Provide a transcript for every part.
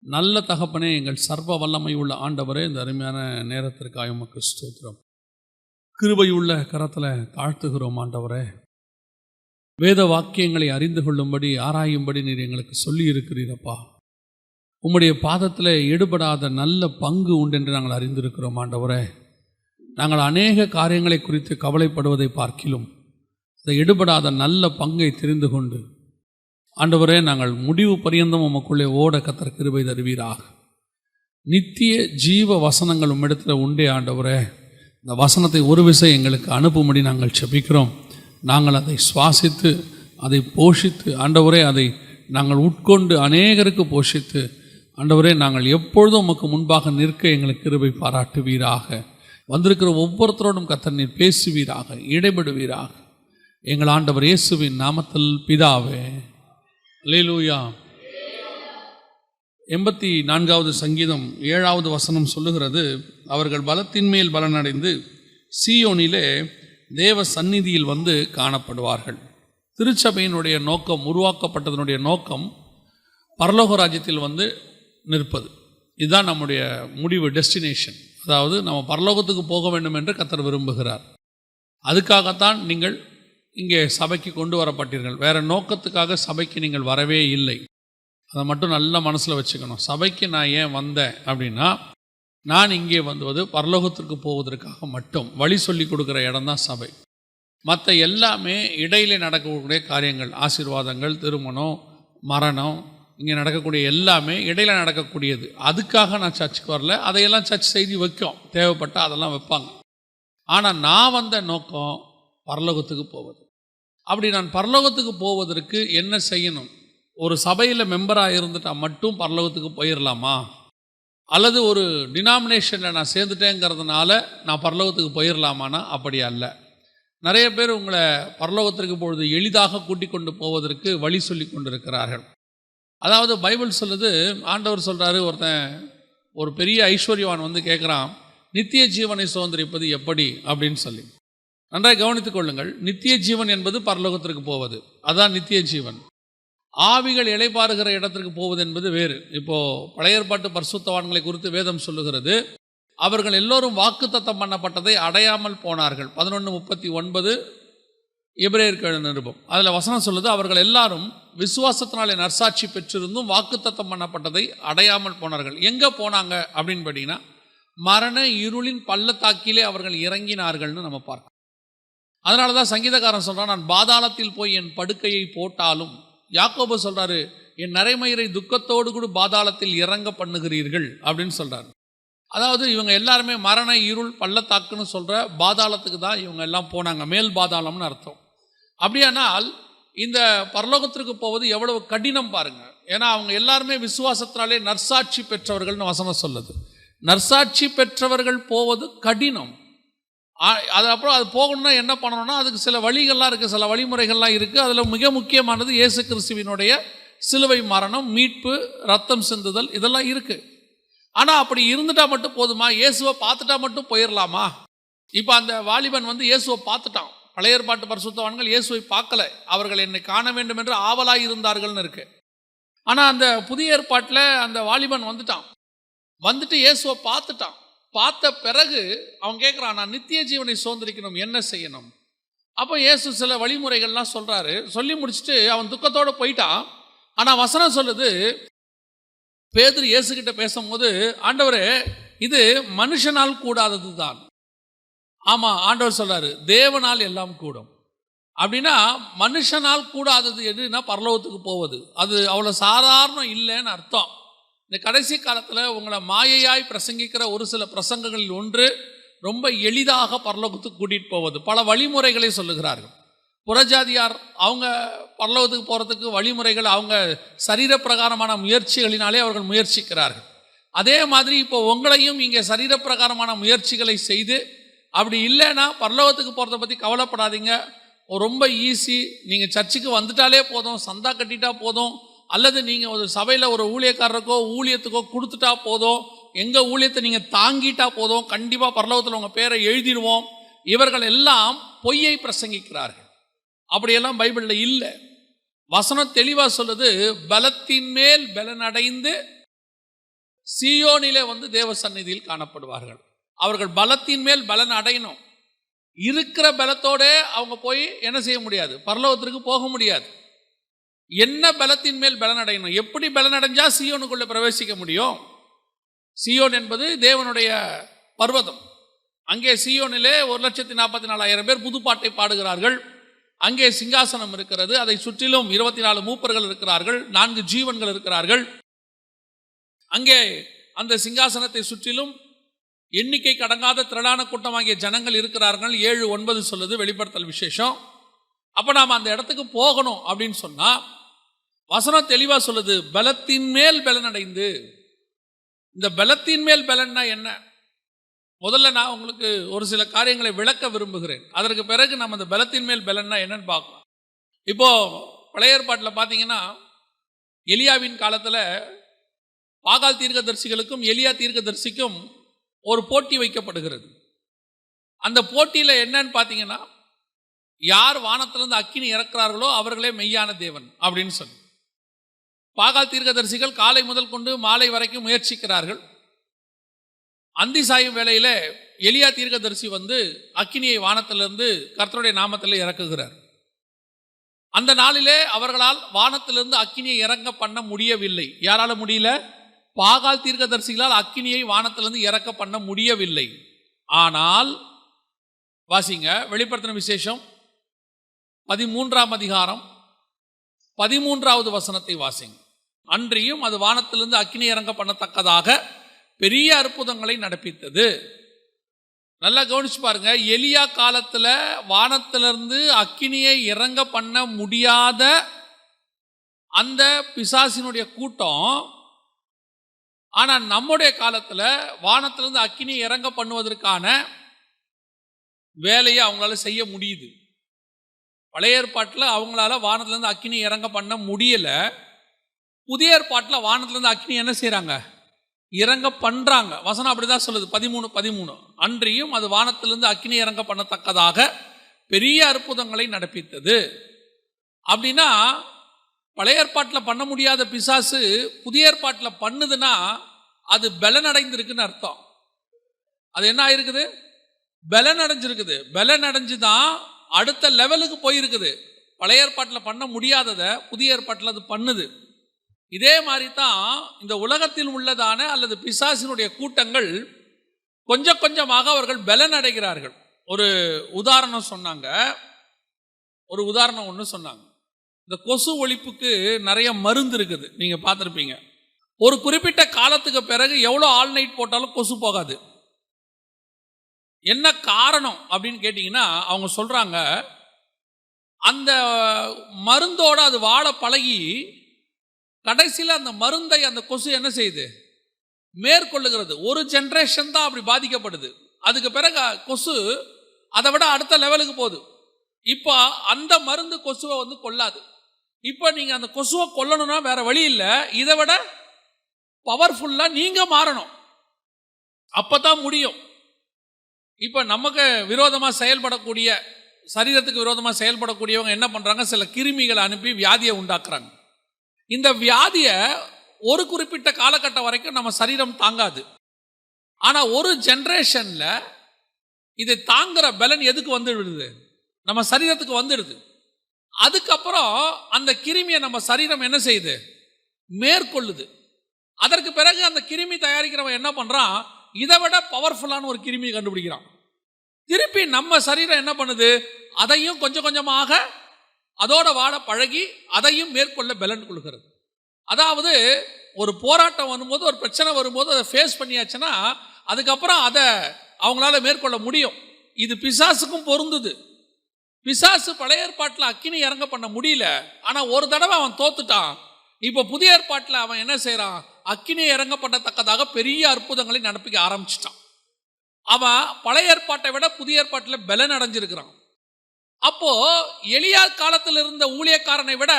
நல்ல தகப்பனே, எங்கள் சர்வ வல்லமை உள்ள ஆண்டவரே, இந்த அருமையான நேரத்திற்காக உமக்கு ஸ்தோத்திரம். கிருபையுள்ள கரத்தில் தாழ்த்துகிறோம் ஆண்டவரே. வேத வாக்கியங்களை அறிந்து கொள்ளும்படி ஆராயும்படி நீர் எங்களுக்கு சொல்லி இருக்கிறீரப்பா. உம்முடைய பாதத்தில் எடுபடாத நல்ல பங்கு உண்டென்று நாங்கள் அறிந்திருக்கிறோம் ஆண்டவரே. நாங்கள் அநேக காரியங்களை குறித்து கவலைப்படுவதை பார்க்கிலும் இந்த எடுபடாத நல்ல பங்கை தெரிந்து கொண்டு ஆண்டவரே, நாங்கள் முடிவு பரியந்தம் உமக்குள்ளே ஓட கர்த்தர் கிருபை தருவீராக. நித்திய ஜீவ வசனங்கள் உம்மிடத்தில் உண்டே ஆண்டவரே. இந்த வசனத்தை ஒரு விசை எங்களுக்கு அனுப்பும்படி நாங்கள் செபிக்கிறோம். நாங்கள் அதை சுவாசித்து அதை போஷித்து ஆண்டவரே, அதை நாங்கள் உட்கொண்டு அநேகருக்கு போஷித்து ஆண்டவரே, நாங்கள் எப்பொழுதும் உமக்கு முன்பாக நிற்க எங்களுக்கு கிருபை பாராட்டுவீராக. வந்திருக்கிற ஒவ்வொருத்தரோடும் கர்த்தர் நீர் பேசுவீராக, இடைபடுவீராக. எங்கள் ஆண்டவர் இயேசுவின் நாமத்தில் பிதாவே. அல்லேலூயா. 84வது சங்கீதம் 7வது வசனம் சொல்லுகிறது, அவர்கள் பலத்தின் மேல் பலனடைந்து சீயோனிலே தேவ சந்நிதியில் வந்து காணப்படுவார்கள். திருச்சபையினுடைய நோக்கம், உருவாக்கப்பட்டதனுடைய நோக்கம் பரலோக ராஜ்யத்தில் வந்து நிற்பது. இதுதான் நம்முடைய முடிவு, டெஸ்டினேஷன். அதாவது நம்ம பரலோகத்துக்கு போக வேண்டும் என்று கர்த்தர் விரும்புகிறார். அதுக்காகத்தான் நீங்கள் இங்கே சபைக்கு கொண்டு வரப்பட்டீர்கள். வேறு நோக்கத்துக்காக சபைக்கு நீங்கள் வரவே இல்லை. அதை மட்டும் நல்லா மனசில் வச்சுக்கணும். சபைக்கு நான் ஏன் வந்தேன் அப்படின்னா, நான் இங்கே வந்தது பரலோகத்திற்கு போவதற்காக மட்டும். வழி சொல்லி கொடுக்குற இடம் தான் சபை. மற்ற எல்லாமே இடையிலே நடக்கக்கூடிய காரியங்கள், ஆசீர்வாதங்கள், திருமணம், மரணம், இங்கே நடக்கக்கூடிய எல்லாமே இடையில் நடக்கக்கூடியது. அதுக்காக நான் சர்ச்சுக்கு வரல. அதையெல்லாம் சர்ச் செய்தி வைக்கும், தேவைப்பட்டால் அதெல்லாம் வைப்பாங்க. ஆனால் நான் வந்த நோக்கம் பரலோகத்துக்கு போவது. அப்படி நான் பரலோகத்துக்கு போவதற்கு என்ன செய்யணும்? ஒரு சபையில் மெம்பராக இருந்துட்டால் மட்டும் பரலோகத்துக்கு போயிடலாமா? அல்லது ஒரு டினாமினேஷனில் நான் சேர்ந்துட்டேங்கிறதுனால நான் பரலோகத்துக்கு போயிடலாமான்னா அப்படி அல்ல. நிறைய பேர் உங்களை பரலோகத்திற்கு பொழுது எளிதாக கூட்டிக் கொண்டு போவதற்கு வழி சொல்லி கொண்டிருக்கிறார்கள். அதாவது பைபிள் சொல்லுது, ஆண்டவர் சொல்கிறாரு, ஒருத்தன் ஒரு பெரிய ஐஸ்வர்யவான் வந்து கேட்குறான், நித்திய ஜீவனை சுதந்திரிப்பது எப்படி அப்படின்னு சொல்லி. நன்றாக கவனித்துக் கொள்ளுங்கள். நித்திய ஜீவன் என்பது பரலோகத்திற்கு போவது, அதான் நித்திய ஜீவன். ஆவிகள் இளைப்பாறுகிற இடத்திற்கு போவது என்பது வேறு. இப்போது பழைய ஏற்பாட்டு பரிசுத்தவான்களை குறித்து வேதம் சொல்லுகிறது, அவர்கள் எல்லோரும் வாக்குத்தத்தம் பண்ணப்பட்டதை அடையாமல் போனார்கள். 11:39 எபிரேயர் நிருபம். அதில் வசனம் சொல்லுது, அவர்கள் எல்லாரும் விசுவாசத்தினாலே நற்சாட்சி பெற்றிருந்தும் வாக்குத்தத்தம் பண்ணப்பட்டதை அடையாமல் போனார்கள். எங்கே போனாங்க அப்படின்னு பார்த்தீங்கன்னா, மரண இருளின் பள்ளத்தாக்கிலே அவர்கள் இறங்கினார்கள்னு நம்ம பார்க்கணும். அதனால தான் சங்கீதக்காரன் சொல்கிறான், நான் பாதாளத்தில் போய் என் படுக்கையை போட்டாலும். யாக்கோபு சொல்கிறாரு, என் நரைமயிரை துக்கத்தோடு கூட பாதாளத்தில் இறங்க பண்ணுகிறீர்கள் அப்படின்னு சொல்கிறார். அதாவது இவங்க எல்லாருமே மரண இருள் பள்ளத்தாக்குன்னு சொல்கிற பாதாளத்துக்கு தான் இவங்க எல்லாம் போனாங்க. மேல் பாதாளம்னு அர்த்தம். அப்படியானால் இந்த பரலோகத்திற்கு போவது எவ்வளவு கடினம் பாருங்கள். ஏன்னா அவங்க எல்லாருமே விசுவாசத்தினாலே நற்சாட்சி பெற்றவர்கள்னு வசனம் சொல்லுது. நற்சாட்சி பெற்றவர்கள் போவது கடினம். அது அப்புறம் அது போகணும்னா என்ன பண்ணணும்னா, அதுக்கு சில வழிகள்லாம் இருக்குது, சில வழிமுறைகள்லாம் இருக்குது. அதில் மிக முக்கியமானது இயேசு கிறிஸ்துவினுடைய சிலுவை மரணம், மீட்பு, ரத்தம் சிந்துதல், இதெல்லாம் இருக்குது. ஆனால் அப்படி இருந்துட்டா மட்டும் போதுமா? இயேசுவை பார்த்துட்டா மட்டும் போயிடலாமா? இப்போ அந்த வாலிபன் வந்து இயேசுவை பார்த்துட்டான். பழைய ஏற்பாட்டு பரிசுத்தவான்கள் இயேசுவை பார்க்கல, அவர்கள் என்னை காண வேண்டும் என்று ஆவலாக இருந்தார்கள்னு இருக்கு. ஆனால் அந்த புதிய ஏற்பாட்டில் அந்த வாலிபன் வந்துட்டு இயேசுவை பார்த்துட்டான். பார்த்த பிறகு அவன் கேட்குறான், நான் நித்திய ஜீவனை சுதந்திரிக்கணும், என்ன செய்யணும்? அப்போ இயேசு சில வழிமுறைகள்லாம் சொல்கிறாரு. சொல்லி முடிச்சுட்டு அவன் துக்கத்தோடு போயிட்டான். ஆனால் வசனம் சொல்லுது, பேதுரு இயேசுகிட்ட பேசும்போது, ஆண்டவரே, இது மனுஷனால் கூடாதது தான். ஆமாம், ஆண்டவர் சொல்கிறாரு, தேவனால் எல்லாம் கூடும். அப்படின்னா மனுஷனால் கூடாதது எதுனா பரலோகத்துக்கு போவது. அது அவ்வளோ சாதாரணம் இல்லைன்னு அர்த்தம். இந்த கடைசி காலத்தில் உங்களை மாயையாய் பிரசங்கிக்கிற ஒரு சில பிரசங்கங்களில் ஒன்று, ரொம்ப எளிதாக பரலோகத்துக்கு கூட்டிகிட்டு போவது. பல வழிமுறைகளை சொல்லுகிறார்கள். புறஜாதியார் அவங்க பரலோகத்துக்கு போகிறதுக்கு வழிமுறைகள் அவங்க சரீரப்பிரகாரமான முயற்சிகளினாலே அவர்கள் முயற்சிக்கிறார்கள். அதே மாதிரி இப்போ உங்களையும் இங்கே சரீரப்பிரகாரமான முயற்சிகளை செய்து, அப்படி இல்லைன்னா பரலோகத்துக்கு போகிறத பற்றி கவலைப்படாதீங்க, ரொம்ப ஈஸி. நீங்கள் சர்ச்சுக்கு வந்துட்டாலே போதும், சந்தா கட்டிட்டா போதும், அல்லது நீங்கள் ஒரு சபையில் ஒரு ஊழியக்காரருக்கோ ஊழியத்துக்கோ கொடுத்துட்டா போதும், எங்கள் ஊழியத்தை நீங்கள் தாங்கிட்டா போதும், கண்டிப்பாக பரலோகத்தில் உங்கள் பேரை எழுதிடுவோம். இவர்கள் எல்லாம் பொய்யை பிரசங்கிக்கிறார்கள். அப்படியெல்லாம் பைபிளில் இல்லை. வசனம் தெளிவாக சொல்லுது, பலத்தின் மேல் பலனடைந்து சீயோனிலே வந்து தேவ சந்நிதியில் காணப்படுவார்கள். அவர்கள் பலத்தின் மேல் பலன் அடையணும். இருக்கிற பலத்தோட அவங்க போய் என்ன செய்ய முடியாது? பரலோகத்திற்கு போக முடியாது. என்ன பலத்தின் மேல் பலன் அடையணும்? எப்படி பலன் அடைஞ்சா சீயோனுக்குள்ள பிரவேசிக்க முடியும்? சீயோன் என்பது தேவனுடைய பர்வதம். அங்கே சீயோனிலே 1,44,000 பேர் புதுப்பாட்டை பாடுகிறார்கள். அங்கே சிங்காசனம் இருக்கிறது. அதை சுற்றிலும் 24 மூப்பர்கள் இருக்கிறார்கள், 4 ஜீவன்கள் இருக்கிறார்கள். அங்கே அந்த சிங்காசனத்தை சுற்றிலும் எண்ணிக்கை கடங்காத திரளான கூட்டமாகிய ஜனங்கள் இருக்கிறார்கள். 7:9 சொல்லுது வெளிப்படுத்தல் விசேஷம். அப்போ நாம் அந்த இடத்துக்கு போகணும் அப்படின்னு சொன்னா வசனம் தெளிவா சொல்லுது, பலத்தின் மேல் பலன் அடைந்து. இந்த பலத்தின் மேல் பலன்னா என்ன? முதல்ல நான் உங்களுக்கு ஒரு சில காரியங்களை விளக்க விரும்புகிறேன். அதற்கு பிறகு நம்ம அந்த பலத்தின் மேல் பலன்னா என்னன்னு பார்க்கலாம். இப்போ பழைய ஏற்பாட்டில் பார்த்தீங்கன்னா எலியாவின் காலத்தில் பாகால் தீர்க்கதரிசிகளுக்கும் எலியா தீர்க்கதரிசிக்கும் ஒரு போட்டி வைக்கப்படுகிறது. அந்த போட்டியில் என்னன்னு பார்த்தீங்கன்னா, யார் வானத்திலிருந்து அக்கினி இறக்குறார்களோ அவர்களே மெய்யான தேவன் அப்படின்னு சொல்லி பாகால் தீர்க்கதரிசிகள் காலை முதல் கொண்டு மாலை வரைக்கும் முயற்சிக்கிறார்கள். அந்தி சாயும் வேளையில எலியா தீர்க்கதரிசி வந்து அக்கினியை வானத்திலிருந்து கர்த்தருடைய நாமத்தில் இறக்குகிறார். அந்த நாளிலே அவர்களால் வானத்திலிருந்து அக்கினியை இறங்க பண்ண முடியவில்லை. யாரால முடியல? பாகால் தீர்க்கதரிசிகளால் அக்கினியை வானத்திலிருந்து இறக்க பண்ண முடியவில்லை. ஆனால் வாசிங்க, வெளிப்படுத்தின விசேஷம் 13ஆம் அதிகாரம் 13வது வசனத்தை வாசிங்க. அன்றியும் அது வானத்திலிருந்து அக்கினி இறங்க பண்ணத்தக்கதாக பெரிய அற்புதங்களை நடப்பித்தது. நல்லா கவனிச்சு பாருங்க. எலியா காலத்துல வானத்திலிருந்து அக்கினியை இறங்க பண்ண முடியாத அந்த பிசாசினுடைய கூட்டம், ஆனா நம்முடைய காலத்துல வானத்திலிருந்து அக்கினி இறங்க பண்ணுவதற்கான வேலையை அவங்களால செய்ய முடியுது. பழைய ஏற்பாட்டில் அவங்களால வானத்திலிருந்து அக்கினி இறங்க பண்ண முடியல. புதிய ஏற்பாட்டில் வானத்திலிருந்து அக்கினி என்ன செய்யறாங்க? இறங்க பண்றாங்க. வசனம் அப்படிதான் சொல்லுது. 13 அன்றியும் அது வானத்திலிருந்து அக்கினி இறங்க பண்ணத்தக்கதாக பெரிய அற்புதங்களை நடப்பித்தது. அப்படின்னா பழைய ஏற்பாட்டில் பண்ண முடியாத பிசாசு புதிய ஏற்பாட்டில் பண்ணுதுன்னா அது பலன் அடைந்திருக்குன்னு அர்த்தம். அது என்ன ஆயிருக்குது? பலன் அடைஞ்சிருக்குது. பலன் அடைஞ்சுதான் அடுத்த லெவலுக்கு போயிருக்குது. பழைய ஏற்பாட்டில் பண்ண முடியாததை புதிய ஏற்பாட்டில் அது பண்ணுது. இதே மாதிரி தான் இந்த உலகத்தில் உள்ளதான அல்லது பிசாசினுடைய கூட்டங்கள் கொஞ்சம் கொஞ்சமாக அவர்கள் பலன் அடைகிறார்கள். ஒரு உதாரணம் சொன்னாங்க. ஒன்று சொன்னாங்க. இந்த கொசு ஒழிப்புக்கு நிறைய மருந்து இருக்குது, நீங்க பார்த்துருப்பீங்க. ஒரு குறிப்பிட்ட காலத்துக்கு பிறகு எவ்வளோ ஆல் நைட் போட்டாலும் கொசு போகாது. என்ன காரணம் அப்படின்னு கேட்டிங்கன்னா, அவங்க சொல்றாங்க அந்த மருந்தோட அது வாழ பழகி கடைசியில் அந்த மருந்தை அந்த கொசு என்ன செய்யுது? மேற்கொள்ளுகிறது. ஒரு ஜென்ரேஷன் தான் அப்படி பாதிக்கப்படுது. அதுக்கு பிறகு கொசு அதை விட அடுத்த லெவலுக்கு போகுது. இப்போ அந்த மருந்து கொசுவை வந்து கொல்லாது. இப்போ நீங்க அந்த கொசுவை கொல்லணும்னா வேற வழி இல்லை, இதை விட பவர்ஃபுல்லா நீங்க மாறணும், அப்பதான் முடியும். இப்போ நமக்கு விரோதமா செயல்படக்கூடிய, சரீரத்துக்கு விரோதமா செயல்படக்கூடியவங்க என்ன பண்றாங்க? சில கிருமிகளை அனுப்பி வியாதியை உண்டாக்குறாங்க. இந்த வியாதியை ஒரு குறிப்பிட்ட காலகட்டம் வரைக்கும் நம்ம சரீரம் தாங்காது. ஆனா ஒரு ஜெனரேஷன்ல இதை தாங்குற பலன் எதுக்கு வந்துடுது? நம்ம சரீரத்துக்கு வந்துடுது. அதுக்கப்புறம் அந்த கிருமியை நம்ம சரீரம் என்ன செய்யுது? மேற்கொள்ளுது. அதற்கு பிறகு அந்த கிருமி தயாரிக்கிறவன் என்ன பண்றான்? இதை விட பவர்ஃபுல்லான ஒரு கிருமியை கண்டுபிடிக்கிறான். திருப்பி நம்ம சரீரம் என்ன பண்ணுது? அதையும் கொஞ்சம் கொஞ்சமாக அதோட வாழ பழகி அதையும் மேற்கொள்ள பலன் கொள்கிறது. அதாவது ஒரு போராட்டம் வரும்போது, ஒரு பிரச்சனை வரும்போது அதை ஃபேஸ் பண்ணியாச்சுன்னா அதுக்கப்புறம் அதை அவங்களால மேற்கொள்ள முடியும். இது பிசாசுக்கும் பொருந்துது. பிசாசு பழைய ஏற்பாட்டில் அக்கினி இறங்க பண்ண முடியல, ஆனா ஒரு தடவை அவன் தோத்துட்டான். இப்போ புதிய ஏற்பாட்டில் அவன் என்ன செய்யறான்? அக்கினி இறங்க பண்ணத்தக்கதாக பெரிய அற்புதங்களை நடப்பிக்க ஆரம்பிச்சிட்டான். அவன் பழைய ஏற்பாட்டை விட புதிய ஏற்பாட்டில் பலன் அடைஞ்சிருக்கிறான். அப்போ எலியா காலத்தில் இருந்த ஊழியக்காரனை விட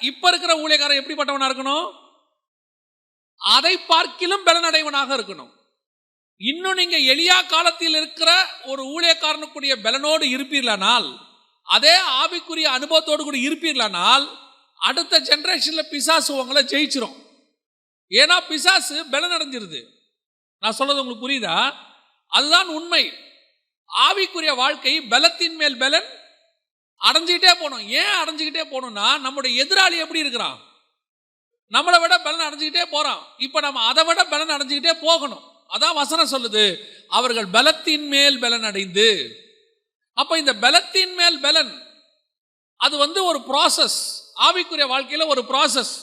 இப்ப இருக்கிற ஊழியக்காரன் எப்படிப்பட்டவனா இருக்கணும்? அதை பார்க்கிலும் பலனடைவனாக இருக்கணும். இன்னும் நீங்க எலியா காலத்தில் இருக்கிற ஒரு ஊழியக்காரனுக்குரிய பலனோடு இருப்பீர்களானால், அதே ஆவிக்குரிய அனுபவத்தோடு கூட இருப்பீர்களானால், அடுத்த ஜெனரேஷன்ல பிசாசு உங்களை ஜெயிச்சிரும். ஏன்னா பிசாசு பலன் அடைஞ்சிருது. நான் சொல்றது உங்களுக்கு புரியுதா? அதுதான் உண்மை. ஆவிக்குரிய வாழ்க்கை பலத்தின் மேல் பலன் அடைஞ்சுக்கிட்டே போகணும். ஏன் அடைஞ்சுக்கிட்டே போகணும்னா, நம்முடைய எதிராளி எப்படி இருக்கிறான்? நம்மளை விட பலன் அடைஞ்சுக்கிட்டே போறான். இப்ப நம்ம அதை விட பலன் அடைஞ்சுக்கிட்டே போகணும். அதான் வசனம் சொல்லுது, அவர்கள் பலத்தின் மேல் பலன் அடைந்து. அப்ப இந்த பலத்தின் மேல் பலன் அது ஒரு ப்ராசஸ். ஆவிக்குரிய வாழ்க்கையில ஒரு ப்ராசஸ்.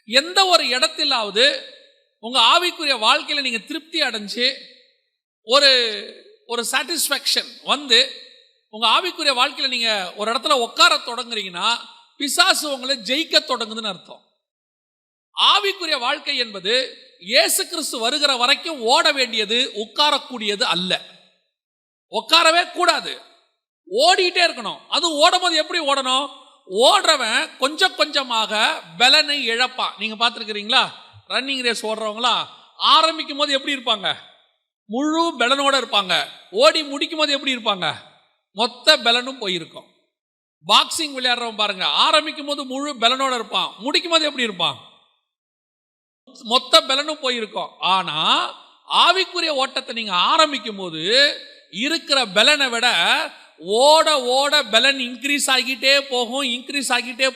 எந்த ஒரு இடத்திலாவது உங்க ஆவிக்குரிய வாழ்க்கையில நீங்க திருப்தி அடைஞ்சு ஒரு சாட்டிஸ்ஃபேக்ஷன் உங்க ஆவிக்குரிய வாழ்க்கையில நீங்க ஒரு இடத்துல உட்கார தொடங்குறீங்கன்னா, பிசாசு உங்களை ஜெயிக்க தொடங்குதுன்னு அர்த்தம். ஆவிக்குரிய வாழ்க்கை என்பது இயேசு கிறிஸ்து வருகிற வரைக்கும் ஓட வேண்டியது, உட்காரக்கூடியது அல்ல. உட்காரவே கூடாது, ஓடிட்டே இருக்கணும். அது ஓடும்போது எப்படி ஓடணும்? ஓடுறவன் கொஞ்சம் கொஞ்சமாக பலனை இழப்பான். நீங்க பார்த்துருக்கிறீங்களா? ரன்னிங் ரேஸ் ஓடுறவங்களா ஆரம்பிக்கும் போது எப்படி இருப்பாங்க? முழு பலனோட இருப்பாங்க. ஓடி முடிக்கும் போது எப்படி இருப்பாங்க? மொத்த பலனும் போயிருக்கும். பாக்ஸிங் விளையாடுறவன் பாருங்க, ஆரம்பிக்கும் போது முழு பலனோட இருப்பான், முடிக்கும் போது எப்படி இருப்பான்? மொத்த பலனும் போயிருக்கும். ஆனா ஆவிக்குரிய ஓட்டத்தை நீங்க ஆரம்பிக்கும் போது இருக்கிற பலனை விட ஓட ஓட பலன் இன்க்ரீஸ் ஆகிட்டே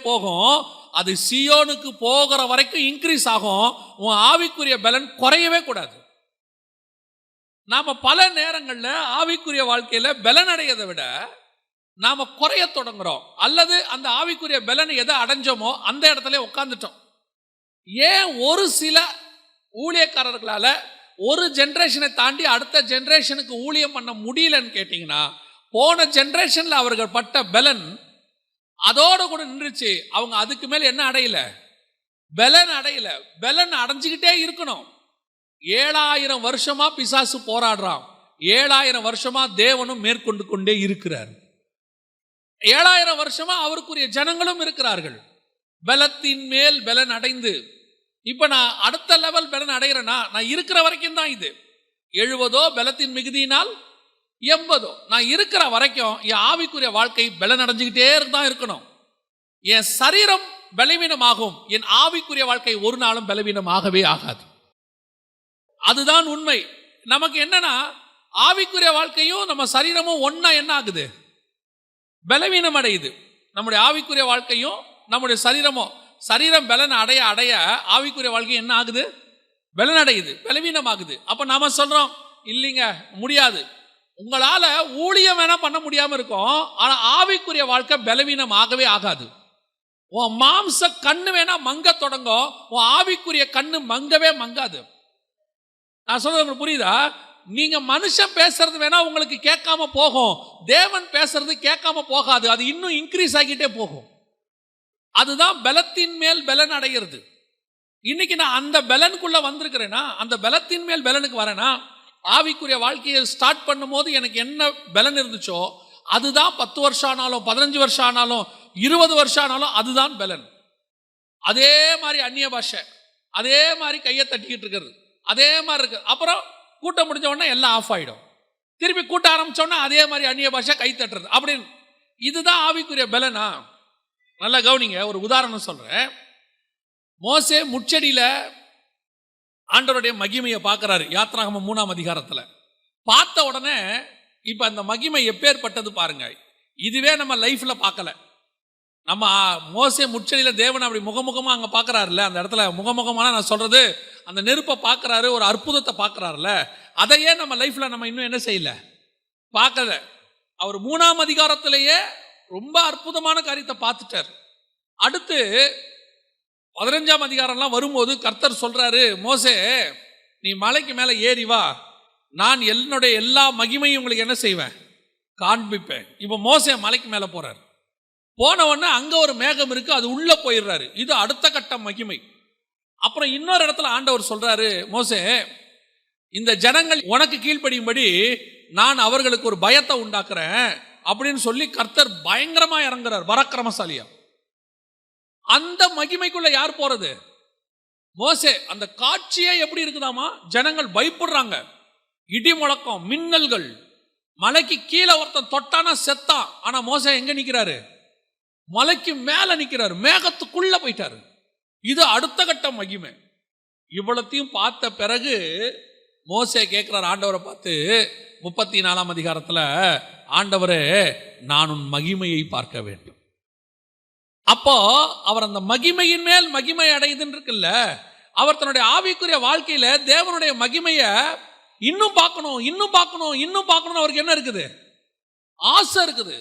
போகும். அது சியோனுக்கு போகிற வரைக்கும் இன்க்ரீஸ் ஆகும். உன் ஆவிக்குரிய பலன் குறையவே கூடாது. நாம பல நேரங்கள்ல ஆவிக்குரிய வாழ்க்கையில பலன் அடையதை விட நாம குறைய தொடங்குறோம். அல்லது அந்த ஆவிக்குரிய பலன் எதை அடைஞ்சோமோ அந்த இடத்துல உட்கார்ந்துட்டோம். ஏன் ஒரு சில ஊழியக்காரர்களால ஒரு ஜெனரேஷனை தாண்டி அடுத்த ஜெனரேஷனுக்கு ஊழியம் பண்ண முடியலன்னு கேட்டீங்கன்னா, போன ஜெனரேஷன்ல அவர்கள் பட்ட பலன் அதோட கூட நின்றுச்சு. அவங்க அதுக்கு மேல என்ன அடையல? பலன் அடையல. பலன் அடைஞ்சுக்கிட்டே இருக்கணும். 7000 வருஷமா பிசாசு போராடுறான். 7000 வருஷமா தேவனும் மேற்கொண்டு கொண்டே இருக்கிறார். 7000 வருஷமா அவருக்குரிய ஜனங்களும் இருக்கிறார்கள். பலத்தின் மேல் பலன் அடைந்து. இப்ப நான் அடுத்த லெவல் பலன் அடைகிறேன்னா, நான் இருக்கிற வரைக்கும் தான் இது. 70 பலத்தின் மிகுதியினால் 80. நான் இருக்கிற வரைக்கும் என் ஆவிக்குரிய வாழ்க்கை பலன் அடைஞ்சுக்கிட்டே தான் இருக்கணும். என் சரீரம் பலவீனமாகும், என் ஆவிக்குரிய வாழ்க்கை ஒரு நாளும் பலவீனமாகவே ஆகாது. அதுதான் உண்மை. நமக்கு என்னன்னா, ஆவிக்குரிய வாழ்க்கையும் நம்ம சரீரமும் ஒன்னா என்ன ஆகுது? பலவீனம் அடையுது. நம்முடைய ஆவிக்குரிய வாழ்க்கையும் நம்முடைய சரீரம் பலன் அடைய அடைய ஆவிக்குரிய வாழ்க்கை என்ன ஆகுது? பலன் அடையுது, பலவீனம் ஆகுது. அப்ப நாம சொல்றோம், இல்லைங்க முடியாது. உங்களால ஊழியம் வேணா பண்ண முடியாம இருக்கும், ஆனா ஆவிக்குரிய வாழ்க்கை பலவீனம் ஆகவே ஆகாது. உன் மாம்ச கண்ணு வேணா மங்க தொடங்கும், உன் ஆவிக்குரிய கண்ணு மங்கவே மங்காது. நான் சொல்றது உங்களுக்கு புரியுதா? நீங்க மனுஷன் பேசுறது வேணா உங்களுக்கு கேட்காம போகும், தேவன் பேசுறது கேட்காம போகாது. அது இன்னும் இன்க்ரீஸ் ஆகிட்டே போகும். அதுதான் பலத்தின் மேல் பலன் அடைகிறது. இன்னைக்கு நான் அந்த பலனுக்குள்ள வந்திருக்கிறேன்னா, அந்த பலத்தின் மேல் பலனுக்கு வரேன்னா, ஆவிக்குரிய வாழ்க்கையை ஸ்டார்ட் பண்ணும் போது எனக்கு என்ன பலன் இருந்துச்சோ அதுதான் 10 வருஷம் ஆனாலும் 15 வருஷம் ஆனாலும் 20 வருஷம் ஆனாலும் அதுதான் பலன். அதே மாதிரி அந்நிய பாஷை, அதே மாதிரி கையை தட்டிக்கிட்டு இருக்கிறது, அதே மாதிரி இருக்கு. அப்புறம் கூட்டம் முடிஞ்ச உடனே எல்லாம் ஆஃப் ஆயிடும். திருப்பி கூட்ட ஆரம்பிச்சோன்னா அதே மாதிரி அந்நிய பாஷை கை தட்டுறது அப்படின்னு. இதுதான் ஆவிக்குரிய பலனா? நல்லா கவனிங்க, ஒரு உதாரணம் சொல்றேன். மோசே முச்செடியில ஆண்டவருடைய மகிமையை பார்க்கிறாரு. யாத்ராகமம் 3ஆம் அதிகாரத்துல பார்த்த உடனே இப்ப அந்த மகிமை எப்பேற்பட்டது பாருங்க. இதுவே நம்ம லைஃப்ல பார்க்கல. நம்ம மோசே முச்செடியில தேவன் அப்படி முகமுகமா அங்க பார்க்கறாருல்ல, அந்த இடத்துல முகமுகமான நான் சொல்றது அந்த நெருப்பை பார்க்கறாரு, ஒரு அற்புதத்தை பார்க்கறாருல்ல, அதையே நம்ம லைஃப்ல நம்ம இன்னும் என்ன செய்யல, பார்க்கல. அவர் 3ஆம் அதிகாரத்திலேயே ரொம்ப அற்புதமான காரியத்தை பார்த்துட்டார். அடுத்து 15ஆம் அதிகாரம்லாம் வரும்போது கர்த்தர் சொல்றாரு, மோசே நீ மலைக்கு மேல ஏறி வா, நான் என்னுடைய எல்லா மகிமையும் உங்களுக்கு என்ன செய்வேன், காண்பிப்பேன். இப்ப மோசே மலைக்கு மேல போறாரு. போன உடனே அங்க ஒரு மேகம் இருக்கு, அது உள்ள போயிடுறாரு. இது அடுத்த கட்ட மகிமை. அப்புறம் இன்னொரு இடத்துல ஆண்டவர் சொல்றாரு, மோசே இந்த ஜனங்கள் உனக்கு கீழ்ப்படியும்படி நான் அவர்களுக்கு ஒரு பயத்தை உண்டாக்குறேன் அப்படின்னு சொல்லி கர்த்தர் பயங்கரமா இறங்குறார், பராக்கிரமசாலியா. அந்த மகிமைக்குள்ள யார் போறது? மோசே. அந்த காட்சியே எப்படி இருக்குதாமா, ஜனங்கள் பயப்படுறாங்க, இடி முழக்கம், மின்னல்கள், மலைக்கு கீழே ஒருத்தன் தொட்டானா செத்தான். ஆனா மோசே எங்க நிக்கிறாரு? மலைக்கு மேல நிக்கிறாரு, மேகத்துக்குள்ள போயிட்டாரு. இது அடுத்த கட்ட மகிமை. இவ்வளத்தையும் பார்த்த பிறகு மோசே கேட்கிறார் ஆண்டவரை பார்த்து 34ஆம் அதிகாரத்தில், ஆண்டவரே நான் உன் மகிமையை பார்க்க வேண்டும். அப்போ அவர் அந்த மகிமையின் மேல் மகிமை அடையுதுன்னு இருக்குல்ல, அவர் தன்னுடைய ஆவிக்குரிய வாழ்க்கையில தேவனுடைய மகிமையை இன்னும் பார்க்கணும் இன்னும் பார்க்கணும் இன்னும் பார்க்கணும். அவருக்கு என்ன இருக்குது? ஆசை இருக்குது.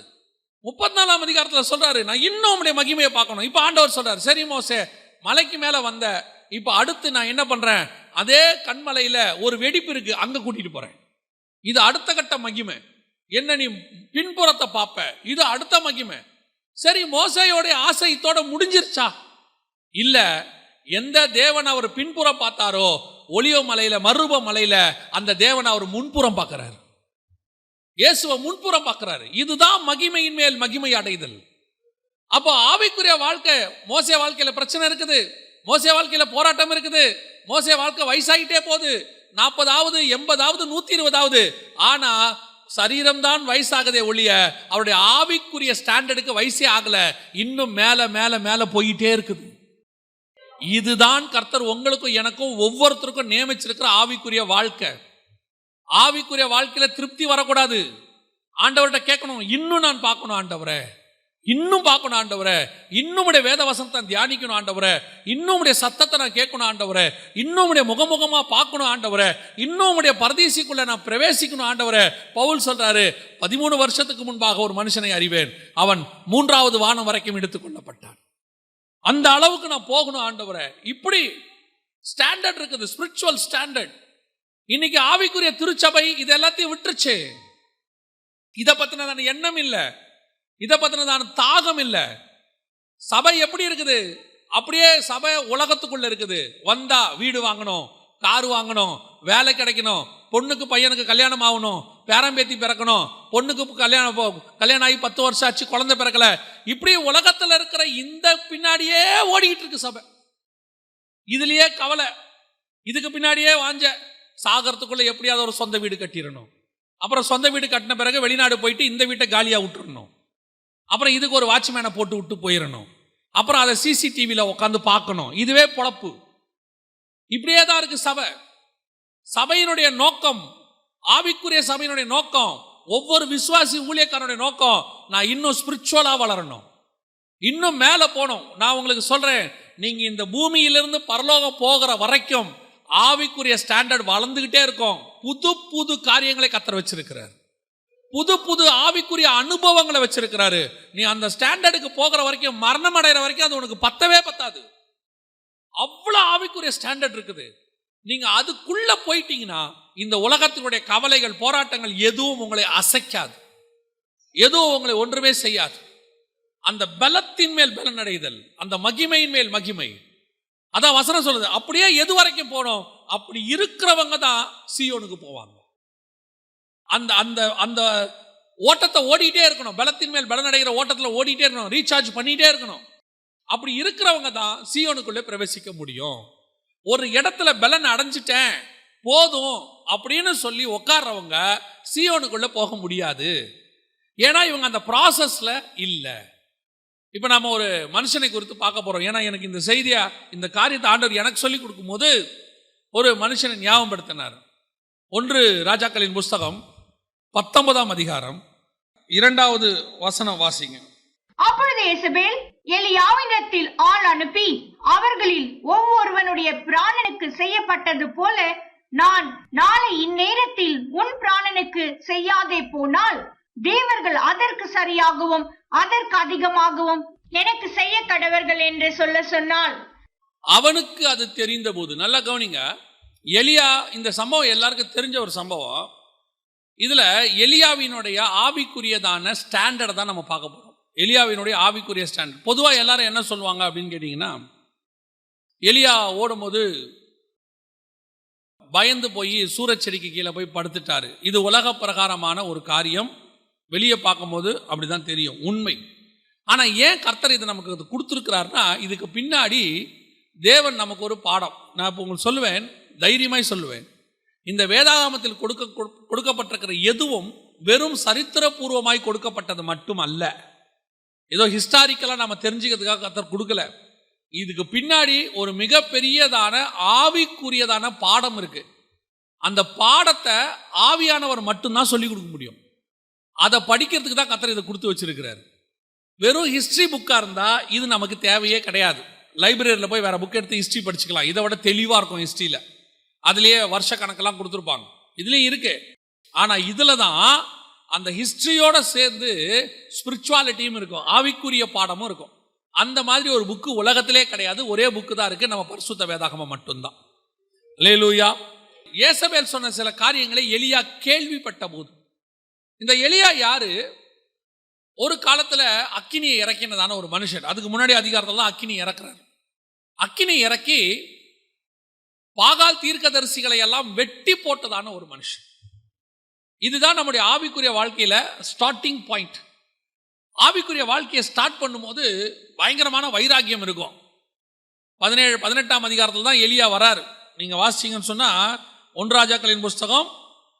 34ஆம் அதிகாரத்தில் சொல்றாரு, நான் இன்னும் உடைய மகிமையை பார்க்கணும். இப்போ ஆண்டவர் சொல்றாரு, சரி மோசே, மலைக்கு மேல வந்த, இப்போ அடுத்து நான் என்ன பண்றேன், அதே கண்மலையில ஒரு வெடிப்பு இருக்கு, அங்க கூட்டிட்டு போறேன். இது அடுத்த கட்ட மகிமை. என்ன நீ பின்புறத்தை பார்ப்ப, இது அடுத்த மகிமை. சரி, மோசையோடைய ஆசை இதோட முடிஞ்சிருச்சா? இல்ல, எந்த தேவன் அவர் பின்புறம் பார்த்தாரோ ஒலிவ மலையில, மருப மலையில, அந்த தேவன் அவர் முன்புறம் பார்க்கிறார். இயேசுவை முன்புறம் பார்க்கிறாரு. இதுதான் மகிமையின் மேல் மகிமை அடைதல். அப்போ ஆவிக்குரிய வாழ்க்கை, மோசே வாழ்க்கையில பிரச்சனை இருக்குது, மோசே வாழ்க்கையில போராட்டம் இருக்குது, மோசே வாழ்க்கை வயசாகிட்டே போகுது, 40ஆவது 80ஆவது 120ஆவது. ஆனா சரீரம் தான் வயசாகதே ஒழிய அவருடைய ஆவிக்குரிய ஸ்டாண்டர்டுக்கு வயசே ஆகல. இன்னும் மேல மேல மேல போயிட்டே இருக்குது. இதுதான் கர்த்தர் உங்களுக்கும் எனக்கும் ஒவ்வொருத்தருக்கும் நியமிச்சிருக்கிற ஆவிக்குரிய வாழ்க்கை. ஆவிக்குரிய வாழ்க்கையில திருப்தி வரக்கூடாது. ஆண்டவர்கிட்ட கேட்கணும், இன்னும் நான் பார்க்கணும் ஆண்டவரே, இன்னும் பார்க்கணும் ஆண்டவரே, இன்னும் உடைய வேத வசனத்தை தியானிக்கணும் ஆண்டவரே, இன்னும் உடைய சத்தத்தை நான் கேட்கணும் ஆண்டவரே, இன்னும் உடைய முகமுகமா பார்க்கணும் ஆண்டவரே, இன்னும் உடைய பரதீசிக்குள்ள நான் பிரவேசிக்கணும் ஆண்டவரே. பவுல் சொல்றாரு, 13 வருஷத்துக்கு முன்பாக ஒரு மனுஷனை அறிவேன், அவன் 3வது வானம் வரைக்கும் எடுத்துக் கொள்ளப்பட்டான். அந்த அளவுக்கு நான் போகணும் ஆண்டவரே. இப்படி ஸ்டாண்டர்ட் இருக்குது, ஸ்பிரிச்சுவல் ஸ்டாண்டர்ட். இன்னைக்கு ஆவிக்குரிய திருச்சபை இது எல்லாத்தையும் விட்டுருச்சு. இதை பத்தின எண்ணம் இல்லை, இதை பத்தின தாகம் இல்லை. சபை எப்படி இருக்குது? அப்படியே சபை உலகத்துக்குள்ள இருக்குது. வந்தா வீடு வாங்கணும், காரு வாங்கணும், வேலை கிடைக்கணும், பொண்ணுக்கு பையனுக்கு கல்யாணம் ஆகணும், பேரம்பேத்தி பிறக்கணும், பொண்ணுக்கு கல்யாணம் ஆகி 10 வருஷம் ஆச்சு, குழந்தை பிறக்கல. இப்படி உலகத்தில் இருக்கிற இந்த பின்னாடியே ஓடிக்கிட்டு இருக்கு சபை. இதுலயே கவலை, இதுக்கு பின்னாடியே வாஞ்ச, சாகரத்துக்குள்ள எப்படியாவது ஒரு சொந்த வீடு கட்டிடணும், அப்புறம் சொந்த வீடு கட்டின பிறகு வெளிநாடு போயிட்டு இந்த வீட்டை காலியா விட்டுறணும், அப்புறம் இதுக்கு ஒரு வாட்ச்மேனை போட்டு விட்டு போயிடணும், அப்புறம் அதை சிசிடிவியில் உட்காந்து பார்க்கணும். இதுவே பொழப்பு. இப்படியே தான் இருக்கு சபை. சபையினுடைய நோக்கம், ஆவிக்குரிய சபையினுடைய நோக்கம், ஒவ்வொரு விசுவாசி ஊழியக்காரனுடைய நோக்கம், நான் இன்னும் ஸ்பிரிச்சுவலா வளரணும், இன்னும் மேல போகணும். நான் உங்களுக்கு சொல்றேன், நீங்க இந்த பூமியிலிருந்து பரலோகம் போகிற வரைக்கும் ஆவிக்குரிய ஸ்டாண்டர்ட் வளர்ந்துகிட்டே இருக்கும். புது புது காரியங்களை கர்த்தர் வச்சிருக்கிறார், புது புது ஆவிக்குரிய அனுபவங்களை வச்சிருக்கிறாரு. நீ அந்த ஸ்டாண்டர்டுக்கு போகிற வரைக்கும், மரணம் அடைகிற வரைக்கும் அது உனக்கு பத்தவே பத்தாது. அவ்வளவு ஆவிக்குரிய ஸ்டாண்டர்ட் இருக்குது. நீங்க அதுக்குள்ள போயிட்டீங்கன்னா இந்த உலகத்தினுடைய கவலைகள், போராட்டங்கள் எதுவும் உங்களை அசைக்காது, எதுவும் உங்களை ஒன்றுமே செய்யாது. அந்த பலத்தின் மேல் பலன் அடைதல், அந்த மகிமையின் மேல் மகிமை. அதான் வசனம் சொல்லுது. அப்படியே எது வரைக்கும் போனோம்? அப்படி இருக்கிறவங்க தான் சீயோனுக்கு போவாங்க. அந்த அந்த அந்த ஓட்டத்தை ஓடிட்டே இருக்கணும், பலத்தின் மேல் பலன் அடைகிற ஓட்டத்தில் ஓடிட்டே இருக்கணும், ரீசார்ஜ் பண்ணிட்டே இருக்கணும். அப்படி இருக்கிறவங்க தான் சீயோனுக்குள்ளே பிரவேசிக்க முடியும். ஒரு இடத்துல பலன் அடைஞ்சிட்டேன் போதும் அப்படின்னு சொல்லி உட்கார்றவங்க சீயோனுக்குள்ள போக முடியாது. ஏன்னா இவங்க அந்த ப்ராசஸ்ல இல்லை. இப்போ நம்ம ஒரு மனுஷனை குறித்து பார்க்க போறோம். ஏன்னா எனக்கு இந்த செய்தியா, இந்த காரியத்தை ஆண்டவர் எனக்கு சொல்லி கொடுக்கும் போது ஒரு மனுஷனை ஞாபகப்படுத்தினார். 1 ராஜாக்களின் புஸ்தகம் 19ஆம் அதிகாரம் 2வது வசனம் வாசிங்க. அப்பொழுது எசபேல் எலியாவினிடத்தில் ஆள் அனுப்பி, அவர்களில் ஒவ்வொருவனுடைய பிராணனுக்கு செய்யப்பட்டது போல நான் நாளை இந்நேரத்தில் உன் பிராணனுக்கு செய்யாதே போனால் தேவர்கள் அதற்கு சரியாகவும் அதற்கு அதிகமாகவும் எனக்கு செய்ய கடவர்கள் என்று சொல்ல சொன்னாள். அவனுக்கு அது தெரிந்த போது, நல்லா கவனிங்க, எலியா, இந்த சம்பவம் எல்லாருக்கும் தெரிஞ்ச ஒரு சம்பவம். இதுல எலியாவினுடைய ஆவிக்குரியதான ஸ்டாண்டர்டை தான் நம்ம பார்க்க போறோம். எலியாவினுடைய ஆவிக்குரிய ஸ்டாண்டர்ட். பொதுவாக எல்லாரும் என்ன சொல்லுவாங்க அப்படின்னு கேட்டீங்கன்னா, எலியா ஓடும்போது பயந்து போய் சூரச்செடிக்கு கீழே போய் படுத்துட்டாரு. இது உலக பிரகாரமான ஒரு காரியம், வெளியே பார்க்கும்போது அப்படிதான் தெரியும், உண்மை. ஆனால் ஏன் கர்த்தர் இது நமக்கு இது கொடுத்துருக்கிறாருன்னா, இதுக்கு பின்னாடி தேவன் நமக்கு ஒரு பாடம். நான் இப்போ உங்களுக்கு சொல்லுவேன், தைரியமாய் சொல்லுவேன், இந்த வேதாகமத்தில் கொடுக்கப்பட்டிருக்கிற எதுவும் வெறும் சரித்திரபூர்வமாய் கொடுக்கப்பட்டது மட்டும் அல்ல. ஏதோ ஹிஸ்டாரிக்கலாக நம்ம தெரிஞ்சுக்கிறதுக்காக கர்த்தர் கொடுக்கல. இதுக்கு பின்னாடி ஒரு மிகப்பெரியதான ஆவிக்குரியதான பாடம் இருக்கு. அந்த பாடத்தை ஆவியானவர் மட்டும்தான் சொல்லிக் கொடுக்க முடியும். அதை படிக்கிறதுக்கு தான் கர்த்தர் இதை கொடுத்து வச்சிருக்கிறார். வெறும் ஹிஸ்டரி புக்காக இருந்தால் இது நமக்கு தேவையே கிடையாது. லைப்ரரியில் போய் வேற புக் எடுத்து ஹிஸ்ட்ரி படிச்சுக்கலாம். இதை விட தெளிவாக இருக்கும் ஹிஸ்ட்ரியில். அதுலேயே வருஷ கணக்கெல்லாம் கொடுத்துருப்பாங்க. இதுலேயும் இருக்கு. ஆனால் இதில் தான் அந்த ஹிஸ்ட்ரியோட சேர்ந்து ஸ்பிரிச்சுவாலிட்டியும் இருக்கும், ஆவிக்குரிய பாடமும் இருக்கும். அந்த மாதிரி ஒரு புக்கு உலகத்திலே கிடையாது. ஒரே புக்கு தான் இருக்கு, நம்ம பரிசுத்த வேதாகமம் மட்டும்தான். அல்லேலூயா. யேசபேல் சொன்ன சில காரியங்களை எலியா கேள்விப்பட்ட போது, இந்த எலியா யாரு? ஒரு காலத்துல அக்கினியை இறக்கினதான ஒரு மனுஷன். அதுக்கு முன்னாடி அதிகாரத்துல தான் அக்கினி இறக்குறாரு. அக்கினி இறக்கி பாகால் தீர்க்கதரிசிகளை எல்லாம் வெட்டி போட்டதான ஒரு மனுஷன். இதுதான் நம்முடைய ஆவிக்குரிய வாழ்க்கையில ஸ்டார்டிங் பாயிண்ட். ஆவிக்குரிய வாழ்க்கையை ஸ்டார்ட் பண்ணும்போது பயங்கரமான வைராக்கியம் இருக்கும். 18ஆம் அதிகாரத்தில் தான் எலியா வராரு. நீங்க வாசிச்சீங்கன்னு சொன்னா 1 ராஜாக்களின் புஸ்தகம்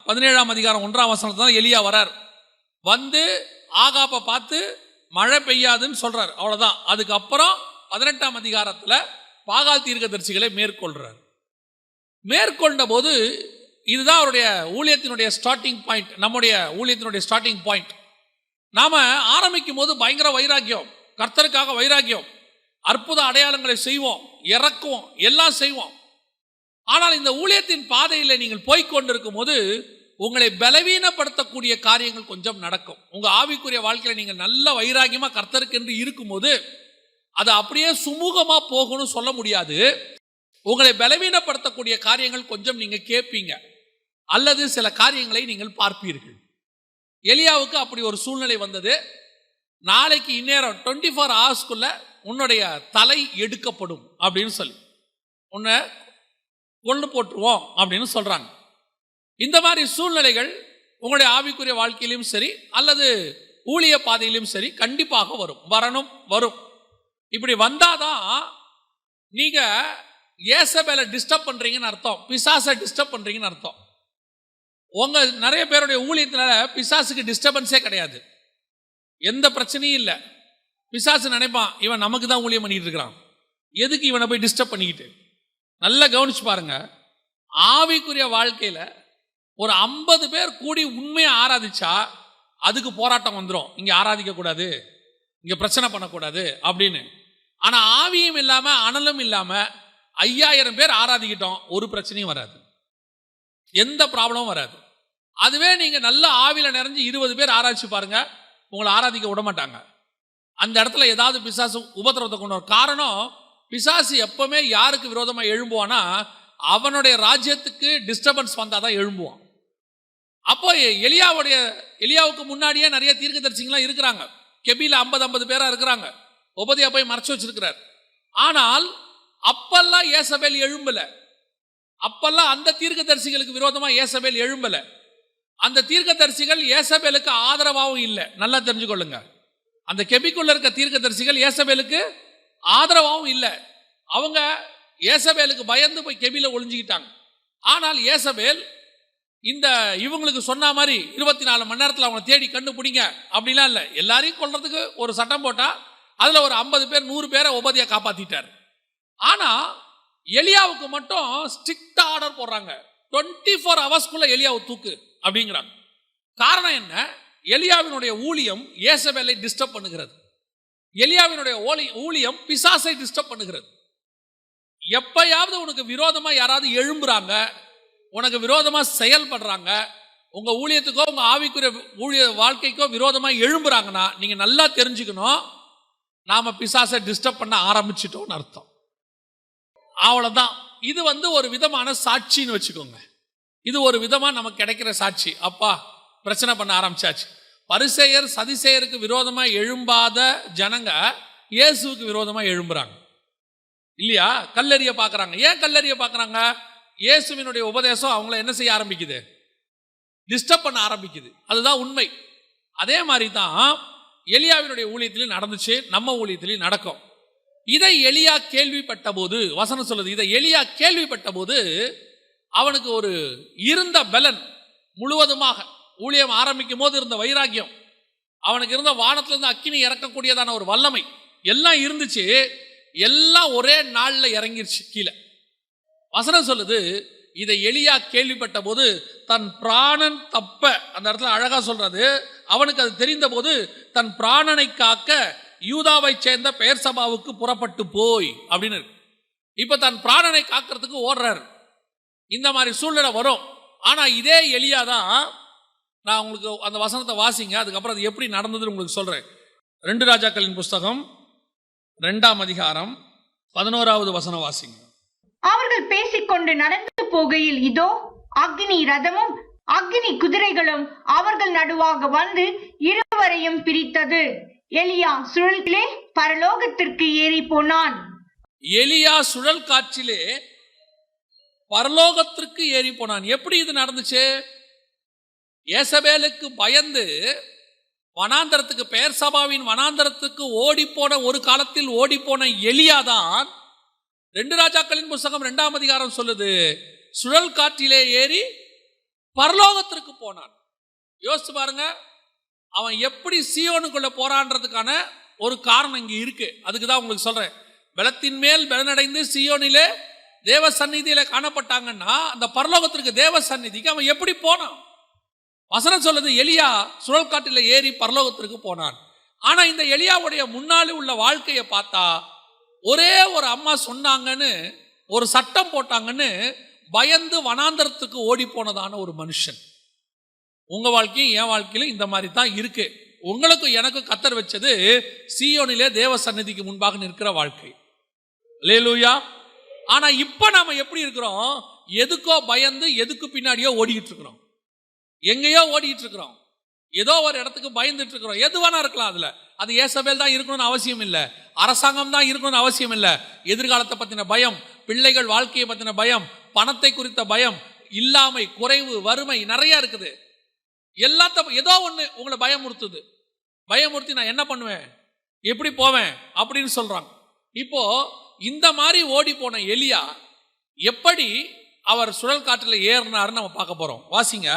17ஆம் அதிகாரம் 1ஆம் வசனத்துல தான் எலியா வரார். வந்து ஆகாப்பை பார்த்து மழை பெய்யாதுன்னு சொல்றாரு, அவ்வளவுதான். அதுக்கப்புறம் 18ஆம் அதிகாரத்துல பாகால் தீர்க்கதரிசிகளை மேற்கொள்றார். மேற்கொண்ட போது இதுதான் அவருடைய ஊழியத்தினுடைய ஸ்டார்டிங் பாயிண்ட், நம்முடைய ஊழியத்தினுடைய ஸ்டார்டிங் பாயிண்ட். நாம ஆரம்பிக்கும் போது பயங்கர வைராக்கியம், கர்த்தருக்காக வைராக்கியம், அற்புத அடையாளங்களை செய்வோம், இறக்குவோம், எல்லாம் செய்வோம். ஆனால் இந்த ஊழியத்தின் பாதையில் நீங்கள் போய்கொண்டிருக்கும் போது உங்களை பலவீனப்படுத்தக்கூடிய காரியங்கள் கொஞ்சம் நடக்கும். உங்க ஆவிக்குரிய வாழ்க்கையில நீங்கள் நல்ல வைராக்கியமா கர்த்தருக்கு என்று இருக்கும்போது அது அப்படியே சுமூகமா போகணும்னு சொல்ல முடியாது. உங்களை பலவீனப்படுத்தக்கூடிய காரியங்கள் கொஞ்சம் நீங்க கேட்பீங்க, அல்லது சில காரியங்களை நீங்கள் பார்ப்பீர்கள். எலியாவுக்கு அப்படி ஒரு சூழ்நிலை வந்தது. நாளைக்கு இந்நேரம் 24 ஹவர்ஸ்க்குள்ள உன்னுடைய தலை எடுக்கப்படும் அப்படின்னு சொல்லி உன்னை கொண்டு போட்டுருவோம் அப்படின்னு சொல்றாங்க. இந்த மாதிரி சூழ்நிலைகள் உங்களுடைய ஆவிக்குரிய வாழ்க்கையிலும் சரி அல்லது ஊழிய பாதையிலும் சரி கண்டிப்பாக வரும். இப்படி வந்தாதான் நீங்க யேசபேலை டிஸ்டர்ப் பண்றீங்கன்னு அர்த்தம், பிசாசை டிஸ்டர்ப் பண்றீங்கன்னு அர்த்தம். உங்க நிறைய பேருடைய ஊழியத்தினால பிசாசுக்கு டிஸ்டர்பன்ஸே கிடையாது, எந்த பிரச்சனையும் இல்லை. பிசாசு நினைப்பான் இவன் நமக்கு தான் ஊழியம் பண்ணிட்டு இருக்கிறான், எதுக்கு இவனை போய் டிஸ்டர்ப் பண்ணிக்கிட்டு. நல்லா கவனிச்சு பாருங்க, ஆவிக்குரிய வாழ்க்கையில ஒரு 50 பேர் கூடி உண்மையை ஆராதிச்சா அதுக்கு போராட்டம் வந்துடும், இங்க ஆராதிக்க கூடாது, இங்க பிரச்சனை பண்ணக்கூடாது அப்படின்னு. ஆனா ஆவியும் இல்லாம அனலும் இல்லாம 5000 பேர் ஆராதிக்கிட்டோம், ஒரு பிரச்சனையும் வராது, எந்த ப்ராப்ளமும் வராது. அதுவே நீங்க நல்ல ஆவில நிறைஞ்சு 20 பேர் ஆராய்ச்சி பாருங்க, உங்களை ஆராதிக்க விட மாட்டாங்க. அந்த இடத்துல ஏதாவது பிசாசு உபத்திரவத்தை கொண்டு வரும். காரணம், பிசாசு எப்பவுமே யாருக்கு விரோதமா எழும்புவானா அவனுடைய ராஜ்யத்துக்கு டிஸ்டர்பன்ஸ் வந்தாதான் எழும்புவான். அப்போ எலியாவுக்கு முன்னாடியே நிறைய தீர்க்கதரிசிகள்லாம் இருக்கிறாங்க. கெபில 50 பேரா இருக்கிறாங்க. உபதியா போய் மறைச்சு வச்சிருக்கிறார். ஆனால் அப்பெல்லாம் யேசபேல் எழும்பல. அப்பெல்லாம் அந்த தீர்க்கதரிசிகளுக்கு விரோதமா யேசபேல் எழும்பல. அந்த தீர்க்கதரிசிகள் யேசபேலுக்கு ஆதரவாகவும் இல்லை. நல்லா தெரிஞ்சுக்கொள்ளுங்க, அந்த கெபிக்குள்ள இருக்க தீர்க்கதரிசிகள் யேசபேலுக்கு ஆதரவாகவும் இல்லை. அவங்க யேசபேலுக்கு பயந்து போய் கெபில ஒளிஞ்சுக்கிட்டாங்க. ஆனால் யேசபேல் இந்த இவங்களுக்கு சொன்ன மாதிரி 24 மணி நேரத்தில் அவங்க தேடி கண்டுபிடிங்க அப்படிலாம் இல்லை. எல்லாரையும் கொள்றதுக்கு ஒரு சட்டம் போட்டா அதுல ஒரு 50 பேர் 100 பேரை உபதியா காப்பாத்திட்டார். ஆனா எலியாவுக்கு மட்டும் ஸ்ட்ரிக்டா ஆர்டர் போடுறாங்க, 24 ஹவர்ஸ்க்குள்ள எலியாவை தூக்கு அப்படிங்கிறாங்க. காரணம் என்ன? எலியாவினுடைய ஊழியம் யேசபேலை டிஸ்டர்ப் பண்ணுகிறது. எலியாவினுடைய ஊழியம் பிசாசை டிஸ்டர்ப் பண்ணுகிறது. எப்பயாவது உனக்கு விரோதமா யாராவது எழும்புறாங்க, உனக்கு விரோதமா செயல்படுறாங்க, உங்க ஊழியத்துக்கோ உங்க ஆவிக்குரிய ஊழிய வாழ்க்கைக்கோ விரோதமா எழும்புறாங்கன்னா நீங்க நல்லா தெரிஞ்சுக்கணும், நாம பிசாசை டிஸ்டர்ப் பண்ண ஆரம்பிச்சிட்டோம்னு அர்த்தம். அவ்வளவுதான். இது ஒரு விதமான சாட்சின்னு வச்சுக்கோங்க. இது ஒரு விதமா நமக்கு கிடைக்கிற சாட்சி. அப்பா பிரச்சனை பண்ண ஆரம்பிச்சாச்சு. பரிசேயர் சதிசேயருக்கு விரோதமா எழும்பாத ஜனங்க இயேசுவுக்கு விரோதமா எழும்புறாங்க இல்லையா? கல்லெறிய பாக்குறாங்க. ஏன் கல்லெறிய பாக்குறாங்க? இயேசுவினுடைய உபதேசம் அவங்கள என்ன செய்ய ஆரம்பிக்குது? டிஸ்டர்ப் பண்ண ஆரம்பிக்குது. அதுதான் உண்மை. அதே மாதிரி தான் எலியாவினுடைய ஊழியத்திலும் நடந்துச்சு, நம்ம ஊழியத்திலும் நடக்கும். இதை எலியா கேள்விப்பட்ட போது, வசனம் சொல்லுது, இதை எலியா கேள்விப்பட்ட போது அவனுக்கு ஒரு இருந்த பலன் முழுவதுமாக, ஊழியம் ஆரம்பிக்கும் போது இருந்த வைராக்கியம், அவனுக்கு இருந்த வானத்திலிருந்து அக்கினி இறக்கக்கூடியதான ஒரு வல்லமை எல்லாம் இருந்துச்சு. எல்லாம் ஒரே நாள்ல இறங்கிருச்சு கீழே. வசனம் சொல்லுது, இதை எலியா கேள்விப்பட்ட போது தன் பிராணன் தப்ப, அந்த இடத்துல அழகா சொல்றது, அவனுக்கு அது தெரிந்த போது தன் பிராணனை காக்க யூதாவை சேர்ந்த பெயர்சபாவுக்கு புறப்பட்டு போய் அப்படின்னு இருக்கு. இப்ப தன் பிராணனை காக்கிறதுக்கு ஓடுறாரு. இந்த மாதிரி சூழ்நிலை வரும். ஆனா இதே எலியா தான், நான் உங்களுக்கு அந்த வசனத்தை வாசிங்க, அதுக்கப்புறம் அது எப்படி நடந்ததுன்னு உங்களுக்கு சொல்றேன். 2 ராஜாக்களின் புஸ்தகம் 2ஆம் அதிகாரம் 11வது வசனம் வாசிங்க. அவர்கள் பேசிக்கொண்டு நடந்து போகையில் இதோ அக்னி ரதமும் அக்னி குதிரைகளும் அவர்கள் நடுவாக வந்து இருவரையும் பிரித்தது. எலியா சுழலிலே பரலோகத்திற்கு ஏறி போனான். எலியா சுழல் காற்றிலே பரலோகத்திற்கு ஏறி போனான். எப்படி இது நடந்துச்சு? ஏசபேலுக்கு பயந்து வனாந்தரத்துக்கு, பெயர்சபாவின் வனாந்தரத்துக்கு ஓடிப்போன, ஒரு காலத்தில் ஓடிப்போன எலியாதான் 2 ராஜாக்களின் புஸ்தகம் 2ஆம் அதிகாரம் சொல்லுது, சுழல் காற்றிலே ஏறி பரலோகத்திற்கு போனான். யோசிச்சு பாருங்க, அவன் எப்படி சீயோனுக்குள்ள போறான்றதுக்கான ஒரு காரணம் இங்க இருக்கு. அதுக்கு தான் உங்களுக்கு சொல்றேன். பலத்தின் மேல் பலனடைந்து சீயோனிலே தேவ சந்நிதியில காணப்பட்டாங்கன்னா அந்த பரலோகத்திற்கு, தேவ சந்நிதிக்கு அவன் எப்படி போனான்? வசனம் சொல்லுது, எலியா சுழல் காற்றில ஏறி பரலோகத்திற்கு போனான். ஆனா இந்த எலியாவுடைய முன்னாலே உள்ள வாழ்க்கையை பார்த்தா, ஒரே ஒரு அம்மா சொன்னாங்கன்னு, ஒரு சட்டம் போட்டாங்கன்னு பயந்து வனாந்தரத்துக்கு ஓடி போனதான ஒரு மனுஷன். உங்க வாழ்க்கையும் என் வாழ்க்கையிலும் இந்த மாதிரி தான் இருக்கு. உங்களுக்கும் எனக்கும் கத்தர் வச்சது சீயோனிலே தேவ சந்நிதிக்கு முன்பாக நிற்கிற வாழ்க்கை. அல்லேலூயா. ஆனா இப்ப நாம எப்படி இருக்கிறோம்? எதுக்கோ பயந்து எதுக்கு பின்னாடியோ ஓடிக்கிட்டு இருக்கிறோம். எங்கேயோ ஓடிட்டு இருக்கிறோம். ஏதோ ஒரு இடத்துக்கு பயந்துட்டு இருக்கிறோம். எதுவானா இருக்கலாம். அதுல அது ஏசபேல் தான் இருக்கணும்னு அவசியம் இல்லை, அரசாங்கம் தான் இருக்கணும்னு அவசியம் இல்லை. எதிர்காலத்தை பத்தின பயம், பிள்ளைகள் வாழ்க்கையை பத்தின பயம், பணத்தை குறித்த பயம், இல்லாமை, குறைவு, வறுமை நிறைய இருக்குது. எல்லாத்த ஏதோ ஒண்ணு உங்களை பயமுறுத்துது. பயமுறுத்தி நான் என்ன பண்ணுவேன், எப்படி போவேன் அப்படின்னு சொல்றாங்க. இப்போ இந்த மாதிரி ஓடி போன எலியா எப்படி அவர் சுழல் காற்றில் ஏறினார்னு நம்ம பார்க்க போறோம். வாசிங்க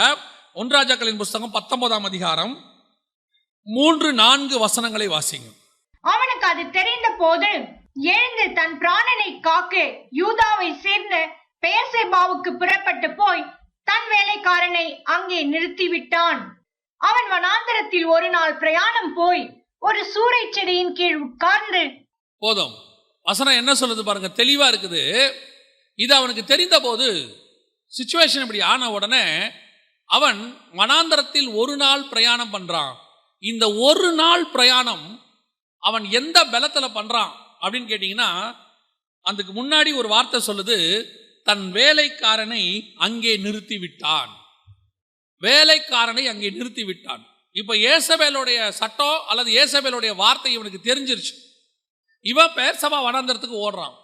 1 ராஜாக்களின் புஸ்தகம் 19ஆம் அதிகாரம் 3-4 வசனங்களை வாசிங்க. அவனுக்கு அது தெரிந்த போது எழுந்து தன் பிராணனை காக்க யூதாவை சேர்ந்த பெயர்செபாவுக்கு புறப்பட்டு போய் தன் வேலைக்காரனை அங்கே நிறுத்திவிட்டான். அவன் வனாந்தரத்தில் ஒரு நாள் பிரயாணம் போய் ஒரு சூரை செடியின் கீழ் உட்கார்ந்து. போதும். வசனம் என்ன சொல்லுது பாருங்க, தெளிவா இருக்குது. இது அவனுக்கு தெரிந்த போது, சிச்சுவேஷன் இப்படி ஆன உடனே அவன் வனாந்தரத்தில் ஒரு நாள் பிரயாணம் பண்றான். இந்த ஒரு நாள் பிரயாணம் அவன் எந்த பலத்துல பண்றான் அப்படின்னு கேட்டீங்கன்னா, அதுக்கு முன்னாடி ஒரு வார்த்தை சொல்லுது, தன் வேலைக்காரனை அங்கே நிறுத்தி விட்டான். வேலைக்காரனை அங்கே நிறுத்தி விட்டான். இப்ப ஏசபேலுடைய சட்டம் அல்லது ஏசபேலுடைய வார்த்தை இவனுக்கு தெரிஞ்சிருச்சு. இவன் பெயர்சபா வனாந்தரத்துக்கு ஓடுறான்.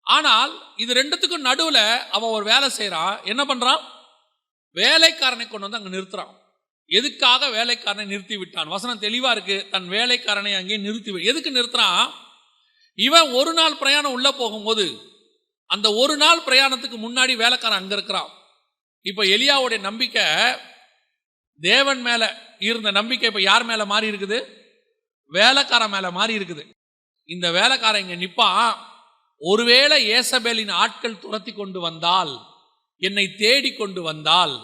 ஆனால் இது ரெண்டுத்துக்கும் நடுவுல அவன் ஒரு வேலை செய்யறான். என்ன பண்றான்? வேலைக்காரனை கொண்டு வந்து அங்க நிறுத்துறான். எதுக்காக வேலைக்காரனை நிறுத்தி விட்டான்? வசனம் தெளிவா இருக்கு. தன் வேலைக்காரனை அங்கே நிறுத்தி, எதுக்கு நிறுத்துறான்? இவன் ஒரு நாள் பிரயாணம் உள்ள போகும்போது, அந்த ஒரு நாள் பிரயாணத்துக்கு முன்னாடி வேலைக்காரன் அங்க இருக்கிறான். இப்ப எலியாவுடைய நம்பிக்கை தேவன் மேல இருந்த நம்பிக்கை இப்ப யார் மேல மாறி இருக்குது? வேலைக்காரன் மேல மாறி இருக்குது. இந்த வேலைக்காரன் இங்க நிப்பான். ஒருவேளை ஏசபேலின் ஆட்கள் துரத்தி கொண்டு வந்தால், என்னை தேடி கொண்டு வந்தால்,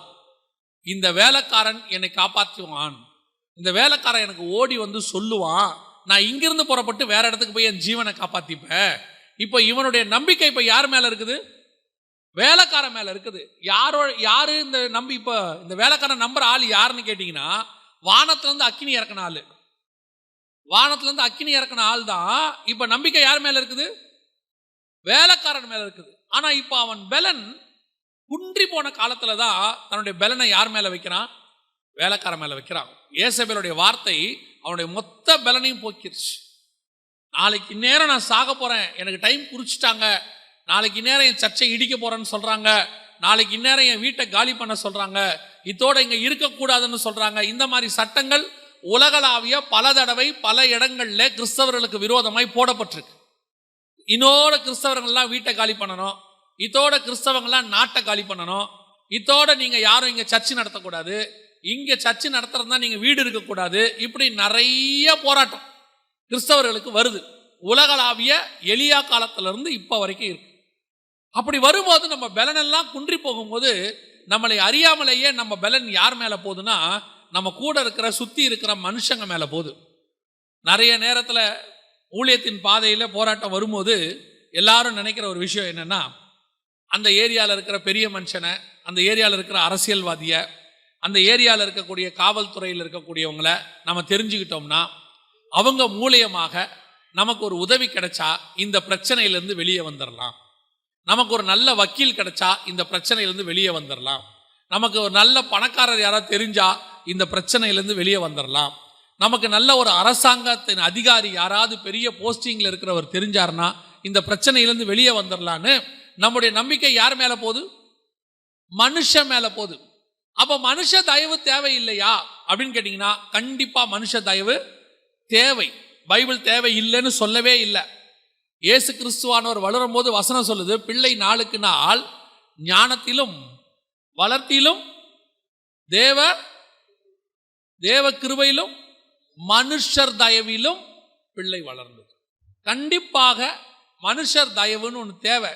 இந்த வேலைக்காரன் என்னை காப்பாற்றுவான். இந்த வேலைக்காரன் எனக்கு ஓடி வந்து சொல்லுவான், நான் இங்கிருந்து புறப்பட்டு வேற இடத்துக்கு போய் என் ஜீவனை காப்பாத்திப்பேன். இப்ப இவனுடைய நம்பிக்கை இப்ப யார் மேல இருக்குது? வேலைக்காரன் மேல இருக்குது. யாரு இந்த நம்பி, இப்ப இந்த வேலைக்காரன் நம்புற ஆள் யாருன்னு கேட்டீங்கன்னா, வானத்துல இருந்து அக்கினி இறக்கின ஆளு. வானத்துல இருந்து அக்கினி இறக்கின ஆள் தான். இப்ப நம்பிக்கை யார் மேல இருக்குது? வேலைக்காரன் மேல இருக்குது. ஆனா இப்ப அவன் பலன் குன்றி போன காலத்துலதான் தன்னுடைய பலனை யார் மேல வைக்கிறான்? வேலைக்காரன் மேல வைக்கிறான். ஏசபேலுடைய வார்த்தை அவனுடைய மொத்த பலனையும் போக்கிருச்சு. நாளைக்கு நேரம் நான் சாக போறேன், எனக்கு டைம் குறிச்சிட்டாங்க, நாளைக்கு நேரம் என் சர்ச்சை இடிக்க போறேன்னு சொல்றாங்க, நாளைக்கு நேரம் என் வீட்டை காலி பண்ண சொல்றாங்க, இதோட இங்க இருக்கக்கூடாதுன்னு சொல்றாங்க. இந்த மாதிரி சட்டங்கள் உலகளாவிய பல தடவை பல இடங்கள்ல கிறிஸ்தவர்களுக்கு விரோதமாய் போடப்பட்டிருக்கு. இன்னோட கிறிஸ்தவர்கள்லாம் வீட்டை காலி பண்ணணும், இதோட கிறிஸ்தவங்கள்லாம் நாட்டை காலி பண்ணணும், இதோட நீங்க யாரும் இங்க சர்ச்சு நடத்தக்கூடாது, இங்க சர்ச்சு நடத்துறதா நீங்க வீடு இருக்கக்கூடாது. இப்படி நிறைய போராட்டம் கிறிஸ்தவர்களுக்கு வருது. உலகளாவிய எலியா காலத்திலிருந்து இப்போ வரைக்கும் இருக்கு. அப்படி வரும்போது நம்ம பலனெல்லாம் குன்றி போகும்போது நம்மளை அறியாமலேயே நம்ம பலன் யார் மேலே போகுதுன்னா நம்ம கூட இருக்கிற சுற்றி இருக்கிற மனுஷங்க மேலே போகுது. நிறைய நேரத்தில் ஊழியத்தின் பாதையில் போராட்டம் வரும்போது எல்லாரும் நினைக்கிற ஒரு விஷயம் என்னென்னா, அந்த ஏரியாவில் இருக்கிற பெரிய மனுஷனை, அந்த ஏரியாவில் இருக்கிற அரசியல்வாதியை, அந்த ஏரியாவில் இருக்கக்கூடிய காவல்துறையில் இருக்கக்கூடியவங்களை நம்ம தெரிஞ்சுக்கிட்டோம்னா அவங்க மூலியமாக நமக்கு ஒரு உதவி கிடைச்சா இந்த பிரச்சனையிலேருந்து வெளியே வந்துடலாம். நமக்கு ஒரு நல்ல வக்கீல் கிடைச்சா இந்த பிரச்சனையிலேருந்து வெளியே வந்துடலாம். நமக்கு ஒரு நல்ல பணக்காரர் யாராவது தெரிஞ்சா இந்த பிரச்சனையிலேருந்து வெளியே வந்துடலாம். நமக்கு நல்ல ஒரு அரசாங்கத்தின் அதிகாரி யாராவது பெரிய போஸ்டிங்கில் இருக்கிறவர் தெரிஞ்சார்னா இந்த பிரச்சனையிலேருந்து வெளியே வந்துடலான்னு நம்முடைய நம்பிக்கை யார் மேலே போகுது? மனுஷன் மேலே போகுது. அப்போ மனுஷ தயவு தேவையில்லையா அப்படின்னு கேட்டிங்கன்னா கண்டிப்பாக மனுஷ தயவு தேவை. பைபிள் தேவை இல்லைன்னு சொல்லவே இல்லை. இயேசு கிறிஸ்துவானவர் வளரும் போது வசனம் சொல்லுது, பிள்ளை நாளுக்கு நாள் ஞானத்திலும் வளர்த்தியிலும் தேவ கிருபையிலும் மனுஷர் தயவிலும் பிள்ளை வளர்ந்தது. கண்டிப்பாக மனுஷர் தயவுன்னு ஒன்று தேவை.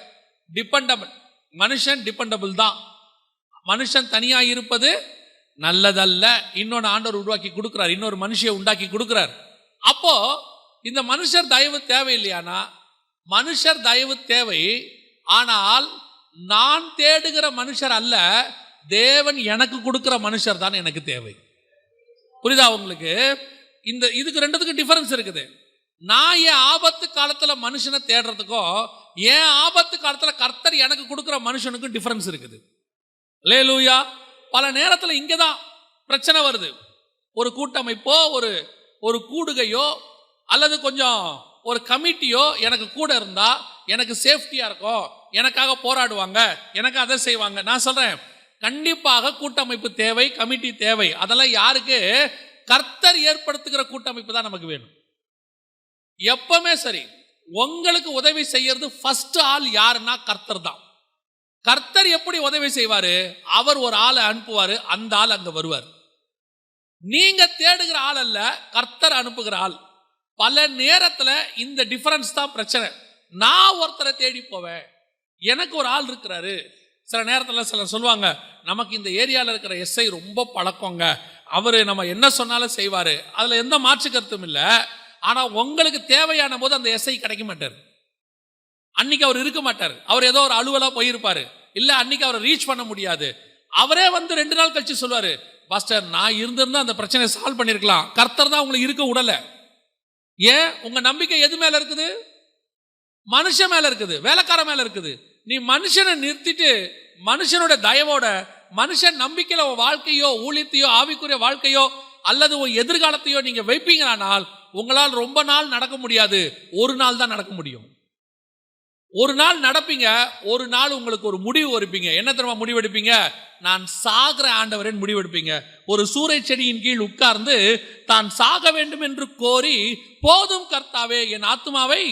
டிபெண்டபிள் மனுஷன் டிபெண்டபிள் தான். மனுஷன் தனியாக இருப்பது நல்லதல்ல. இன்னொன்று ஆண்டவர் உருவாக்கி கொடுக்குறார், இன்னொரு மனுஷியை உண்டாக்கி கொடுக்குறார். அப்போ இந்த மனுஷர் தயவு தேவை இல்லையானா? மனுஷர் தயவு தேவை. ஆனால் நான் தேடுகிற மனுஷர் அல்ல, தேவன் எனக்கு கொடுக்கிற மனுஷர் தான் எனக்கு தேவை. புரியுதா உங்களுக்கு? இதுக்கு ரெண்டுத்துக்கு டிஃபரன்ஸ் இருக்குது. நான் என் ஆபத்து காலத்துல மனுஷனை தேடுறதுக்கும் என் ஆபத்து காலத்துல கர்த்தர் எனக்கு கொடுக்கிற மனுஷனுக்கும் டிஃபரன்ஸ் இருக்குது. அல்லேலூயா. பல நேரத்தில் இங்கதான் பிரச்சனை வருது. ஒரு கூட்டமைப்போ ஒரு கூடுகையோ அல்லது கொஞ்சம் ஒரு கமிட்டியோ எனக்கு கூட இருந்தா எனக்கு சேஃப்டியா இருக்கும், எனக்காக போராடுவாங்க, எனக்கு அதை செய்வாங்க. நான் சொல்றேன், கண்டிப்பாக கூட்டமைப்பு தேவை, கமிட்டி தேவை. அதெல்லாம் யாருக்கு? கர்த்தர் ஏற்படுத்துகிற கூட்டமைப்பு தான் நமக்கு வேணும். எப்பவுமே சரி, உங்களுக்கு உதவி செய்யறது ஃபர்ஸ்ட் ஆள் யாருன்னா கர்த்தர் தான். கர்த்தர் எப்படி உதவி செய்வாரு? அவர் ஒரு ஆளை அனுப்புவாரு, அந்த ஆள் அங்க வருவார். நீங்க தேடுகிற ஆள் அல்ல, கர்த்தர் அனுப்புகிற ஆள். பல நேரத்துல இந்த டிஃபரன்ஸ் தான் பிரச்சனை. நான் ஒருத்தரை தேடி போவேன், எனக்கு ஒரு ஆள் இருக்கிறாரு. சில நேரத்தில் சிலர் சொல்லுவாங்க, நமக்கு இந்த ஏரியாவில் இருக்கிற எஸ்ஐ ரொம்ப பழக்கங்க, அவர் நம்ம என்ன சொன்னாலும் செய்வார். அதில் எந்த மாற்று கருத்தும் இல்லை. ஆனால் உங்களுக்கு தேவையான போது அந்த எஸ்ஐ கிடைக்க மாட்டார். அன்னைக்கு அவர் இருக்க மாட்டார், அவர் ஏதோ ஒரு அலுவலாக போயிருப்பார், இல்லை அன்னைக்கு அவரை ரீச் பண்ண முடியாது. அவரே வந்து 2 நாள் கழிச்சு சொல்லுவார், பாஸ்டர் நான் இருந்திருந்தா அந்த பிரச்சனையை சால்வ் பண்ணியிருக்கலாம், கர்த்தர் தான் உங்களுக்கு இருக்க விடலை. ஏன்? உங்கள் நம்பிக்கை எது மேலே இருக்குது? மனுஷன் மேலே இருக்குது, வேலைக்கார மேலே இருக்குது. நீ மனுஷனை நிறுத்திட்டு மனுஷனோட தயவோட, மனுஷன் நம்பிக்கையில உன் வாழ்க்கையோ ஊழியத்தையோ ஆவிக்குரிய வாழ்க்கையோ அல்லது உன் எதிர்காலத்தையோ நீங்க வைப்பீங்களானால் உங்களால் ரொம்ப நாள் நடக்க முடியாது. ஒரு நாள் தான் நடக்க முடியும். ஒரு நாள் நடப்பீங்க, ஒரு நாள் உங்களுக்கு ஒரு முடிவு எடுப்பீங்க. என்ன தெரியுமா முடிவு எடுப்பீங்க? நான் சாகிற ஆண்டவரேன் முடிவு எடுப்பீங்க. ஒரு சூறை செடியின் கீழ் உட்கார்ந்து தான் சாக வேண்டும் என்று கோரி, போதும் கர்த்தாவே என் ஆத்துமாவை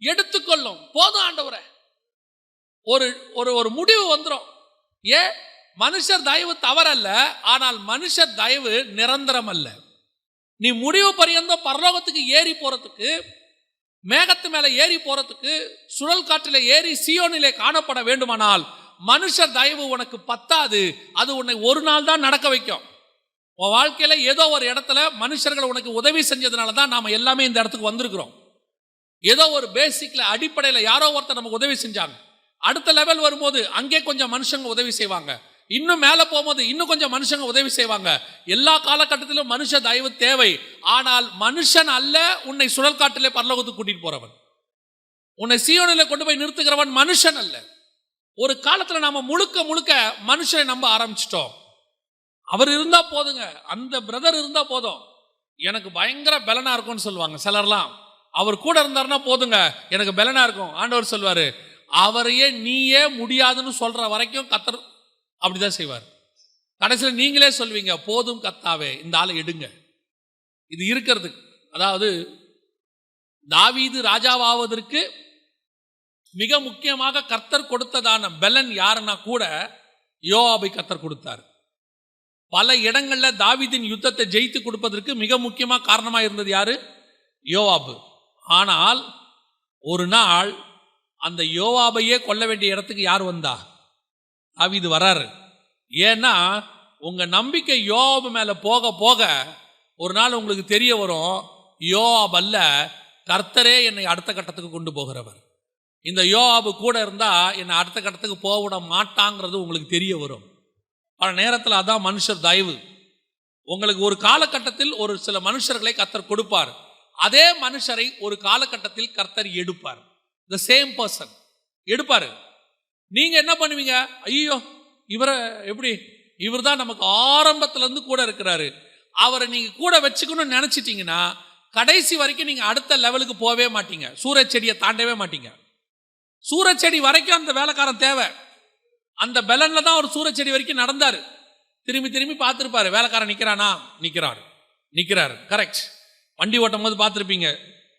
எடுத்துக்கொள்ளும், போதும் ஆண்டவரே. ஒரு முடிவு வந்துடும். ஏன்? மனுஷர் தயவு தவறல்ல, ஆனால் மனுஷர் தயவு நிரந்தரம் அல்ல. நீ முடிவு பரியந்தம் பரலோகத்துக்கு ஏறி போறதுக்கு, மேகத்து மேல ஏறி போறதுக்கு, சுழல் காற்றிலே ஏறி சீயோனிலே காணப்பட வேண்டுமானால் மனுஷர் தயவு உனக்கு பத்தாது. அது உன்னை ஒரு நாள் தான் நடக்க வைக்கும். உன் வாழ்க்கையில ஏதோ ஒரு இடத்துல மனுஷர்கள் உனக்கு உதவி செஞ்சதுனால தான் நாம எல்லாமே இந்த இடத்துக்கு வந்திருக்கிறோம். ஏதோ ஒரு பேசிக்ல அடிப்படையில் யாரோ ஒருத்தர் நமக்கு உதவி செஞ்சாங்க. அடுத்த லெவல் வரும்போது அங்கே கொஞ்சம் மனுஷங்க உதவி செய்வாங்க, இன்னும் மேலே போகும்போது இன்னும் கொஞ்சம் மனுஷங்க உதவி செய்வாங்க. எல்லா காலகட்டத்திலும் மனுஷ தயவு தேவை. ஆனால் மனுஷன் அல்ல உன்னை சுழல் காட்டிலே பரலோகத்துக்கு கூட்டிட்டு போறவன், உன்னை சீயோனிலே கொண்டு போய் நிறுத்துகிறவன் மனுஷன் அல்ல. ஒரு காலத்துல நாம முழுக்க மனுஷனை நம்ப ஆரம்பிச்சிட்டோம். அவர் இருந்தா போதுங்க, அந்த பிரதர் இருந்தா போதும், எனக்கு பயங்கர பலனா இருக்கும்னு சொல்லுவாங்க சிலர்லாம். அவர் கூட இருந்தாருன்னா போதுங்க எனக்கு பலனா இருக்கும். ஆண்டவர் சொல்வாரு, அவரையே நீயே முடியாதுன்னு சொல்ற வரைக்கும் கர்த்தர் அப்படிதான் செய்வார். கடைசியில் நீங்களே சொல்வீங்க, போதும் கர்த்தாவே இந்த ஆளை எடுங்க. இது இருக்கிறது. அதாவது தாவீது ராஜாவாவதற்கு மிக முக்கியமாக கர்த்தர் கொடுத்ததான பலன் யாருன்னா கூட யோவாபை கர்த்தர் கொடுத்தார். பல இடங்கள்ல தாவீதின் யுத்தத்தை ஜெயித்து கொடுப்பதற்கு மிக முக்கியமாக காரணமாக இருந்தது யாரு? யோவாபு. ஆனால் ஒரு நாள் அந்த யோவாபையே கொல்ல வேண்டிய இடத்துக்கு யார் வந்தா? தாவீது வராரு. ஏன்னா உங்க நம்பிக்கை யோவாபு மேல போக போக ஒரு நாள் உங்களுக்கு தெரிய வரும், யோவாப் அல்ல, கர்த்தரே என்னை அடுத்த கட்டத்துக்கு கொண்டு போகிறவர். இந்த யோவாபு கூட இருந்தா என்னை அடுத்த கட்டத்துக்கு போக விட மாட்டாங்கிறது உங்களுக்கு தெரிய வரும். பல நேரத்தில் அதான் மனுஷர் தயவு. உங்களுக்கு ஒரு காலகட்டத்தில் ஒரு சில மனுஷர்களை கர்த்தர் கொடுப்பார். அதே மனுஷரை ஒரு காலகட்டத்தில் கர்த்தர் எடுப்பார். the same person எடுப்பாரு. நீங்க என்ன பண்ணுவீங்க? ஐயோ இவரை எப்படி, இவர் தான் நமக்கு ஆரம்பத்துல இருந்து கூட இருக்கிறாரு, அவரை நீங்க கூட வச்சுக்கணும்னு நினைச்சிட்டீங்கன்னா கடைசி வரைக்கும் நீங்க அடுத்த லெவலுக்கு போகவே மாட்டீங்க. சூரச்செடியை தாண்டவே மாட்டீங்க. சூரச்செடி வரைக்கும் அந்த வேலைக்காரன் தேவை. அந்த பெலன்ல தான் ஒரு சூரச்செடி வரைக்கும் நடந்தாரு. திரும்பி திரும்பி பார்த்துருப்பாரு, வேலைக்காரன் நிற்கிறானா? நிற்கிறாரு. கரெக்ட். வண்டி ஓட்டும் போது பார்த்துருப்பீங்க,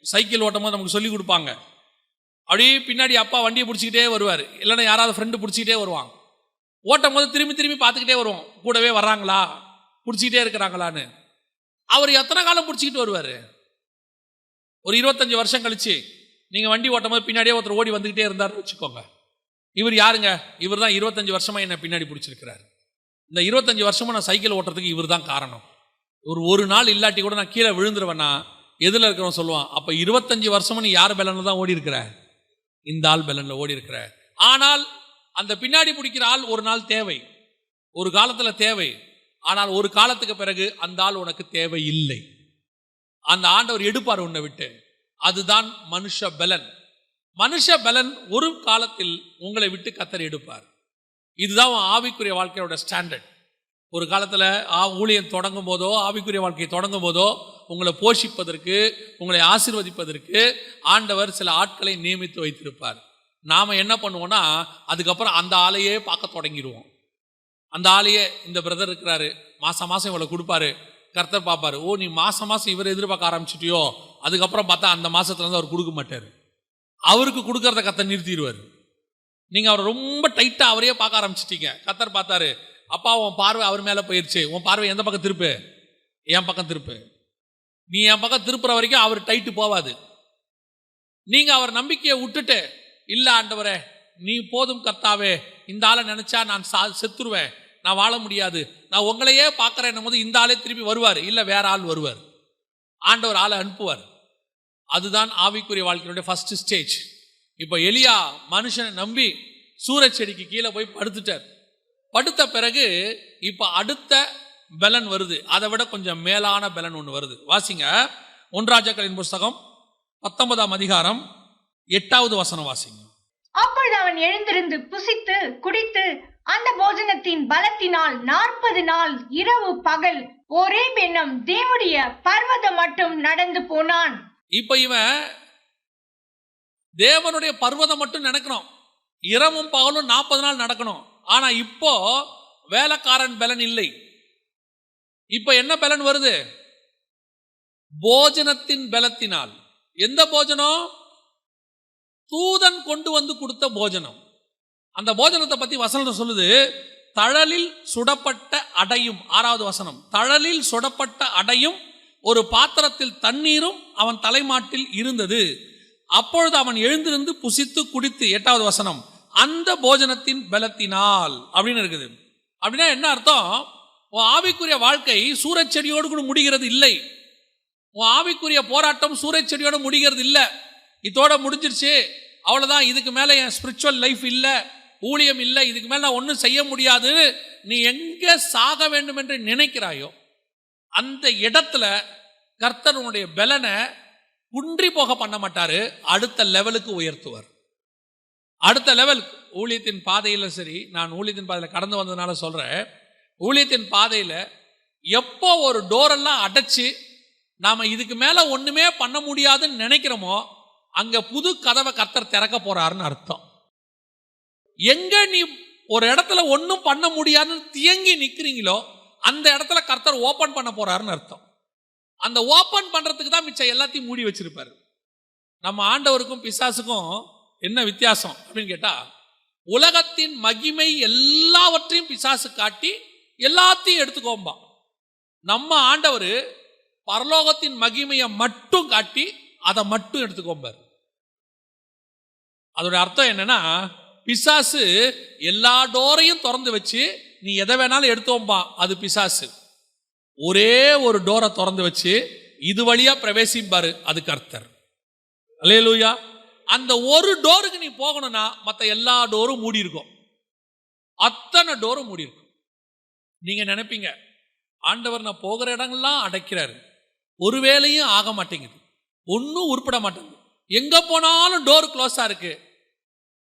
சைக்கிள் ஓட்டும் போது நமக்கு சொல்லி கொடுப்பாங்க. அப்படியே பின்னாடி அப்பா வண்டியை பிடிச்சிக்கிட்டே வருவார், இல்லைன்னா யாராவது ஃப்ரெண்டு பிடிச்சிக்கிட்டே வருவாங்க. ஓட்டும் போது திரும்பி திரும்பி பார்த்துக்கிட்டே வருவோம், கூடவே வர்றாங்களா, பிடிச்சிக்கிட்டே இருக்கிறாங்களான்னு. அவர் எத்தனை காலம் பிடிச்சிக்கிட்டு வருவார்? ஒரு 25 வருஷம் கழிச்சு நீங்கள் வண்டி ஓட்டும் போது பின்னாடியே ஒருத்தர் ஓடி வந்துக்கிட்டே இருந்தார்னு வச்சுக்கோங்க. இவர் யாருங்க? இவர் தான் 25 வருஷமாக என்னை பின்னாடி பிடிச்சிருக்கிறார். இந்த 25 வருஷமாக நான் சைக்கிள் ஓட்டுறதுக்கு இவர் தான் காரணம். ஒரு நாள் இல்லாட்டி கூட நான் கீழே விழுந்துருவேன்னா எதில் இருக்கிறவன் சொல்லுவான், அப்போ 25 வருஷமும் நீ யார் பெலனில் தான் ஓடி இருக்கிற? இந்த ஆள் பெலனில் ஓடி இருக்கிற. ஆனால் அந்த பின்னாடி பிடிக்கிற ஆள் ஒரு நாள் தேவை, ஒரு காலத்தில் தேவை. ஆனால் ஒரு காலத்துக்கு பிறகு அந்த ஆள் உனக்கு தேவை இல்லை. அந்த ஆண்டவர் எடுப்பார் உன்னை விட்டு. அதுதான் மனுஷ பலன். மனுஷ பலன் ஒரு காலத்தில் உங்களை விட்டு கர்த்தர் எடுப்பார். இதுதான் ஆவிக்குரிய வாழ்க்கையோட ஸ்டாண்டர்ட். ஒரு காலத்தில் ஊழியம் தொடங்கும் போதோ ஆவிக்குரிய வாழ்க்கையை தொடங்கும் போதோ உங்களை போஷிப்பதற்கு, உங்களை ஆசீர்வதிப்பதற்கு ஆண்டவர் சில ஆட்களை நியமித்து வைத்திருப்பார். நாம் என்ன பண்ணுவோம்னா அதுக்கப்புறம் அந்த ஆளையே பார்க்க தொடங்கிடுவோம். அந்த ஆளையே, இந்த பிரதர் இருக்கிறாரு, மாதம் மாதம் இவ்வளோ கொடுப்பாரு, கர்த்தர் பார்ப்பாரு, ஓ நீ மாதம் மாதம் இவரை எதிர்பார்க்க ஆரம்பிச்சிட்டியோ, அதுக்கப்புறம் பார்த்தா அந்த மாதத்துலேருந்து அவர் கொடுக்க மாட்டார். அவருக்கு கொடுக்கறத கர்த்தர் நிறுத்திடுவார். நீங்கள் அவரை ரொம்ப டைட்டாக அவரையே பார்க்க ஆரம்பிச்சிட்டீங்க. கர்த்தர் பார்த்தாரு, அப்பா உன் பார்வை அவர் மேலே போயிடுச்சு, உன் பார்வை எந்த பக்கம் திருப்பு? என் பக்கம் திருப்பு. நீ என் பக்கம் திருப்புற வரைக்கும் அவர் டைட்டு போவாது. நீங்கள் அவர் நம்பிக்கையை விட்டுட்டு, இல்லை ஆண்டவரே நீ போதும் கர்த்தாவே, இந்த ஆளை நினச்சா நான் செத்துருவேன், நான் வாழ முடியாது, நான் உங்களையே பார்க்குறேன் போது இந்த ஆளே திருப்பி வருவார், இல்லை வேற ஆள் வருவார், ஆண்டவர் ஆளை அனுப்புவார். அதுதான் ஆவிக்குரிய வாழ்க்கையினுடைய ஃபர்ஸ்ட் ஸ்டேஜ். இப்போ எலியா மனுஷனை நம்பி சூரச்செடிக்கு கீழே போய் படுத்துட்டார். படுத்த பிறகு இப்போ அடுத்த பலன் வருது, அதை விட கொஞ்சம் மேலான பலன் ஒன்று வருது. வாசிங்க 1 ராஜாக்களின் புஸ்தகம் 19ஆம் அதிகாரம் 8வது வசனம் வாசிங்க. அப்பொழுது அவன் எழுந்திருந்து புசித்து குடித்து அந்த போஜனத்தின் பலத்தினால் 40 நாள் இரவு பகல் ஒரே பெண்ணும் தேவனுடைய பர்வதம் மட்டும் நடந்து போனான். இப்ப இவன் தேவனுடைய பர்வதம் மட்டும் நடக்கணும், இரவும் பகலும் 40 நாள் நடக்கணும். ஆனா இப்போ வேலைக்காரன் பலன் இல்லை. இப்ப என்ன பலன் வருது? போஜனத்தின் பலத்தினால். எந்த போஜனம்? தூதன் கொண்டு வந்து கொடுத்த போஜனம். அந்த போஜனத்தை பத்தி வசனம் சொல்லுது, தழலில் சுடப்பட்ட அடையும். 6வது வசனம், தழலில் சுடப்பட்ட அடையும் ஒரு பாத்திரத்தில் தண்ணீரும் அவன் தலைமாட்டில் இருந்தது. அப்பொழுது அவன் எழுந்திருந்து புசித்து குடித்து. 8வது வசனம், அந்த போஜனத்தின் பலத்தினால் அப்படின்னு இருக்குது. அப்படின்னா என்ன அர்த்தம்? உன் ஆவிக்குரிய வாழ்க்கை சூரச்செடியோடு கூட முடிகிறது இல்லை. உன் ஆவிக்குரிய போராட்டம் சூரச்செடியோடு முடிகிறது இல்லை. இதோட முடிஞ்சிருச்சு, அவ்வளோதான், இதுக்கு மேலே என் ஸ்பிரிச்சுவல் லைஃப் இல்லை, ஊழியம் இல்லை, இதுக்கு மேலே நான் ஒன்றும் செய்ய முடியாது, நீ எங்கே சாக வேண்டும் என்று நினைக்கிறாயோ அந்த இடத்துல கர்த்தர் உன்னுடைய பலனை குன்றி போக பண்ண மாட்டாரு, அடுத்த லெவலுக்கு உயர்த்துவார். அடுத்த லெவல் ஊழியத்தின் பாதையில். சரி, நான் ஊழியத்தின் பாதையில் கடந்து வந்ததுனால சொல்கிறேன். ஊழியத்தின் பாதையில் எப்போ ஒரு டோரெல்லாம் அடைச்சி நாம் இதுக்கு மேலே ஒன்றுமே பண்ண முடியாதுன்னு நினைக்கிறோமோ அங்கே புது கதவை கர்த்தர் திறக்க போறாருன்னு அர்த்தம். எங்க நீ ஒரு இடத்துல ஒன்றும் பண்ண முடியாதுன்னு தியங்கி நிற்கிறீங்களோ அந்த இடத்துல கர்த்தர் ஓப்பன் பண்ண போறாருன்னு அர்த்தம். அந்த ஓப்பன் பண்றதுக்கு தான் மிச்சம் எல்லாத்தையும் மூடி வச்சிருப்பாரு. நம்ம ஆண்டவருக்கும் பிசாசுக்கும் என்ன வித்தியாசம் அப்படின்னு கேட்டா, உலகத்தின் மகிமை எல்லாவற்றையும் பிசாசு காட்டி எல்லாத்தையும் எடுத்துக்கோம்பா. நம்ம ஆண்டவர் பரலோகத்தின் மகிமையை மட்டும் காட்டி அதை மட்டும் எடுத்துக்கோம்பார். அதோட அர்த்தம் என்னன்னா, பிசாசு எல்லா டோரையும் திறந்து வச்சு நீ எதை வேணாலும் எடுத்தோம்பா, அது பிசாசு. ஒரே ஒரு டோரை திறந்து வச்சு இது வழியா பிரவேசிப்பாரு, அது கர்த்தர். அல்லேலூயா. அந்த ஒரு டோருக்கு நீ போகணும்னா மற்ற எல்லா டோரும் மூடி இருக்கும், அத்தனை டோரும் மூடி இருக்கும். நீங்க நினைப்பீங்க, ஆண்டவர் நான் போகிற இடங்கள்லாம் அடைக்கிறாரு, ஒரு வேலையும் ஆக மாட்டேங்குது, ஒன்றும் உருப்பட மாட்டேங்குது, எங்க போனாலும் டோர் க்ளோஸா இருக்கு.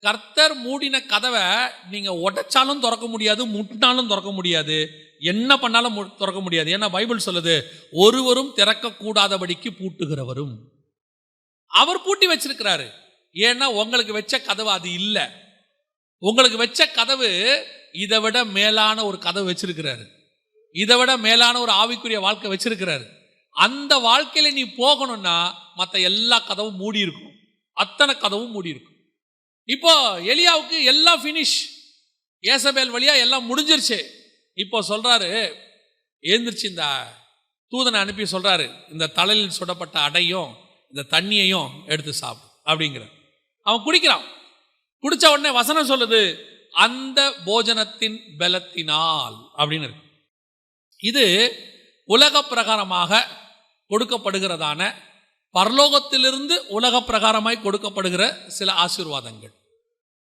கர்த்தர் மூடின கதவை நீங்க உடைச்சாலும் திறக்க முடியாது, முட்டினாலும் திறக்க முடியாது, என்ன பண்ணாலும் திறக்க முடியாது. ஏன்னா பைபிள் சொல்லுது, ஒருவரும் திறக்க கூடாதபடிக்கு பூட்டுகிறவரும். அவர் பூட்டி வச்சிருக்கிறாரு. ஏன்னா உங்களுக்கு வச்ச கதவு அது இல்லை. உங்களுக்கு வச்ச கதவு இதை விட மேலான ஒரு கதவு வச்சிருக்கிறாரு, இதை விட மேலான ஒரு ஆவிக்குரிய வாழ்க்கை வச்சிருக்கிறாரு. அந்த வாழ்க்கையில நீ போகணும்னா மற்ற எல்லா கதவும் மூடி இருக்கும், அத்தனை கதவும் மூடி இருக்கும். இப்போ எலியாவுக்கு எல்லாம் ஃபினிஷ், ஏசபேல் வழியா எல்லாம் முடிஞ்சிருச்சு. இப்போ சொல்றாரு, எழுந்திருச்சு இந்த தூதனை அனுப்பி சொல்றாரு, இந்த தலையில் சுடப்பட்ட அடையும் இந்த தண்ணியையும் எடுத்து சாப்பிடு அப்படிங்கிற. அவன் குடிக்கிறான். குடிச்ச உடனே வசனம் சொல்லுது, அந்த போஜனத்தின் பலத்தினால் அப்படின்னு இருக்கு. இது உலக பிரகாரமாக கொடுக்கப்படுகிறதான, பரலோகத்திலிருந்து உலக பிரகாரமாய் கொடுக்கப்படுகிற சில ஆசீர்வாதங்கள்,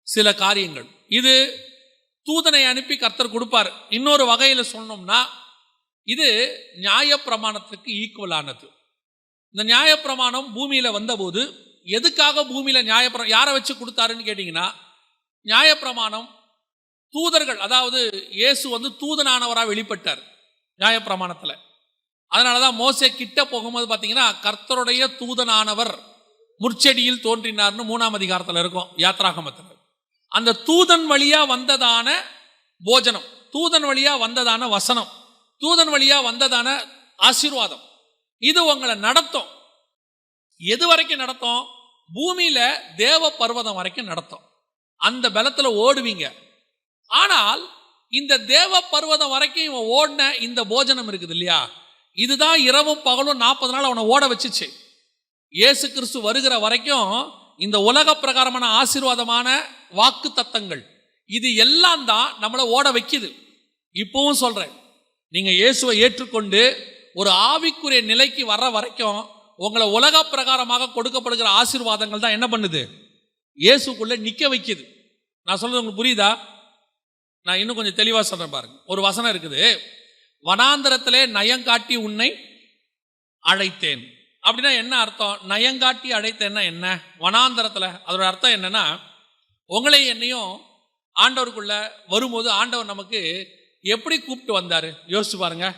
சில காரியங்கள். இது தூதனை அனுப்பி கர்த்தர் கொடுப்பார். இன்னொரு வகையில் சொன்னோம்னா இது நியாயப்பிரமாணத்துக்கு ஈக்குவலானது. இந்த நியாயப்பிரமாணம் பூமியில வந்தபோது எதுக்காக பூமியில யாரை வச்சு கொடுத்தாருன்னு கேட்டீங்கன்னா, நியாயப்பிரமாணம் தூதர்கள், அதாவது இயேசு தூதனானவராக வெளிப்பட்டார் நியாயப்பிரமாணத்தில். அதனாலதான் மோசே கிட்ட போகும்போது பார்த்தீங்கன்னா, கர்த்தருடைய தூதனானவர் முற்செடியில் தோன்றினார்னு 3ஆம் அதிகாரத்தில் இருக்கும் யாத்ராகமத்தில். அந்த தூதன் வழியா வந்ததான போஜனம், தூதன் வழியா வந்ததான வசனம், தூதன் வழியா வந்ததான ஆசீர்வாதம், இது உங்களை நடத்தும். எது வரைக்கும் நடத்தும்? பூமியில தேவ பர்வதம் வரைக்கும் நடத்தும். அந்த பலத்துல ஓடுவீங்க. ஆனால் இந்த தேவ பர்வதம் வரைக்கும் இவன் ஓடின இந்த போஜனம் இருக்குது இல்லையா, இதுதான் இரவும் பகலும் 40 நாள் அவனை ஓட வச்சுச்சு. இயேசு கிறிஸ்து வருகிற வரைக்கும் இந்த உலக பிரகாரமான ஆசீர்வாதமான வாக்கு தத்தங்கள், இது எல்லாம் தான் நம்மளை ஓட வைக்குது. இப்பவும் சொல்றேன், நீங்க இயேசுவை ஏற்றுக்கொண்டு ஒரு ஆவிக்குரிய நிலைக்கு வர்ற வரைக்கும் உங்களை உலக பிரகாரமாக கொடுக்கப்படுகிற ஆசீர்வாதங்கள் தான் என்ன பண்ணுது? இயேசுக்குள்ள நிக்க வைக்குது. நான் சொல்றது உங்களுக்கு புரியுதா? நான் இன்னும் கொஞ்சம் தெளிவா சொல்றேன் பாருங்க. ஒரு வசனம் இருக்குது, வனாந்தரத்திலே நயங்காட்டி உன்னை அழைத்தேன். அப்படின்னா என்ன அர்த்தம்? நயங்காட்டி அழைத்தேன்னா என்ன? வனாந்தரத்துல அதோட அர்த்தம் என்னன்னா, உங்களை என்னையும் ஆண்டவருக்குள்ள வரும்போது ஆண்டவர் நமக்கு எப்படி கூப்பிட்டு வந்தாரு யோசிச்சு பாருங்க.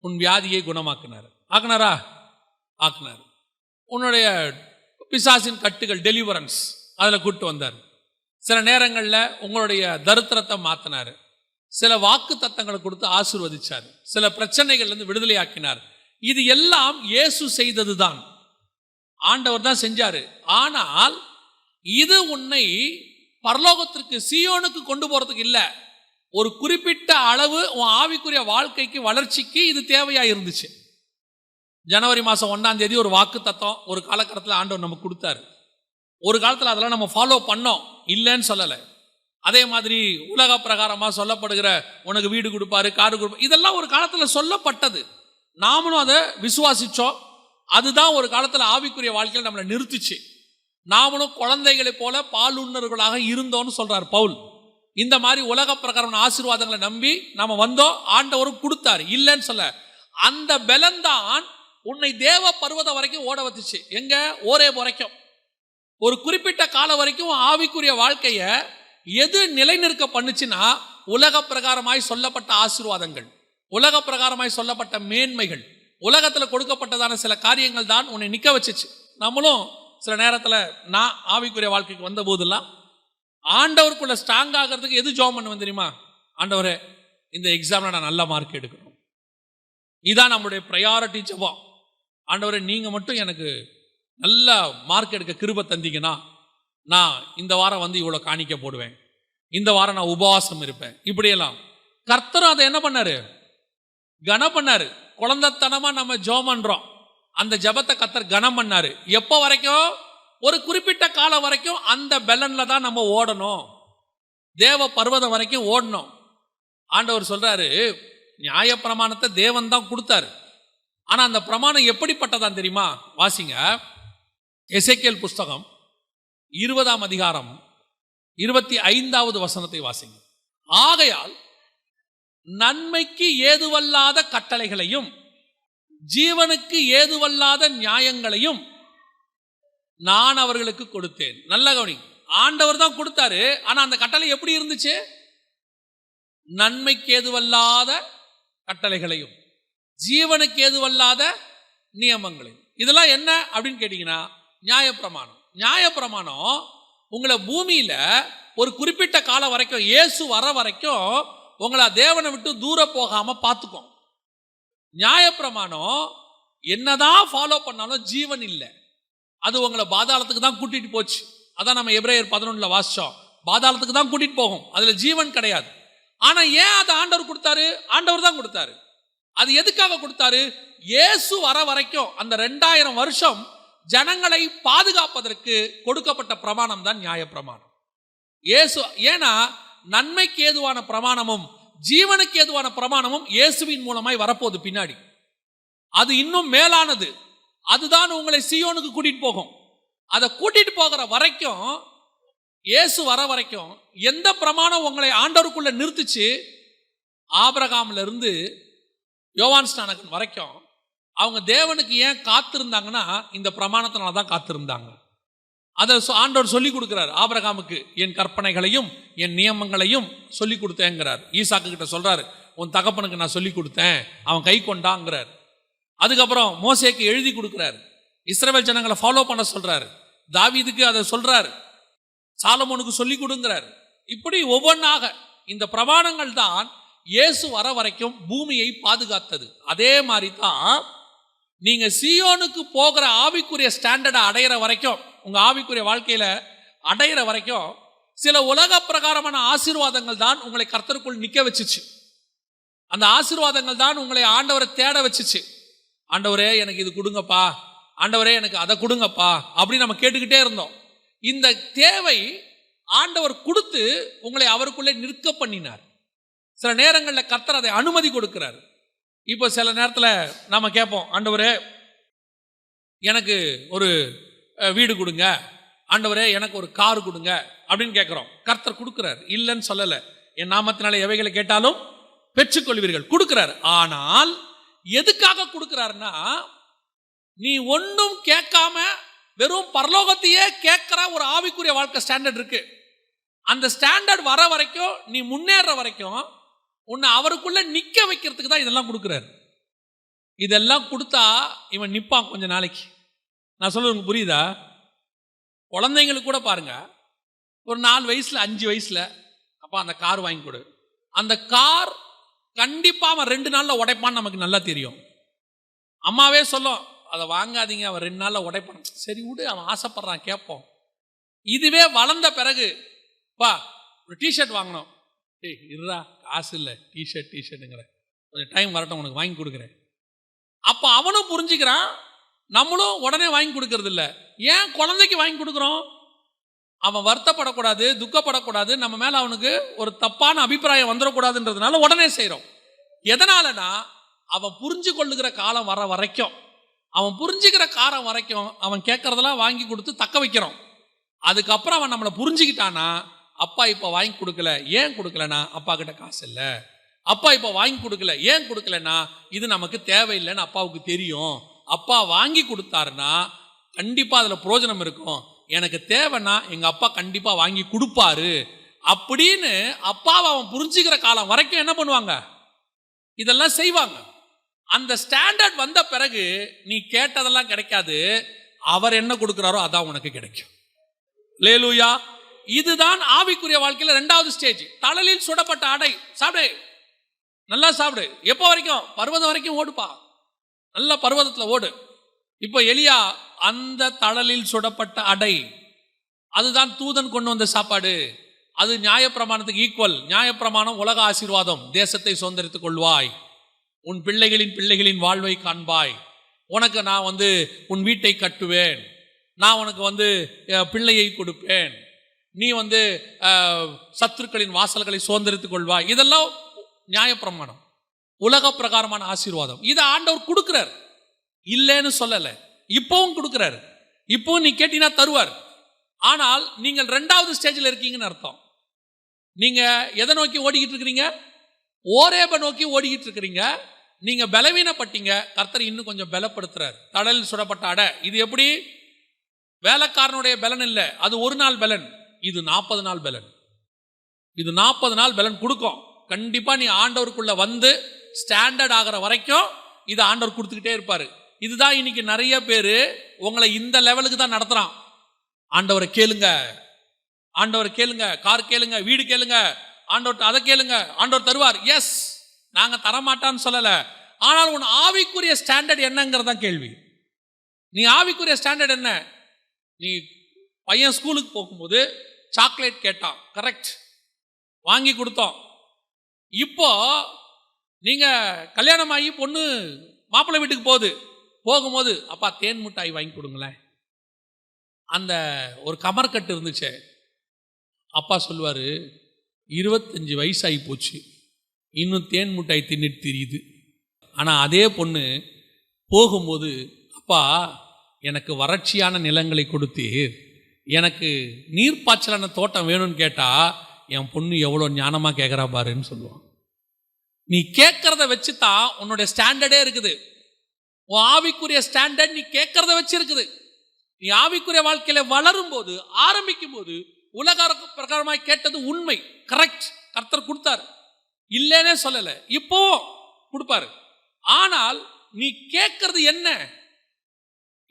உன் வியாதியை குணமாக்குனாரு, ஆக்குனாரா? ஆக்குனாரு. உன்னுடைய பிசாசின் கட்டுகள், டெலிவரன்ஸ், அதில் கூப்பிட்டு வந்தார். சில நேரங்களில் உங்களுடைய தரித்திரத்தை மாற்றினார், சில வாக்கு தத்தங்களை கொடுத்து ஆசீர்வதிச்சார், சில பிரச்சனைகள்லேருந்து விடுதலை ஆக்கினார். இது எல்லாம் இயேசு செய்தது தான், ஆண்டவர் தான் செஞ்சாரு. ஆனால் இது உன்னை பரலோகத்திற்கு, சீயோனுக்கு கொண்டு போறதுக்கு இல்லை. ஒரு குறிப்பிட்ட அளவு உன் ஆவிக்குரிய வாழ்க்கைக்கு, வளர்ச்சிக்கு இது தேவையா இருந்துச்சு. ஜனவரி மாதம் 1ஆம் தேதி ஒரு வாக்கு தத்தம் ஒரு காலகட்டத்தில் ஆண்டவர் நமக்கு கொடுத்தாரு. ஒரு காலத்தில் அதெல்லாம் நம்ம ஃபாலோ பண்ணோம், இல்லைன்னு சொல்லலை. அதே மாதிரி உலக பிரகாரமாக சொல்லப்படுகிற உனக்கு வீடு கொடுப்பாரு, காரு கொடுப்பாரு, இதெல்லாம் ஒரு காலத்தில் சொல்லப்பட்டது. நாமளும் அதை விசுவாசிச்சோம். அதுதான் ஒரு காலத்தில் ஆவிக்குரிய வாழ்க்கையில் நம்மளை நிறுத்திச்சு. நாமளும் குழந்தைகளை போல பாலுண்ணர்களாக இருந்தோம்னு சொல்றார் பவுல். இந்த மாதிரி உலக பிரகாரம் ஆசீர்வாதங்களை நம்பி நாம வந்தோம், ஆண்டவரும் கொடுத்தாரு, இல்லைன்னு சொல்ல. அந்த பலன்தான் உன்னை தேவ பர்வதம் வரைக்கும் ஓட வச்சுச்சு. எங்க? ஓரேப் வரைக்கும். ஒரு குறிப்பிட்ட காலம் வரைக்கும் ஆவிக்குரிய வாழ்க்கைய எது நிலைநிற்க பண்ணுச்சுன்னா, உலக பிரகாரமாய் சொல்லப்பட்ட ஆசீர்வாதங்கள், உலக பிரகாரமாய் சொல்லப்பட்ட மேன்மைகள், உலகத்துல கொடுக்கப்பட்டதான சில காரியங்கள் தான் உன்னை நிக்க வச்சுச்சு. நம்மளும் சில நேரத்துல, நான் ஆவிக்குரிய வாழ்க்கைக்கு வந்த போதெல்லாம் ஆண்டவருக்குள்ள ஸ்ட்ராங் ஆகிறதுக்கு எது ஜெபம் பண்ணுவேன் தெரியுமா? ஆண்டவரே, இந்த எக்ஸாம்ல நான் நல்ல மார்க் எடுக்கணும். இதான் நம்மளுடைய ப்ரையாரிட்டி ஜெபம். ஆண்டவரே, நீங்க மட்டும் எனக்கு நல்ல மார்க் எடுக்க கிருபை தந்தீங்கன்னா நான் இந்த வாரம் இவ்வளவு காணிக்க போடுவேன், இந்த வாரம் நான் உபவாசம் இருப்பேன். இப்படியெல்லாம் கர்த்தரும் அதை என்ன பண்ணாரு? கன பண்ணாரு. குழந்தைத்தனமா நம்ம ஜெபம் பண்றோம். அந்த ஜெபத்தை கர்த்தர் கனம் பண்ணாரு. எப்போ வரைக்கும்? ஒரு குறிப்பிட்ட காலம் வரைக்கும் அந்த பெலன்ல தான் நம்ம ஓடணும். தேவ பர்வதம் வரைக்கும் ஓடணும். ஆண்டவர் சொல்றாரு, நியாயப்பிரமாணத்தை தேவன் தான் கொடுத்தாரு. ஆனா அந்த பிரமாணம் எப்படிப்பட்டதான் தெரியுமா? வாசிங்க, எசேக்கியேல் புஸ்தகம் 20ஆம் அதிகாரம் 25வது வசனத்தை வாசிங்க. ஆகையால் நன்மைக்கு ஏதுவல்லாத கட்டளைகளையும் ஜீவனுக்கு ஏதுவல்லாத நியாயங்களையும் நான் அவர்களுக்கு கொடுத்தேன். நல்ல கவனி, ஆண்டவர் தான் கொடுத்தாரு. ஆனா அந்த கட்டளை எப்படி இருந்துச்சு? நன்மைக்கு ஏதுவல்லாத கட்டளைகளையும் ஜீவனுக்கு ஏதுவல்லாத நியமங்களையும். இதெல்லாம் என்ன அப்படின்னு கேட்டீங்கன்னா, நியாயப்பிரமாணம். நியாயப்பிரமாணம் உங்களை பூமியில ஒரு குறிப்பிட்ட காலம் வரைக்கும், இயேசு வர வரைக்கும் உங்களை தேவனை விட்டு தூர போகாம பார்த்துக்கும். நியாயப்பிரமாணம் என்னதான் ஃபாலோ பண்ணாலும் ஜீவன் இல்லை. அது உங்களை பாதாளத்துக்கு தான் கூட்டிட்டு போச்சு. அதான் நம்ம எபிரேயர் 11 வாசிச்சோம். பாதாளத்துக்கு தான் கூட்டிட்டு போகும், அதுல ஜீவன் கிடையாது. ஆனா ஏன் அதை ஆண்டவர் கொடுத்தாரு? ஆண்டவர் தான் கொடுத்தாரு. அது எதுக்காக கொடுத்தாரு? இயேசு வர வரைக்கும் அந்த 2000 வருஷம் ஜனங்களை பாதுகாப்பதற்கு கொடுக்கப்பட்ட பிரமாணம் தான் நியாயப்பிரமாணம். இயேசு, ஏன்னா நன்மைக்கு ஏதுவான பிரமாணமும் ஜீவனுக்கு ஏதுவான பிரமாணமும் இயேசுவின் மூலமாய் வரப்போகுது பின்னாடி. அது இன்னும் மேலானது. அதுதான் உங்களை சீயோனுக்கு கூட்டிட்டு போகும். அதை கூட்டிட்டு போகிற வரைக்கும், இயேசு வர வரைக்கும் எந்த பிரமாணம் உங்களை ஆண்டவருக்குள்ள நிறுத்துச்சு? ஆபிரகாம்ல இருந்து யோவான் ஸ்நானகன் வரைக்கும் அவங்க தேவனுக்கு ஏன் காத்திருந்தாங்கன்னா, இந்த பிரமாணத்தினால தான் காத்திருந்தாங்க. அதை ஆண்டவர் சொல்லி கொடுக்கிறார். ஆபிரகாமுக்கு என் கற்பனைகளையும் என் நியமங்களையும் சொல்லி கொடுத்தேங்கிறார். ஈசாக்கு கிட்ட சொல்றாரு, உன் தகப்பனுக்கு நான் சொல்லி கொடுத்தேன், அவன் கை கொண்டாங்கிறார். அதுக்கப்புறம் மோசேக்கு எழுதி கொடுக்கிறார், இஸ்ரவேல் ஜனங்களை ஃபாலோ பண்ண சொல்றாரு. தாவீதுக்கு அதை சொல்றாரு, சாலமோனுக்கு சொல்லி கொடுங்கிறார். இப்படி ஒவ்வொன்றாக இந்த பிரமாணங்கள் தான் இயேசு வர வரைக்கும் பூமியை பாதுகாத்தது. அதே மாதிரி தான் நீங்க சீயோனுக்கு போகிற ஆவிக்குரிய ஸ்டாண்டர்டை அடையிற வரைக்கும், உங்க ஆவிக்குரிய வாழ்க்கையில அடையிற வரைக்கும் சில உலக பிரகாரமான ஆசீர்வாதங்கள் தான் உங்களை கர்த்தருக்குள் நிக்க வச்சுச்சு. அந்த ஆசீர்வாதங்கள் தான் உங்களை ஆண்டவரை தேட வச்சுச்சு. ஆண்டவரே எனக்கு இது கொடுங்கப்பா, ஆண்டவரே எனக்கு அதை கொடுங்கப்பா அப்படின்னு நம்ம கேட்டுக்கிட்டே இருந்தோம். இந்த தேவை ஆண்டவர் கொடுத்து உங்களை அவருக்குள்ளே நிற்க பண்ணினார். சில நேரங்களில் கர்த்தர் அதை அனுமதி கொடுக்கிறார். இப்போ சில நேரத்தில் நாம கேட்போம், ஆண்டவரே எனக்கு ஒரு வீடு கொடுங்க, ஆண்டவரே எனக்கு ஒரு கார் கொடுங்க அப்படின்னு கேட்குறோம். கர்த்தர் கொடுக்கிறார், இல்லைன்னு சொல்லலை. என் நாமத்தினால எவைகளை கேட்டாலும் பெற்றுக்கொள்வீர்கள், கொடுக்கிறார். ஆனால் எதுக்காக கொடுக்கிறாருன்னா, நீ ஒன்றும் கேட்காம வெறும் பரலோகத்தையே கேட்கிற ஒரு ஆவிக்குரிய வாழ்க்கை ஸ்டாண்டர்ட் இருக்கு. அந்த ஸ்டாண்டர்ட் வர வரைக்கும், நீ முன்னேற வரைக்கும் உன்னை அவருக்குள்ள நிக்க வைக்கிறதுக்கு தான் இதெல்லாம் கொடுக்கிறாரு. இதெல்லாம் கொடுத்தா இவன் நிப்பான் கொஞ்ச நாளைக்கு. நான் சொல்றது புரியுதா? குழந்தைங்களுக்கு கூட பாருங்க, ஒரு 4 வயசுல 5 வயசுல அப்பா அந்த கார் வாங்கி கொடு. அந்த கார் கண்டிப்பா அவன் 2 நாள்ல உடைப்பான்னு நமக்கு நல்லா தெரியும். அம்மாவே சொல்லும், அதை வாங்காதீங்க, அவன் 2 நாள்ல உடைப்பான். சரி விடு, அவன் ஆசைப்படுறான், கேட்போம். இதுவே வளர்ந்த பிறகு, பா ஒரு டிஷர்ட் வாங்கணும், ஏய் இருடா காசு இல்லை, டிஷர்ட்டுங்கிற, கொஞ்சம் டைம் வரட்டும் உனக்கு வாங்கி கொடுக்குறேன். அப்போ அவனும் புரிஞ்சுக்கிறான், நம்மளும் உடனே வாங்கி கொடுக்கறது இல்லை. ஏன் குழந்தைக்கு வாங்கி கொடுக்குறோம்? அவன் வருத்தப்படக்கூடாது, துக்கப்படக்கூடாது, நம்ம மேல அவனுக்கு ஒரு தப்பான அபிப்பிராயம் வந்துடக்கூடாதுன்றதுனால உடனே செய்கிறோம். எதனாலனா, அவன் புரிஞ்சு கொள்ளுகிற காலம் வர வரைக்கும், அவன் புரிஞ்சுக்கிற காலம் வரைக்கும் அவன் கேட்கறதெல்லாம் வாங்கி கொடுத்து தக்க வைக்கிறோம். அதுக்கப்புறம் அவன் நம்மளை புரிஞ்சுக்கிட்டானா, அப்பா இப்போ வாங்கி கொடுக்கல, ஏன் கொடுக்கலனா அப்பா கிட்ட காசு இல்லை, அப்பா இப்போ வாங்கி கொடுக்கல, ஏன் கொடுக்கலனா இது நமக்கு தேவையில்லைன்னு அப்பாவுக்கு தெரியும். அப்பா வாங்கி கொடுத்தாருன்னா கண்டிப்பா அதுல பிரயோஜனம் இருக்கும், எனக்கு தேவைன்னா எங்க அப்பா கண்டிப்பா வாங்கி கொடுப்பாரு அப்படின்னு அப்பாவை அவன் புரிஞ்சுக்கிற காலம் வரைக்கும் என்ன பண்ணுவாங்க? இதெல்லாம் செய்வாங்க. அந்த ஸ்டாண்டர்ட் வந்த பிறகு நீ கேட்டதெல்லாம் கிடைக்காது, அவர் என்ன கொடுக்கிறாரோ அதான் உனக்கு கிடைக்கும். லேலூயா. இதுதான் ஆவிக்குரிய வாழ்க்கையில 2வது ஸ்டேஜ். தழலில் சுடப்பட்ட அடை. சாப்பிடு, நல்லா சாப்பிடு. எப்போ வரைக்கும்? பர்வதம் வரைக்கும் ஓடுப்பா, நல்ல பர்வதத்துல ஓடு. இப்போ எலியா அந்த தழலில் சுடப்பட்ட அடை, அதுதான் தூதன் கொண்டு வந்த சாப்பாடு. அது நியாயப்பிரமாணத்துக்கு ஈக்குவல். நியாயப்பிரமாணம் உலக ஆசீர்வாதம், தேசத்தை சுதந்திரித்துக் கொள்வாய், உன் பிள்ளைகளின் பிள்ளைகளின் வாழ்வை காண்பாய், உனக்கு நான் உன் வீட்டை கட்டுவேன், நான் உனக்கு பிள்ளையை கொடுப்பேன், நீ சத்துருக்களின் வாசல்களை சுதந்திரித்துக் கொள்வாய். இதெல்லாம் நியாயப்பிரமாணம், உலக பிரகாரமான ஆசீர்வாதம். இதை ஆண்டவர் கொடுக்கிறார், இல்லைன்னு சொல்லல. இப்பவும் கொடுக்கிறார், இப்பவும் நீ கேட்டீங்கன்னா தருவார். ஆனால் நீங்கள் 2வது ஸ்டேஜில் இருக்கீங்கன்னு அர்த்தம். நீங்க எதை நோக்கி ஓடிக்கிட்டு இருக்கிறீங்க? ஓரேபை நோக்கி ஓடிக்கிட்டு இருக்கிறீங்க. நீங்க பலவீனப்பட்டீங்க, கர்த்தர் இன்னும் கொஞ்சம் பலப்படுத்துறார். தடலில் சுடப்பட்ட அடை, இது எப்படி? வேலைக்காரனுடைய பலன் இல்லை, அது ஒரு நாள் பலன். இது 40 நாள் பலன். இது 40 நாள் பலன் கொடுக்கும். கண்டிப்பா நீ ஆண்டவருக்குள்ள ஸ்டாண்டர்ட் ஆகிற வரைக்கும் இதை ஆண்டவர் கொடுத்துக்கிட்டே இருப்பாரு. இதுதான் இன்னைக்கு நிறைய பேர் உங்களை இந்த லெவலுக்கு தான் நடத்துறான். ஆண்டவரை கேளுங்க, ஆண்டவரை கேளுங்க, கார் கேளுங்க, வீடு கேளுங்க, ஆண்டவர் அதை கேளுங்க, ஆண்டவர் தருவார். எஸ், நாங்க தரமாட்டான்னு சொல்லல. ஆனால் உன் ஆவிக்குரிய ஸ்டாண்டர்ட் என்னங்கிறதா கேள்வி. நீ ஆவிக்குரிய ஸ்டாண்டர்ட் என்ன? நீ பையன் ஸ்கூலுக்கு போகும்போது சாக்லேட் கேட்டான், கரெக்ட், வாங்கி கொடுத்தோம். இப்போ நீங்க கல்யாணம் ஆகி பொண்ணு மாப்பிள்ளை வீட்டுக்கு போகும்போது அப்பா தேன் மிட்டாய் வாங்கி கொடுங்களேன். அந்த ஒரு கமர்கட்டு இருந்துச்சு, அப்பா சொல்லுவாரு 25 வயசாகி போச்சு, இன்னும் தேன் மிட்டாய் தின்னுட்டு தெரியுது. ஆனால் அதே பொண்ணு போகும்போது அப்பா எனக்கு வறட்சியான நிலங்களை கொடுத்தீர், எனக்கு நீர்ப்பாய்ச்சலான தோட்டம் வேணும்னு கேட்டா என் பொண்ணு எவ்வளோ ஞானமாக கேட்குறா பாருன்னு சொல்லுவான். நீ கேட்கறத வச்சு தான் உன்னுடைய ஸ்டாண்டர்டே இருக்குது. உன் ஆவிக்குரிய ஸ்டாண்டர்ட் நீ கேட்கறத வச்சு இருக்குது. நீ ஆவிக்குரிய வாழ்க்கையில வளரும் போது, ஆரம்பிக்கும் போது உலக பிரகாரமாய் கேட்டது உண்மை, கரெக்ட், கர்த்தர் கொடுத்தார், இல்லைன்னே சொல்லல, இப்போ கொடுப்பாரு. ஆனால் நீ கேட்கறது என்ன?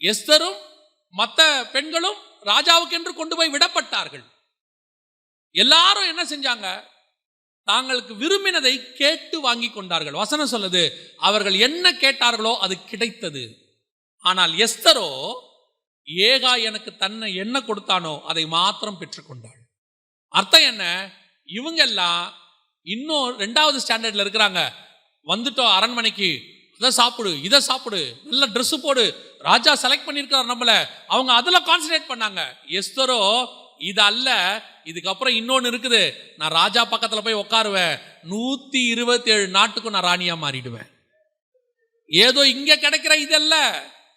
எஸ்தரும் மற்ற பெண்களும் ராஜாவுக்கு என்று கொண்டு போய் விடப்பட்டார்கள். எல்லாரும் என்ன செஞ்சாங்க? தாங்களுக்கு விரும்பினதை கேட்டு வாங்கி கொண்டார்கள். வசனம் சொல்லுது, அவர்கள் என்ன கேட்டார்களோ அது கிடைத்தது. ஆனால் எஸ்தரோ ஏகா எனக்கு தன்னை என்ன கொடுத்தானோ அதை மாத்திரம் பெற்றுக்கொண்டாள். அர்த்தம் என்ன? இவங்க எல்லாம் இன்னும் 2வது ஸ்டாண்டர்ட்ல இருக்கிறாங்க. வந்துட்டோம் அரண்மனைக்கு, இதை சாப்பிடு, இதை சாப்பிடு, நல்ல ட்ரெஸ் போடு, ராஜா செலக்ட் பண்ணியிருக்கிறார் நம்மள, அவங்க அதுல கான்சன்ட்ரேட் பண்ணாங்க. எஸ்தரோ இது அல்ல, இதுக்கப்புறம் இன்னொன்னு இருக்குது, நான் ராஜா பக்கத்துல போய் உட்காருவேன், 127 நாட்டுக்கும் நான் ராணியா மாறிடுவேன். ஏதோ இங்க கிடைக்கிற இதல்ல,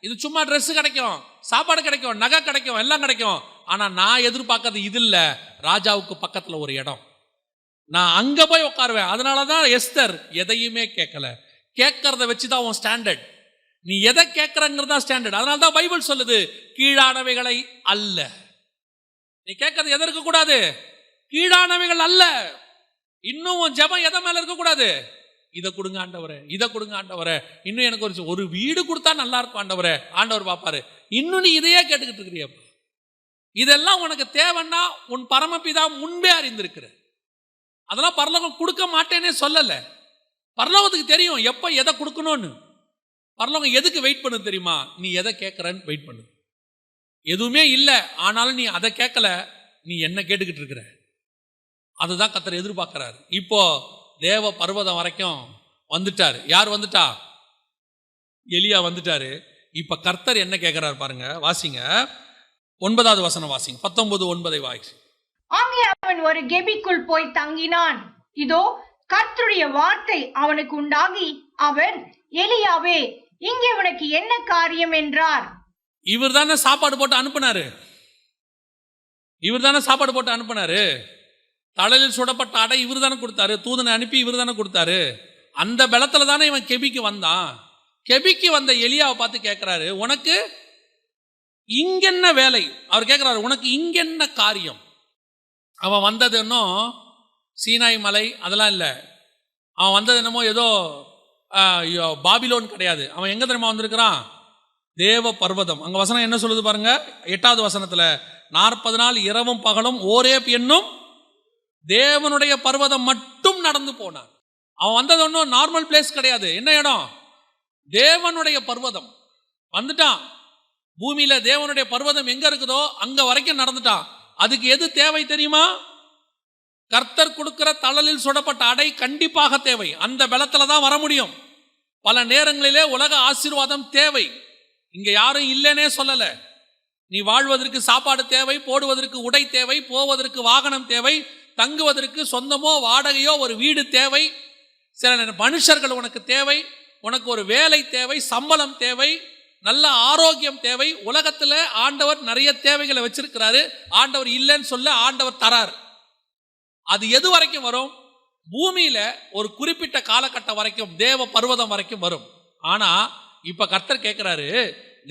இது சும்மா ட்ரெஸ் கிடைக்கும், சாப்பாடு கிடைக்கும், நகை கிடைக்கும், எல்லாம் கிடைக்கும். ஆனா நான் எதிர்பார்க்கறது இது இல்ல, ராஜாவுக்கு பக்கத்துல ஒரு இடம், நான் அங்க போய் உட்காருவேன். அதனாலதான் எஸ்தர் எதையுமே கேட்கல. கேட்கறத வச்சுதான் உன் ஸ்டாண்டர்ட். நீ எதை கேட்கறங்கிறதா ஸ்டாண்டர்ட். அதனாலதான் பைபிள் சொல்லுது, கீழானவைகளை அல்ல. நீ கேட்கறது எதை இருக்கக்கூடாது? கீழானவைகள் அல்ல. இன்னும் உன் ஜெபம் எதை மேல இருக்கக்கூடாது? இதை கொடுங்க ஆண்டவரே, இதை கொடுங்க ஆண்டவரே, இன்னும் எனக்கு ஒரு வீடு கொடுத்தா நல்லா இருக்கும் ஆண்டவரே. ஆண்டவர் பாப்பாரு, இன்னும் நீ இதையே கேட்டுக்கிட்டு இருக்கிறிய. இதெல்லாம் உனக்கு தேவைன்னா உன் பரமபிதா முன்பே அறிந்திருக்கிற. அதெல்லாம் பரலோகம் கொடுக்க மாட்டேன்னே சொல்லல. பரலோகத்துக்கு தெரியும் எப்ப எதை கொடுக்கணும்னு. பரலோகம் எதுக்கு வெயிட் பண்ணு தெரியுமா? நீ எதை கேட்கறன்னு வெயிட் பண்ணு. எதுவுமே இல்லை, ஆனாலும் நீ அதை கேட்கல, நீ என்ன கேட்டுக்கிட்டு இருக்கிற. அதுதான் கர்த்தர் எதிர்பார்க்கிறார். இப்போ தேவ பர்வதம் வரைக்கும் வந்துட்டாரு. யார் வந்துட்டா? எலியா வந்துட்டாரு. இப்ப கர்த்தர் என்ன கேட்கிறார் பாருங்க, வாசிங்க 9வது வசனம் வாசிங்க, 19:9 வாசி. அங்கே அவன் ஒரு கெபிக்குள் போய் தங்கினான். இதோ கர்த்தருடைய வார்த்தை அவனுக்கு உண்டாகி, அவர், எலியாவே, இங்கே உனக்கு என்ன காரியம் என்றார். இவர் தானே சாப்பாடு போட்டு அனுப்புனாரு. இவர் தானே சாப்பாடு போட்டு அனுப்புனாரு. தலையில் சுடப்பட்ட அடை இவர் தானே கொடுத்தாரு. தூதனை அனுப்பி இவர் தானே கொடுத்தாரு. அந்த பலத்துல தானே இவன் கெபிக்கு வந்தான். கெபிக்கு வந்த எலியாவை பார்த்து கேட்கிறாரு, உனக்கு இங்கென்ன வேலை? அவர் கேட்கிறாரு, உனக்கு இங்கென்ன காரியம்? அவன் வந்தது இன்னும் சீனாய் மலை அதெல்லாம் இல்லை. அவன் வந்தது என்னமோ ஏதோ பாபிலோன் கிடையாது. அவன் எங்க தெரியுமா வந்திருக்கிறான்? தேவ பர்வதம். அங்க வசனம் என்ன சொல்லுது பாருங்க, 8வது வசனத்துல, 40 நாள் இரவும் பகலும் ஓரேப் என்னும் தேவனுடைய பர்வதம் மட்டும் நடந்து போனான். அவன் வந்தது ஒன்றும் நார்மல் பிளேஸ் கிடையாது. என்ன இடம்? தேவனுடைய பர்வதம். வந்துட்டான். பூமியில தேவனுடைய பர்வதம் எங்க இருக்குதோ அங்க வரைக்கும் நடந்துட்டான். அதுக்கு எது தேவை தெரியுமா? கர்த்தர் கொடுக்கிற தழலில் சுடப்பட்ட அடை கண்டிப்பாக தேவை. அந்த பலத்துல தான் வர முடியும். பல நேரங்களிலே உலக ஆசீர்வாதம் தேவை. இங்க யாரும் இல்லைன்னே சொல்லல. நீ வாழ்வதற்கு சாப்பாடு தேவை, போடுவதற்கு உடை தேவை, போவதற்கு வாகனம் தேவை, தங்குவதற்கு சொந்தமோ வாடகையோ ஒரு வீடு தேவை, சில மனுஷர்கள் உனக்கு தேவை, உனக்கு ஒரு வேலை தேவை, சம்பளம் தேவை, நல்ல ஆரோக்கியம் தேவை. உலகத்துல ஆண்டவர் நிறைய தேவைகளை வச்சிருக்கிறாரு. ஆண்டவர் இல்லைன்னு சொல்ல, ஆண்டவர் தரார். அது எது வரைக்கும் வரும்? பூமியில ஒரு குறிப்பிட்ட காலகட்டம் வரைக்கும், தேவ பர்வதம் வரைக்கும் வரும். ஆனா இப்ப கர்த்தர் கேட்கிறாரு,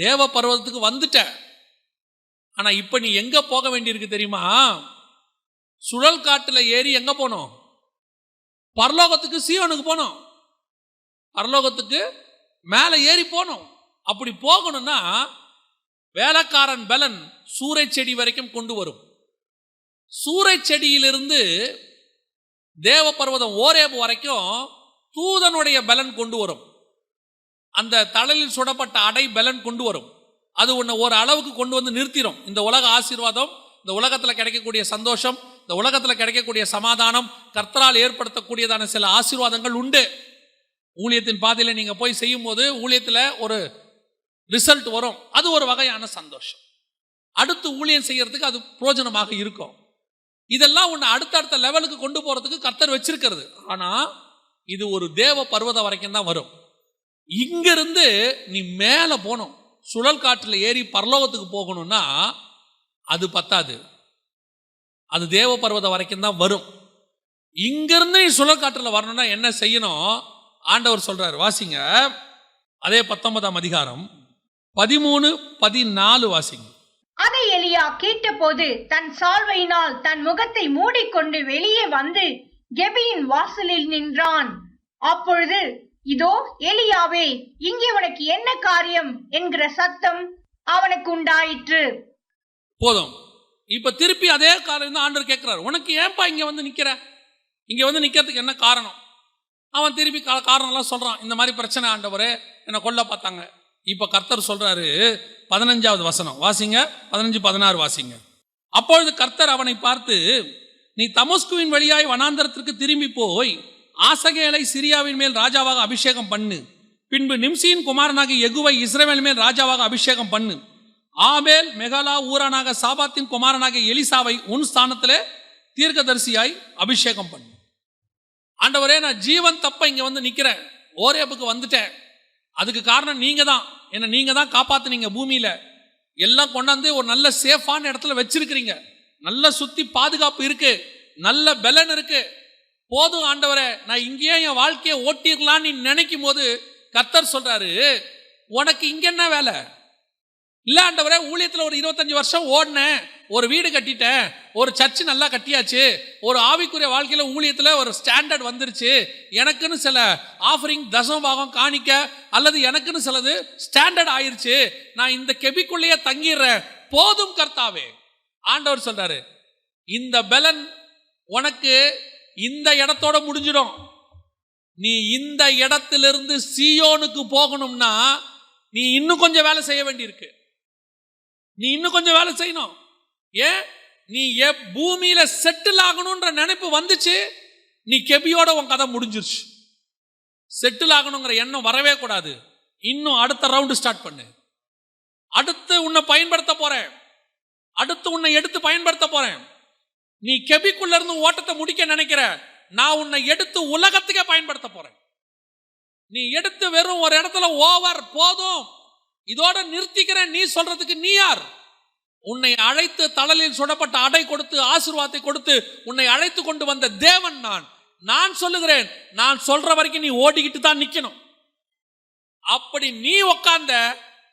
தேவ பர்வதத்துக்கு வந்துட்ட, ஆனா இப்ப நீ எங்க போக வேண்டியிருக்கு தெரியுமா? சுழல் காட்டுல ஏறி எங்க போனோம்? பரலோகத்துக்கு, சீயோனுக்கு போனோம். பரலோகத்துக்கு மேல ஏறி போனோம். அப்படி போகணும்னா வேலைக்காரன் பலன் சூறை செடி வரைக்கும் கொண்டு வரும். சூறை செடியிலிருந்து தேவ பர்வதம் ஓரேபு வரைக்கும் தூதனுடைய பலன் கொண்டு வரும். அந்த தழலில் சுடப்பட்ட அடை பலன் கொண்டு வரும். அது உன்னை ஒரு அளவுக்கு கொண்டு வந்து நிறுத்திடும். இந்த உலக ஆசீர்வாதம், இந்த உலகத்தில் கிடைக்கக்கூடிய சந்தோஷம், இந்த உலகத்தில் கிடைக்கக்கூடிய சமாதானம், கர்த்தரால் ஏற்படுத்தக்கூடியதான சில ஆசீர்வாதங்கள் உண்டு. ஊழியத்தின் பாதையில் நீங்க போய் செய்யும் போது ஊழியத்தில் ஒரு ரிசல்ட் வரும். அது ஒரு வகையான சந்தோஷம். அடுத்து ஊழியம் செய்யறதுக்கு அது பிரயோஜனமாக இருக்கும். இதெல்லாம் உன்னை அடுத்தடுத்த லெவலுக்கு கொண்டு போறதுக்கு கர்த்தர் வச்சிருக்கிறது. ஆனா இது ஒரு தேவ பர்வதம் வரைக்கும் தான் வரும். இங்கிருந்து நீ மேல போகணும், சுழல் காற்றுல ஏறி பரலோகத்துக்கு போகணும்னா அது பத்தாது. அது தேவ பர்வதம் வரைக்கும் தான் வரும். இங்கிருந்து நீ சுழல் காற்றுல வரணும்னா என்ன செய்யணும்? ஆண்டவர் சொல்றாரு, வாசிங்க. அதே 19ஆம் அதிகாரம் 13-14 வாசிங்க. அதை எலியா கேட்டபோது தன் சால்வையினால் தன் முகத்தை மூடிக்கொண்டு வெளியே வந்து கெபியின் வாசலில் நின்றான். அப்பொழுது, இதோ எலியாவே, இங்கே உனக்கு என்ன காரியம் என்கிற சத்தம் அவனுக்கு உண்டாயிற்று. போதும். இப்ப திருப்பி அதே காரியம் தான் ஆண்டவர் கேட்கிறார். உனக்கு ஏன்பா இங்க வந்து நிக்கிற? இங்க வந்து நிக்கிறதுக்கு என்ன காரணம்? அவன் திருப்பி காரணம் எல்லாம் சொல்றான். இந்த மாதிரி பிரச்சனை ஆண்டவரே, என்னை கொல்ல பார்த்தாங்க. இப்ப கர்த்தர் சொல்றாரு, 15வது வசனம் வாசிங்க, 15-16 வாசிங்க. அப்பொழுது கர்த்தர் அவனை பார்த்து, நீ தமஸ்குவின் வழியாய் வனாந்தரத்திற்கு திரும்பி போய் ஆசகேலை சிரியாவின் மேல் ராஜாவாக அபிஷேகம் பண்ணு. பின்பு நிம்சியின் குமாரனாக யெகூவை இஸ்ரவேல் மேல் ராஜாவாக அபிஷேகம் பண்ணு. ஆபேல் மெகலா ஊரானாக சாபாத்தின் குமாரனாக எலிசாவை உன் ஸ்தானத்திலே தீர்க்கதரிசியாய் அபிஷேகம் பண்ணு. ஆண்டவரே, நான் ஜீவன் தப்ப இங்க வந்து நிக்கிறேன், ஓரேபுக்கு வந்துட்டேன். அதுக்கு காரணம் நீங்க தான். என்ன நீங்க தான் காப்பாத்துனீங்க. பூமியில எல்லாம் கொண்டாந்து ஒரு நல்ல சேஃபான இடத்துல வச்சிருக்கிறீங்க. நல்ல சுத்தி பாதுகாப்பு இருக்கு, நல்ல பலன் இருக்கு. போதும் ஆண்டவரே, நான் இங்கேயே என் வாழ்க்கையை ஓட்டிடலான்னு நீ நினைக்கும் போது கர்த்தர் சொல்றாரு, உனக்கு இங்க என்ன வேலை? இல்ல ஆண்டவரே, ஊழியத்தில் ஒரு 25 வருஷம் ஓடினேன், ஒரு வீடு கட்டிட்டேன், ஒரு சர்ச்சு நல்லா கட்டியாச்சு, ஒரு ஆவிக்குரிய வாழ்க்கையில ஊழியத்தில் ஒரு ஸ்டாண்டர்ட் வந்துருச்சு, எனக்குன்னு சில ஆஃபரிங் தசமபாகம் காணிக்க அல்லது எனக்குன்னு சிலது ஸ்டாண்டர்ட் ஆயிருச்சு, நான் இந்த கெபிக்குள்ளேயே தங்கிடுறேன். போதும் கர்த்தாவே. ஆண்டவர் சொல்றாரு, இந்த பலன் உனக்கு இந்த இடத்தோட முடிஞ்சிடும். நீ இந்த இடத்திலிருந்து சீயோனுக்கு போகணும்னா நீ இன்னும் கொஞ்சம் வேலை செய்ய வேண்டியிருக்கு. நீ இன்னும் கொஞ்சம் வேலை செய்யணும். ஏன்? நீ பூமியில செட்டில் ஆகணும்ன்ற நினைப்பு வந்துச்சு, நீ கெபியோட உன் கதை முடிஞ்சிருச்சு. செட்டில் ஆகணுங்கிற எண்ணம் வரவே கூடாது. இன்னும் அடுத்த ரவுண்டு ஸ்டார்ட் பண்ணு. அடுத்து உன்னை பயன்படுத்த போறேன், அடுத்து உன்னை எடுத்து பயன்படுத்த போறேன். நீ கெபிக்குள்ள இருந்து ஓட்டத்தை முடிக்க நினைக்கிற, நான் உன்னை எடுத்து உலகத்துக்கே பயன்படுத்த போறேன். நீ எடுத்து வெறும் ஒரு இடத்துல ஓவர் போதும் இதோட நிறுத்திக்கிறேன் நீ சொல்றதுக்கு நீ யார்? உன்னை அழைத்து தழலில் சுடப்பட்ட அடை கொடுத்து ஆசீர்வாதத்தை கொடுத்து உன்னை அழைத்து கொண்டு வந்த தேவன் நான். நான் சொல்லுகிறேன், நான் சொல்ற வரைக்கும் நீ ஓடிக்கிட்டு தான் நிக்கணும். அப்படி நீ உட்கார்ந்த,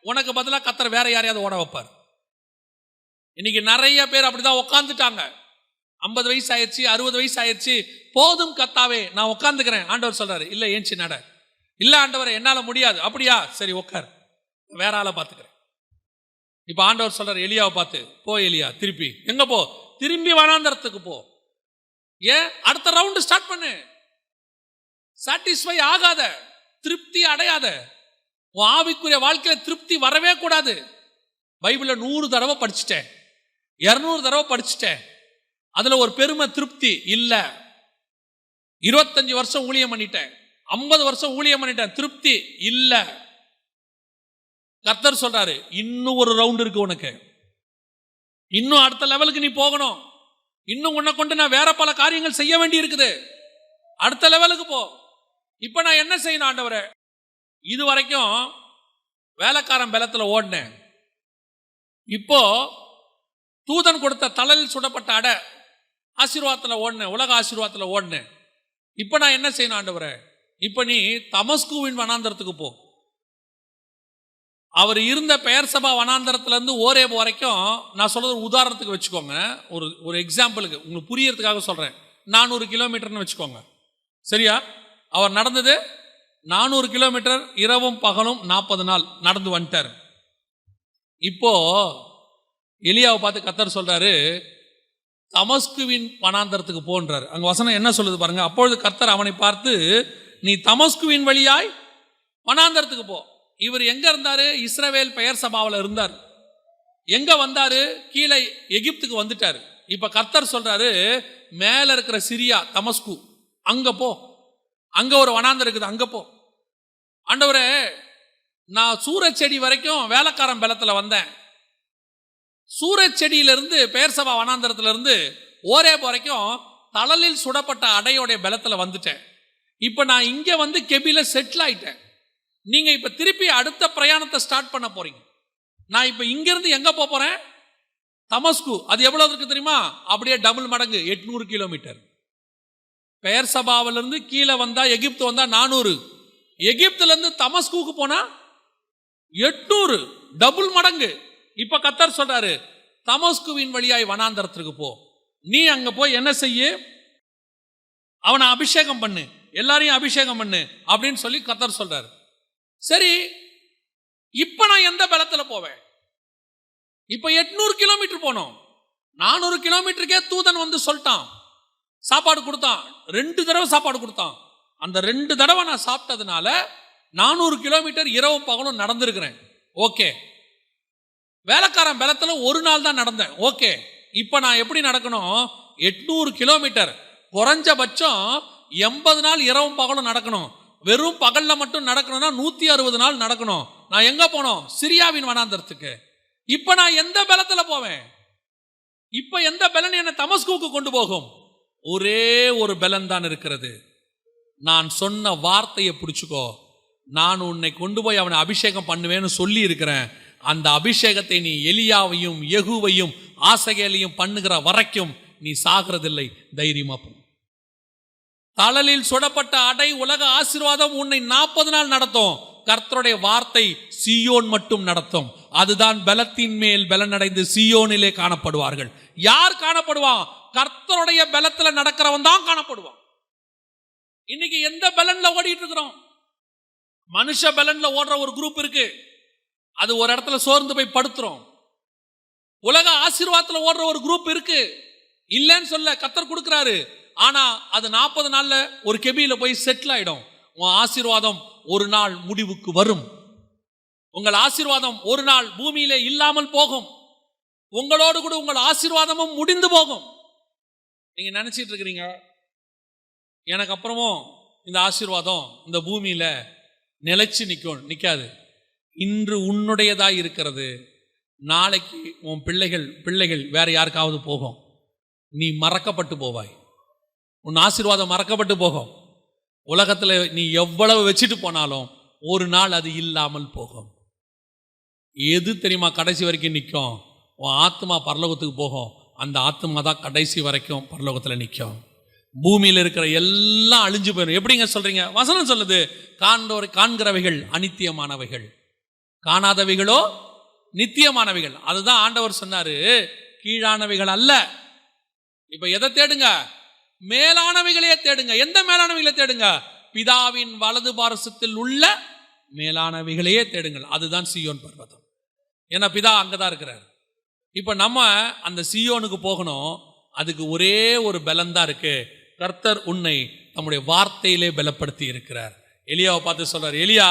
உனக்கு பதிலாக கர்த்தர் வேற யாரையாவது ஓட வைப்பார். இன்னைக்கு நிறைய பேர் அப்படிதான் உட்கார்ந்துட்டாங்க. 50 வயசு ஆயிடுச்சு, 60 வயசு ஆயிடுச்சு, போதும் கர்த்தாவே நான் உட்கார்ந்துக்கிறேன். ஆண்டவர் சொல்றாரு, இல்ல ஏஞ்சி நட. இல்ல ஆண்டவரே, என்னால முடியாது. அப்படியா, சரி உட்கார், வேற ஆளை பார்த்துக்கிறேன். இப்ப ஆண்டவர் சொல்றாரு எலியாவை பார்த்து, போ எலியா, திருப்பி எங்க போ? திரும்பி வனாந்தரத்துக்கு போ. ஏன்? அடுத்த ரவுண்டு ஸ்டார்ட் பண்ணு. சாட்டிஸ்ஃபை ஆகாத, திருப்தி அடையாத, உன் ஆவிக்குரிய வாழ்க்கையில திருப்தி வரவே கூடாது. பைபிள 100 தடவை படிச்சுட்டேன், 200 தடவை படிச்சுட்டேன், அதுல ஒரு பெருமை திருப்தி இல்ல. 25 வருஷம் ஊழியம் பண்ணிட்டேன், 50 வருஷம் ஊழியம் பண்ணிட்டேன், திருப்தி இல்ல. கர்த்தர் சொல்றாரு, இன்னும் ஒரு ரவுண்ட் இருக்கு உனக்கு, இன்னும் அடுத்த லெவலுக்கு நீ போகணும், இன்னும் உன்னை கொண்டு நான் வேற பல காரியங்கள் செய்ய வேண்டி இருக்குது, அடுத்த லெவலுக்கு போ. இப்ப நான் என்ன செய்யணும் ஆண்டவரே? இது வரைக்கும் வேலைக்காரன் பலத்துல ஓடினேன், இப்போ தூதன் கொடுத்த தலையில் சுடப்பட்ட அடை ஆசீர்வாதத்தில் ஓடினேன், உலக ஆசீர்வாதத்தில் ஓடினேன். இப்போ நான் என்ன செய்யணும் ஆண்டவரே? இப்போ நீ தமஸ்குவின் வனாந்தரத்துக்கு போ. அவர் இருந்த பெயர் சபா வனாந்தரத்துலேருந்து ஓரேப் வரைக்கும், நான் சொல்றது ஒரு உதாரணத்துக்கு வச்சுக்கோங்க, ஒரு எக்ஸாம்பிளுக்கு உங்களுக்கு புரியறதுக்காக சொல்கிறேன். 400 கிலோமீட்டர்னு வச்சுக்கோங்க, சரியா? அவர் நடந்தது 400 கிலோமீட்டர், இரவும் பகலும் 40 நாள் நடந்து வந்துட்டார். இப்போ எலியாவை பார்த்து கர்த்தர் சொல்றாரு, தமஸ்குவின் வனாந்தரத்துக்கு போன்றார். அங்க வசனம் என்ன சொல்லுது பாருங்க. அப்பொழுது கர்த்தர் அவனை பார்த்து, நீ தமஸ்குவின் வழியாய் வனாந்தரத்துக்கு போ. இவர் எங்க இருந்தாரு? இஸ்ரவேல் பெயர் சபாவில் இருந்தார். எங்க வந்தாரு? கீழே எகிப்துக்கு வந்துட்டாரு. இப்ப கர்த்தர் சொல்றாரு, மேல இருக்கிற சிரியா தமஸ்கு, அங்க போ, அங்க ஒரு வனாந்தரம் இருக்குது, அங்க போ. ஆண்டவரே, நான் சூரச்செடி வரைக்கும் வேலைக்காரன் பலத்துல வந்தேன், சூரச்செடியிலிருந்து பெயர் சபா வனாந்தரத்திலிருந்து ஓரேப் வரைக்கும் தழலில் சுடப்பட்ட அடையோடைய பலத்துல வந்துட்டேன். இப்ப நான் இங்க வந்து கெபில செட்டில் ஆயிட்டேன். நீங்க இப்ப திருப்பி அடுத்த பிரயாணத்தை ஸ்டார்ட் பண்ண போறீங்க. நான் இப்ப இங்க இருந்து எங்க போறேன்? தமஸ்கு. அது எவ்வளவு இருக்கு தெரியுமா? அப்படியே டபுள் மடங்கு, 800 கிலோமீட்டர். பெயர் சபாவிலிருந்து கீழே வந்தா எகிப்து வந்தா 400, எகிப்துல இருந்து தமஸ்குக்கு போனா 800, டபுள் மடங்கு. இப்ப கர்த்தர் சொல்றாரு, தமஸ்குவின் வழியாய் வனாந்தரத்திற்கு போ. நீ அங்க போய் என்ன செய்ய? அவனை அபிஷேகம் பண்ணு, எல்லாரையும் அபிஷேகம் பண்ணு அப்படின்னு சொல்லி கர்த்தர் சொல்றாரு. சரி, இப்ப நான் எந்த பலத்துல போவேன்? இப்ப 800 கிலோமீட்டர் போனோம், 400 கிலோமீட்டருக்கே தூதன் வந்து சொல்லிட்டான், சாப்பாடு கொடுத்தான், 2 தடவை சாப்பாடு கொடுத்தான். அந்த 2 தடவை நான் சாப்பிட்டதுனால 400 கிலோமீட்டர் இரவும் பகலும் நடந்திருக்கிறேன். ஓகே. வேலைக்காரன் பலத்துல ஒரு நாள் தான் நடந்தேன். ஓகே. இப்ப நான் எப்படி நடக்கணும்? 800 கிலோமீட்டர், குறைஞ்சபட்சம் 80 நாள் இரவும் பகலும் நடக்கணும். வெறும் பகல்ல மட்டும் நடக்கணும்னா 160 நாள் நடக்கணும். நான் எங்க போனோம்? சிரியாவின் வனாந்தரத்துக்கு. இப்ப நான் எந்த பலத்துல போவேன்? இப்ப எந்த பலன் என்ன தமஸ்குக்கு கொண்டு போகும்? ஒரே ஒரு பலன் தான் இருக்கிறது. நான் சொன்ன வார்த்தையை பிடிச்சுக்கோ, நான் உன்னை கொண்டு போய் அவனை அபிஷேகம் பண்ணுவேன்னு சொல்லி இருக்கிறேன். அந்த அபிஷேகத்தை நீ எலியாவையும் யெகூவையும் ஆசகேலையும் பண்ணுகிற வரைக்கும் நீ சாகிறதில்லை, தைரியமா போ. தழலில் சுடப்பட்ட அடை உலக ஆசீர்வாதம் உன்னை 40 நாள் நடத்தும். கர்த்தருடைய வார்த்தை சீயோன் மட்டும் நடத்தும். அதுதான் பலத்தின் மேல் பலனடைந்து சீயோனிலே காணப்படுவார்கள். யார் காணப்படுவான்? கர்த்தருடைய பலத்துல நடக்கிறவன் தான் காணப்படுவான். இன்னைக்கு எந்த பலன்ல ஓடிட்டு இருக்கிறோம்? மனுஷ பலன்ல ஓடுற ஒரு குரூப் இருக்கு, அது ஒரு இடத்துல சோர்ந்து போய் படுத்துறோம். உலக ஆசீர்வாதத்துல ஓடுற ஒரு குரூப் இருக்கு, இல்லைன்னு சொல்ல, கர்த்தர் கொடுக்கிறாரு. ஆனா அது 40 நாள்ல ஒரு கெபியில போய் செட்டில் ஆயிடும். உன் ஆசீர்வாதம் ஒரு நாள் முடிவுக்கு வரும். உங்கள் ஆசீர்வாதம் ஒரு நாள் பூமியிலே இல்லாமல் போகும். உங்களோடு கூட உங்கள் ஆசீர்வாதமும் முடிந்து போகும். நீங்க நினைச்சிட்டு இருக்கிறீங்க, எனக்கு அப்புறமும் இந்த ஆசீர்வாதம் இந்த பூமியில நிலைச்சு நிக்காது. இன்று உன்னுடையதா இருக்கிறது, நாளைக்கு உன் பிள்ளைகள் வேற யாருக்காவது போகும். நீ மறக்கப்பட்டு போவாய். உன் ஆசீர்வாதம் மறக்கப்பட்டு போகும். உலகத்துல நீ எவ்வளவு வச்சுட்டு போனாலும் ஒரு நாள் அது இல்லாமல் போகும். எது தெரியுமா கடைசி வரைக்கும் நிற்கும்? உன் ஆத்மா பரலோகத்துக்கு போகும். அந்த ஆத்மா தான் கடைசி வரைக்கும் பரலோகத்தில் நிற்கும். பூமியில் இருக்கிற எல்லாம் அழிஞ்சு போயிடும். எப்படிங்க சொல்றீங்க? வசனம் சொல்லுது, காண்கிறவைகள் அநித்தியமானவைகள், காணாதவைகளோ நித்தியமானவைகள். அதுதான் ஆண்டவர் சொன்னாரு, கீழானவைகள் அல்ல. இப்ப எதை தேடுங்க? மேலானவைகளே தேடுங்க. எந்த மேலானவைகளை தேடுங்க? பிதாவின் வலது பாரசத்தில் உள்ள மேலானவைகளையே தேடுங்கள். அதுதான் சீயோன் பர்வதம். ஏன்னா பிதா அங்கதான் இருக்கிறார். இப்ப நம்ம அந்த சீயோனுக்கு போகணும். அதுக்கு ஒரே ஒரு பலன் தான் இருக்கு. கர்த்தர் உன்னை நம்முடைய வார்த்தையிலே பலப்படுத்தி இருக்கிறார். எலியாவை பார்த்து சொல்றார், எலியா,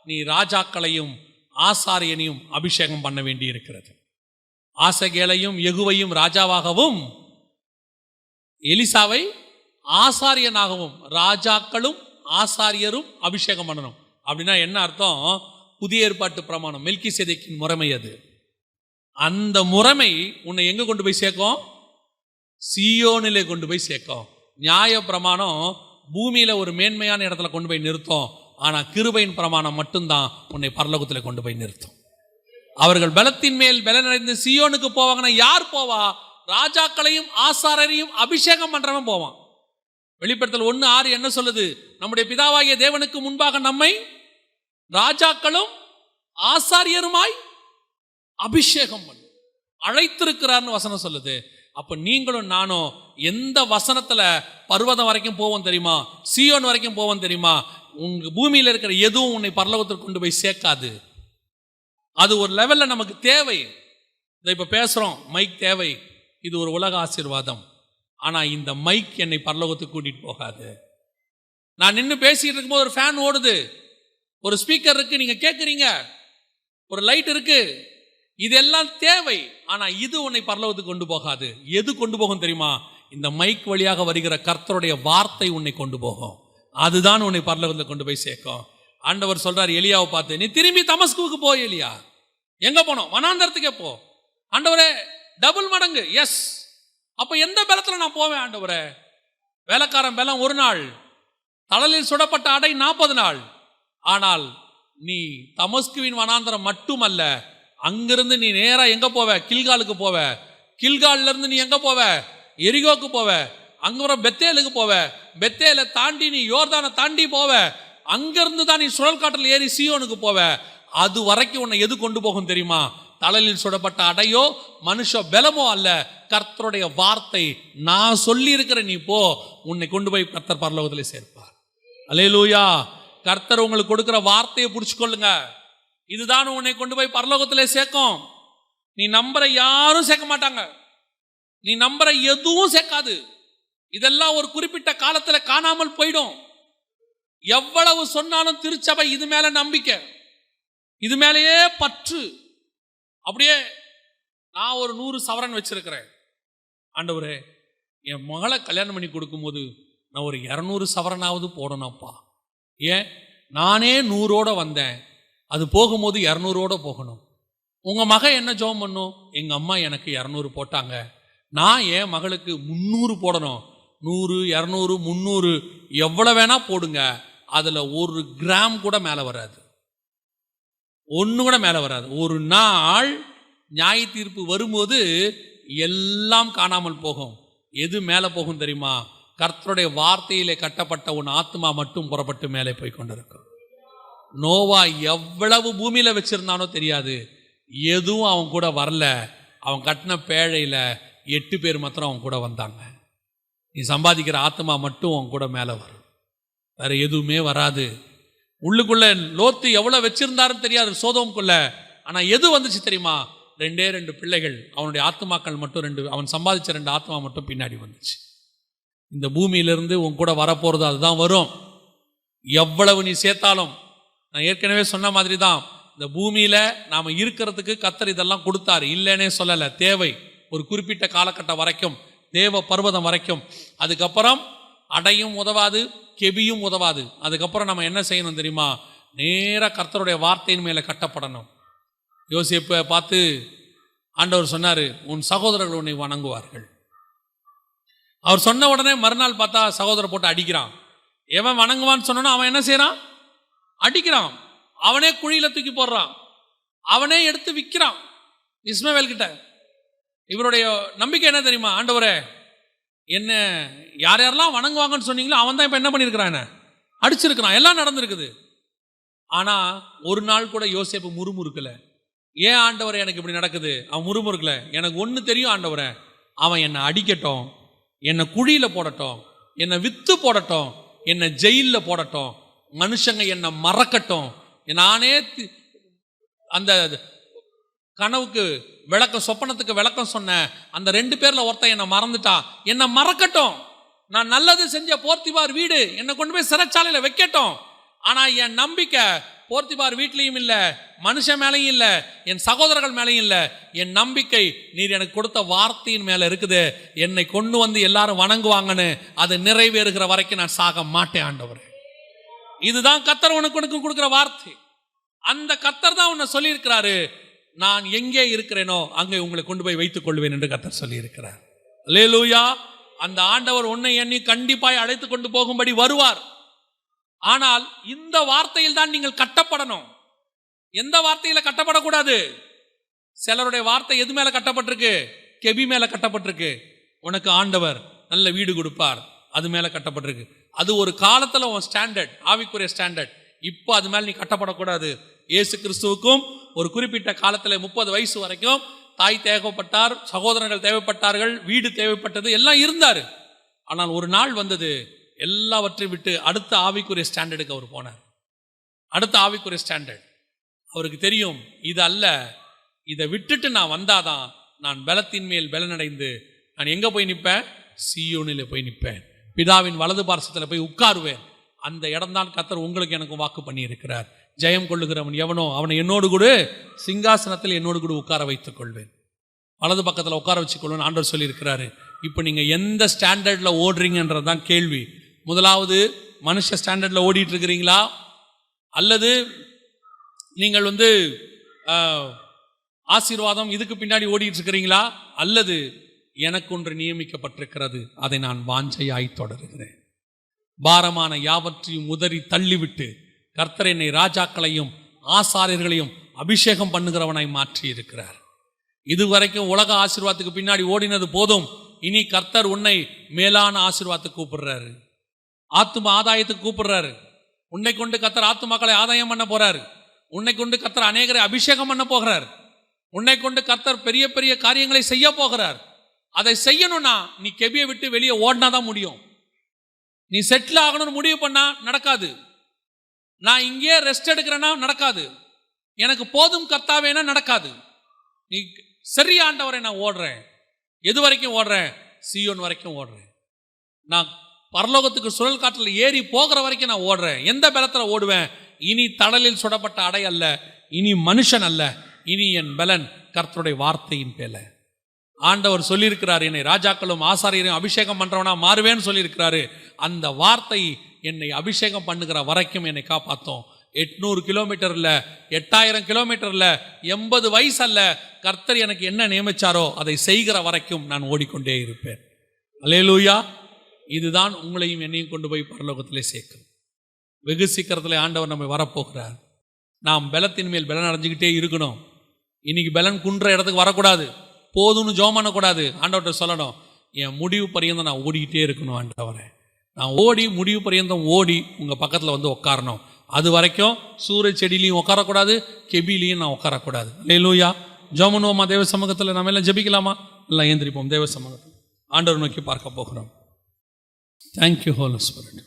நீ ராஜாக்களையும் ஆசாரியனையும் அபிஷேகம் பண்ண வேண்டி இருக்கிறது. ஆசகேலையும் யெகூவையும் ராஜாவாகவும் எலிசாவை ஆசாரியனாகவும், ராஜாக்களும் ஆசாரியரும் அபிஷேகம் பண்ணணும். அப்படின்னா என்ன அர்த்தம்? புதிய ஏற்பாட்டு பிரமாணம், மெல்கிசேதேக்கின் முறைமை. அது அந்த முறைமை உன்னை எங்க கொண்டு போய் சேர்க்கும்? சீயோனிலே கொண்டு போய் சேர்க்கும். நியாய பிரமாணம் பூமியில ஒரு மேன்மையான இடத்துல கொண்டு போய் நிறுத்தும். ஆனா கிருபையின் பிரமாணம் மட்டும்தான் உன்னை பரலோகத்தில் கொண்டு போய் நிறுத்தும். அவர்கள் பலத்தின் மேல் பலனடைந்து சீயோனுக்கு போவாங்கன்னா யார் போவா? ராஜாக்களையும் ஆசாரரையும் அபிஷேகம் பண்றவன் போவான். வெளிப்படுத்தல் 1:6 என்ன சொல்லுது? நம்முடைய பிதாவாகிய தேவனுக்கு முன்பாக நம்மை ராஜாக்களும் ஆசாரியருமாய் அபிஷேகம் பண்ணு அழைத்திருக்கிறார்னு வசனம் சொல்லுது. அப்ப நீங்களும் நானும் எந்த வசனத்துல பர்வதம் வரைக்கும் போவோம் தெரியுமா? சீயோன் வரைக்கும் போவோம் தெரியுமா? உங்க பூமியில இருக்கிற எதுவும் உன்னை பரலோகத்திற்கு கொண்டு போய் சேர்க்காது. அது ஒரு லெவல்ல நமக்கு தேவை. இப்ப பேசுறோம், மைக் தேவை, இது ஒரு உலக ஆசீர்வாதம். ஆனா இந்த மைக் என்னை பரலோகத்துக்கு கூட்டிட்டு போகாது. நான் நின்று பேசிட்டு இருக்கும்போது ஒரு ஃபேன் ஓடுது, ஒரு ஸ்பீக்கர் இருக்கு, நீங்க கேட்குறீங்க, ஒரு லைட் இருக்கு, இதெல்லாம் தேவை. ஆனா இது உன்னை பரலோகத்துக்கு கொண்டு போகாது. எது கொண்டு போகும் தெரியுமா? இந்த மைக் வழியாக வருகிற கர்த்தருடைய வார்த்தை உன்னை கொண்டு போகும். அதுதான் உன்னை பரலோகத்தில் கொண்டு போய் சேர்க்கும். ஆண்டவர் சொல்றார் எலியாவை பார்த்து, நீ திரும்பி தமஸ்குவுக்கு போ. எலியா எங்க போனோம்? வனாந்தரத்துக்கே போ. ஆண்டவரே டபுள் மடங்கு. எஸ். அப்ப எந்த பலத்துல நான் போவேன் ஆண்டவரே? வேலைக்காரன் பலம் 1 நாள், தழலில் சுடப்பட்ட அடை 40 நாள். ஆனால் நீ தமஸ்குவின் வனாந்தரம் மட்டுமல்ல, அங்கிருந்து நீ நேரா எங்க போவ? கில்காலுக்கு போவ. கில்கால்ல இருந்து நீ எங்க போவ? எரிகோக்கு போவ. அங்க பெத்தேலுக்கு போவ. பெத்தேலை தாண்டி நீ யோர்தானை தாண்டி போவ. அங்கிருந்து தான் நீ சுழல் காற்றில் ஏறி சீயோனுக்கு போவ. அது வரைக்கும் உன்னை எது கொண்டு போகும் தெரியுமா? தழலில் சுடப்பட்ட அடையோ மனுஷ பலமோ அல்ல, கர்த்தருடைய வார்த்தை. நான் சொல்லி இருக்கிற நீ போ, உன்னை கொண்டு போய் கர்த்தர் பரலோகத்தில் சேர்ப்பார். அல்லேலூயா. கர்த்தர் உங்களுக்கு கொடுக்கிற வார்த்தையை புடிச்சுக்கொள்ளுங்க. இதுதான் உன்னை கொண்டு போய் பரலோகத்திலே சேர்க்கும். நீ நம்புற யாரும் சேர்க்க மாட்டாங்க, நீ நம்புற எதுவும் சேர்க்காது. இதெல்லாம் ஒரு குறிப்பிட்ட காலத்துல காணாமல் போயிடும். எவ்வளவு சொன்னாலும் திருச்சபை இது மேல நம்பிக்கை, இது மேலேயே பற்று. அப்படியே நான் ஒரு 100 சவரன் வச்சிருக்கிறேன். ஆண்டவரே, என் மகளை கல்யாணம் பண்ணி கொடுக்கும்போது நான் ஒரு 200 சவரனாவது போடணும்ப்பா. ஏன்? நானே 100ஓட வந்தேன், அது போகும்போது 200ஓட போகணும். உங்க மகன் என்ன ஜெபம் பண்ணும்? எங்க அம்மா எனக்கு 200 போட்டாங்க, நான் என் மகளுக்கு 300 போடணும். 100, 200, 300 எவ்வளவு வேணா போடுங்க, அதுல 1 கிராம் கூட மேல வராது, 1 கூட மேல வராது. ஒரு நாள் நியாய தீர்ப்பு வரும்போது எல்லாம் காணாமல் போகும். எது மேல போகும் தெரியுமா? கர்த்தருடைய வார்த்தையிலே கட்டப்பட்ட உன் ஆத்மா மட்டும் புறப்பட்டு மேலே போய் கொண்டிருக்கும். நோவா எவ்வளவு பூமியில வச்சிருந்தானோ தெரியாது, எதுவும் அவன் கூட வரல. அவன் கட்டின பேழையில 8 பேர் மாத்திரம் அவன் கூட வந்தாங்க. நீ சம்பாதிக்கிற ஆத்மா மட்டும் அவன் கூட மேல வரும், வேற எதுவுமே வராது. உள்ளுக்குள்ள லோத்து எவ்வளவு வச்சிருந்தாருன்னு தெரியாது சோதோமுக்குள்ள. ஆனா எது வந்துச்சு தெரியுமா? 2 பிள்ளைகள், அவனுடைய ஆத்மாக்கள் மட்டும் 2, அவன் சம்பாதிச்ச 2 ஆத்மா மட்டும் பின்னாடி வந்துச்சு. இந்த பூமியிலிருந்து உன் கூட வரப்போறது அதுதான் வரும். எவ்வளவு நீ சேர்த்தாலும், நான் ஏற்கனவே சொன்ன மாதிரி தான், இந்த பூமியில நாம இருக்கிறதுக்கு கர்த்தர் இதெல்லாம் கொடுத்தாரு, இல்லைன்னே சொல்லல. தேவை ஒரு குறிப்பிட்ட காலகட்டம் வரைக்கும், தேவ பர்வதம் வரைக்கும். அதுக்கப்புறம் அடையும் உதவாது, கெபியும் உதவாது. அதுக்கப்புறம் நம்ம என்ன செய்யணும் தெரியுமா? நேராக கர்த்தருடைய வார்த்தையின் மேலே கட்டப்படணும். யோசேப்பை பார்த்து ஆண்டவர் சொன்னாரு, உன் சகோதரர்கள் உன்னை வணங்குவார்கள். அவர் சொன்ன உடனே மறுநாள் பார்த்தா சகோதரர் போட்டு அடிக்கிறான். எவன் வணங்குவான்னு சொன்னா அவன் என்ன செய்யறான்? அடிக்கிறான். அவனே குழியில தூக்கி போடுறான், அவனே எடுத்து விற்கிறான் இஸ்மவேல் கிட்ட. இவருடைய நம்பிக்கை என்ன தெரியுமா? ஆண்டவரே, என்ன யார் யாரெல்லாம் வணங்குவாங்கன்னு சொன்னீங்களோ அவன் தான் இப்ப என்ன பண்ணிருக்கிறான்? என்ன அடிச்சிருக்கிறான். எல்லாம் நடந்திருக்குது. ஆனா ஒரு நாள் கூட யோசேப்பு முறுமுறுக்கல. ஏன் ஆண்டவரே எனக்கு இப்படி நடக்குது? அவன் முறுமுறுக்கல. எனக்கு ஒண்ணு தெரியும் ஆண்டவரே, அவன் என்னை அடிக்கட்டும், என்னை குழியில போடட்டும், என்னை வித்து போடட்டும், என்னை ஜெயில போடட்டும், மனுஷங்க என்னை மறக்கட்டும். நானே அந்த கனவுக்கு விளக்கம், சொப்பனத்துக்கு விளக்கம் சொன்ன அந்த 2 பேர்ல ஒருத்தன் என்னை மறந்துட்டான், என்னை மறக்கட்டும். நான் நல்லது செஞ்ச போர்த்திபார் வீடு என்னை கொண்டு போய் சிறைச்சாலையில வைக்கட்டும். ஆனா என் நம்பிக்கை போர்த்திபார் வீட்லையும் இல்ல, மனுஷன் மேலையும் இல்ல, என் சகோதரர்கள் மேலையும் இல்ல. என் நம்பிக்கை நீர் எனக்கு கொடுத்த வார்த்தையின் மேல இருக்குது. என்னை கொண்டு வந்து எல்லாரும் வணங்குவாங்கன்னு அது நிறைவேறுகிற வரைக்கும் நான் சாக மாட்டேன் ஆண்டவரே. இதுதான் கர்த்தர் உனக்கு கொடுக்கிற வார்த்தை. அந்த கர்த்தர் தான் உன்னை சொல்லியிருக்கிறாரு, நான் எங்கே இருக்கிறேனோ அங்கே உங்களை கொண்டு போய் வைத்துக் கொள்வேன் என்று கர்த்தர் சொல்லியிருக்கிறார். அல்லேலூயா. அந்த ஆண்டவர் உன்னை எண்ணி கண்டிப்பாய் அழைத்து கொண்டு போகும்படி வருவார். ஆனால் இந்த வார்த்தையில் தான் நீங்கள் கட்டப்படணும். எந்த வார்த்தையில கட்டப்படக்கூடாது? சிலருடைய வார்த்தை எது மேல கட்டப்பட்டிருக்கு? கெபி மேல கட்டப்பட்டிருக்கு. உனக்கு ஆண்டவர் நல்ல வீடு கொடுப்பார், அது மேல கட்டப்பட்டிருக்கு. அது ஒரு காலத்துல உன் ஸ்டாண்டர்ட், ஆவிக்குரிய ஸ்டாண்டர்ட். இப்போ அது மேல நீ கட்டப்படக்கூடாது. இயேசு கிறிஸ்துவுக்கும் ஒரு குறிப்பிட்ட காலத்துல 30 வயசு வரைக்கும் தாய் தேவைப்பட்டார், சகோதரர்கள் தேவைப்பட்டார்கள், வீடு தேவைப்பட்டது, எல்லாம் இருந்தாரு. ஆனால் ஒரு நாள் வந்தது, எல்லாவற்றையும் விட்டு அடுத்த ஆவிக்குரிய ஸ்டாண்டர்டுக்கு அவர் போனார். அடுத்த ஆவிக்குரிய ஸ்டாண்டர்ட் அவருக்கு தெரியும், இது அல்ல, இதை விட்டுட்டு நான் வந்தாதான் நான் பலத்தின் மேல் பலனடைந்து நான் எங்க போய் நிற்பேன்? சீயோனிலே போய் நிற்பேன், பிதாவின் வலது பார்சத்தில் போய் உட்காருவேன். அந்த இடம்தான் கர்த்தர் உங்களுக்கு எனக்கு வாக்கு பண்ணி இருக்கிறார். ஜெயம் கொள்ளுகிறவன் எவனோ அவனை என்னோடு கூட சிங்காசனத்தில் என்னோடு கூட உட்கார வைத்துக் கொள்வேன், வலது பக்கத்தில் உட்கார வச்சுக்கொள்வேன் ஆண்டவர் சொல்லியிருக்கிறாரு. இப்போ நீங்க எந்த ஸ்டாண்டர்ட்ல ஓடுறீங்கன்றதுதான் கேள்வி. முதலாவது மனுஷ ஸ்டாண்டர்ட்ல ஓடிட்டு இருக்கிறீங்களா, அல்லது நீங்கள் ஆசீர்வாதம் இதுக்கு பின்னாடி ஓடிட்டு இருக்கிறீங்களா, அல்லது எனக்கு ஒன்று நியமிக்கப்பட்டிருக்கிறது, அதை நான் வாஞ்சையாய் தொடருகிறேன். பாரமான யாவற்றையும் உதறி தள்ளிவிட்டு கர்த்தர் என்னை ராஜாக்களையும் ஆசாரியர்களையும் அபிஷேகம் பண்ணுகிறவனாய் மாற்றி இருக்கிறார். இதுவரைக்கும் உலக ஆசீர்வாதத்துக்கு பின்னாடி ஓடினது போதும். இனி கர்த்தர் உன்னை மேலான ஆசீர்வாதத்துக்கு கூப்பிடுறாரு, ஆத்தும ஆதாயத்துக்கு கூப்பிடுறாரு. உன்னை கொண்டு கர்த்தர் ஆத்துமாக்களை ஆதாயம் பண்ண போறாரு. உன்னை கொண்டு கர்த்தர் அநேகரை அபிஷேகம் பண்ண போகிறார். உன்னை கொண்டு கர்த்தர் பெரிய பெரிய காரியங்களை செய்ய போகிறார். அதை செய்யணும்னா நீ கெபியை விட்டு வெளியே ஓடினாதான் முடியும். நீ செட்டில் ஆகணும்னு முடிவு பண்ணா நடக்காது. நான் இங்கே ரெஸ்ட் எடுக்கிறேன்னா நடக்காது. எனக்கு போதும் கர்த்தாவேனா நடக்காது. நீ சரி ஆண்டவரை நான் ஓடுறேன். எது வரைக்கும் ஓடுறேன்? சீயோன் வரைக்கும் ஓடுறேன். நான் பரலோகத்துக்கு சுழல் காற்றில் ஏறி போகிற வரைக்கும் நான் ஓடுறேன். எந்த பலத்தில் ஓடுவேன்? இனி தடலில் சுடப்பட்ட அடை அல்ல, இனி மனுஷன் அல்ல, இனி என் பலன் கர்த்தருடைய வார்த்தையின் பேல. ஆண்டவர் சொல்லியிருக்கிறார், என்னை ராஜாக்களும் ஆசாரியரையும் அபிஷேகம் பண்றவனா மாறுவேன்னு சொல்லியிருக்கிறாரு. அந்த வார்த்தை என்னை அபிஷேகம் பண்ணுகிற வரைக்கும் என்னை காப்பாற்றும். 800 கிலோமீட்டர்ல, 8000 கிலோமீட்டர்ல, 80 வயசு அல்ல, கர்த்தர் எனக்கு என்ன நியமிச்சாரோ அதை செய்கிற வரைக்கும் நான் ஓடிக்கொண்டே இருப்பேன். அல்லேலூயா. இதுதான் உங்களையும் என்னையும் கொண்டு போய் பரலோகத்திலே சேர்க்கும். வெகு சீக்கிரத்தில் ஆண்டவர் நம்மை வரப்போகிறார். நாம் பலத்தின் மேல் பலன் அடைஞ்சுக்கிட்டே இருக்கணும். இன்னைக்கு பலன் குன்ற இடத்துக்கு வரக்கூடாது, போதும்னு ஜெபம் பண்ணக்கூடாது. ஆண்டவர்கிட்ட சொல்லணும், என் முடிவு பரியந்தம் நான் ஓடிக்கிட்டே இருக்கணும் ஆண்டவரே. நான் ஓடி முடிவு பரியந்தம் ஓடி உங்கள் பக்கத்தில் உட்காரணும். அது வரைக்கும் சூரிய செடியிலையும் உட்காரக்கூடாது, கெபிலையும் நான் உட்காரக்கூடாது. அல்லேலூயா. ஜெபம் பண்ணுவோமா? தேவ சமூகத்தில் நம்ம எல்லாம் ஜெபிக்கலாமா? எல்லாம் ஏந்திரிப்போம். தேவ சமூகத்தில் ஆண்டவர் நோக்கி பார்க்க போகிறோம். Thank you holy spirit.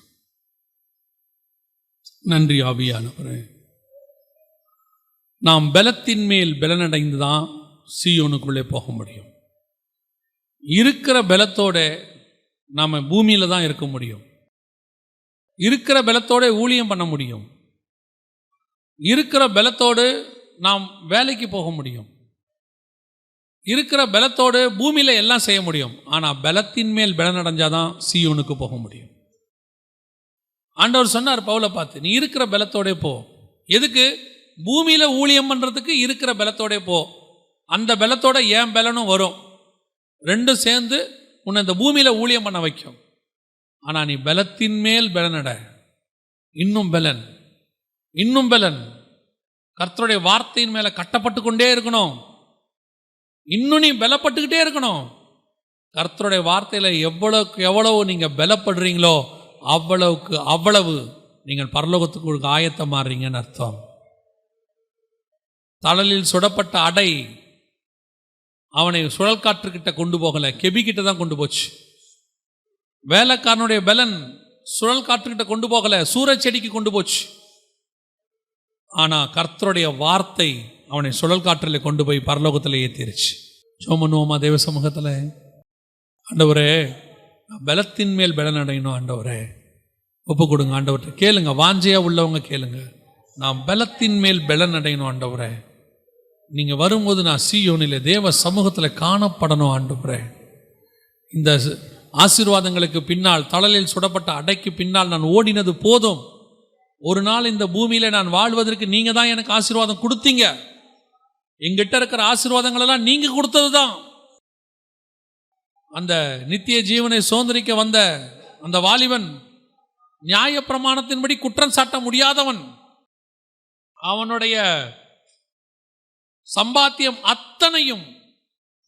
நன்றி ஆவியானவரே. நாம் பலத்தின் மேல் பலனடைந்து தான் சீயோனுக்குள்ளே போக முடியும். இருக்கிற பலத்தோட நாம் பூமியில தான் இருக்க முடியும். இருக்கிற பலத்தோட ஊழியம் பண்ண முடியும். இருக்கிற பலத்தோடு நாம் வேலைக்கு போக முடியும். இருக்கிற பலத்தோடு பூமியில எல்லாம் செய்ய முடியும். ஆனால் பலத்தின் மேல் பலனடைஞ்சாதான் சீயோனுக்கு போக முடியும். ஆண்டவர் சொன்னார் பவுலை பார்த்து, நீ இருக்கிற பலத்தோட போ. எதுக்கு? பூமியில ஊழியம் பண்றதுக்கு இருக்கிற பலத்தோட போ. அந்த பலத்தோட ஏன் பலனும் வரும். ரெண்டும் சேர்ந்து உன்னை இந்த பூமியில ஊழியம் பண்ண வைக்கும். ஆனா நீ பலத்தின் மேல் பலனட. இன்னும் பலன், இன்னும் பலன். கர்த்தருடைய வார்த்தையின் மேல கட்டப்பட்டு கொண்டே இருக்கணும். இன்னும் நீ பலப்பட்டுக்கிட்டே இருக்கணும். கர்த்தருடைய வார்த்தையில எவ்வளவுக்கு எவ்வளவு நீங்க பலப்படுறீங்களோ அவ்வளவுக்கு அவ்வளவு நீங்கள் பரலோகத்துக்கு ஆயத்தமாறீங்கன்னு அர்த்தம். தழலில் சுடப்பட்ட அடை அவனை சுழல் காற்றுக்கிட்ட கொண்டு போகல, கெபி கிட்ட தான் கொண்டு போச்சு. வேலைக்காரனுடைய பலன் சுழல் காற்றுக்கிட்ட கொண்டு போகல, சூரச் செடிக்கு கொண்டு போச்சு. ஆனா கர்த்தருடைய வார்த்தை அவனை சுழல் காற்றில் கொண்டு போய் பரலோகத்தில் ஏற்றிருச்சு. சோமனுவமா தேவ சமூகத்தில், ஆண்டவரே பலத்தின் மேல் பலன் அடையணும். ஆண்டவரே ஒப்பு கொடுங்க. ஆண்டவர்கிட்ட கேளுங்க, வாஞ்சையா உள்ளவங்க கேளுங்க. நான் பலத்தின் மேல் பலன் அடையணும். ஆண்டவரே நீங்க வரும்போது நான் சீயோனிலே தேவ சமூகத்தில் காணப்படணும். ஆண்டவரே இந்த ஆசீர்வாதங்களுக்கு பின்னால், தழலில் சுடப்பட்ட அடைக்கு பின்னால் நான் ஓடினது போதும். ஒரு நாள் இந்த பூமியில நான் வாழ்வதற்கு நீங்க தான் எனக்கு ஆசீர்வாதம் கொடுத்தீங்க. எங்கிட்ட இருக்கிற ஆசீர்வாதங்கள் எல்லாம் நீங்க கொடுத்ததுதான். அந்த நித்திய ஜீவனை சுதந்திரிக்க வந்த அந்த வாலிபன் நியாய பிரமாணத்தின்படி குற்றம் சாட்ட முடியாதவன். அவனுடைய சம்பாத்தியம் அத்தனையும்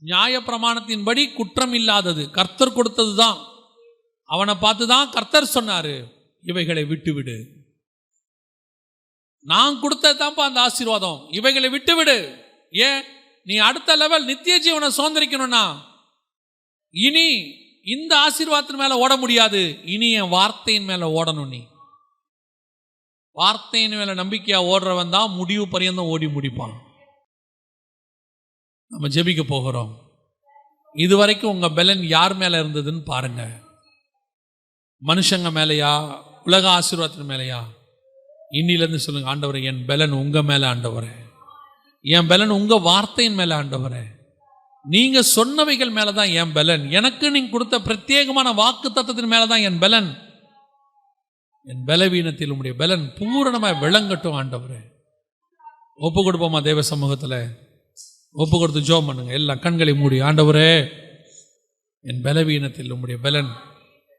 நியாய பிரமாணத்தின்படி குற்றம் இல்லாதது, கர்த்தர் கொடுத்ததுதான். அவனை பார்த்துதான் கர்த்தர் சொன்னாரு, இவைகளை விட்டுவிடு. நான் கொடுத்ததுதான்ப்பா அந்த ஆசீர்வாதம், இவைகளை விட்டுவிடு. ஏன்? நீ அடுத்த லெவல் நித்திய ஜீவனை சுதந்திரிக்கணும்னா இனி இந்த ஆசீர்வாதத்தின் மேல ஓட முடியாது. இனி என் வார்த்தையின் மேல ஓடணும். நீ வார்த்தையின் மேல நம்பிக்கையா ஓடுறவன் தான் முடிவு பரியந்தம் ஓடி முடிப்பான். நம்ம ஜெபிக்க போகிறோம். இதுவரைக்கும் உங்க பலன் யார் மேல இருந்ததுன்னு பாருங்க. மனுஷங்க மேலையா, உலக ஆசீர்வாதத்தின் மேலையா? இன்னிலிருந்து சொல்லுங்க, ஆண்டவரே என் பலன் உங்க மேல, ஆண்டவரே என் பலன் உங்க வார்த்தையின் மேல, ஆண்டவரே நீங்க சொன்னவைகள் மேலதான் என் பலன். எனக்கு நீங்க கொடுத்த பிரத்யேகமான வாக்கு தத்தத்தின் மேலதான் என் பலன். என் பலவீனத்தில் உங்களுடைய பலன் பூரணமாய் விளங்கட்டும் ஆண்டவரே. ஒப்பு கொடுப்போமா தேவ சமூகத்தில்? ஒப்பு கொடுத்து ஜெபம் பண்ணுங்க. எல்லாம் கண்களை மூடி, ஆண்டவரே என் பலவீனத்தில் உங்களுடைய பலன்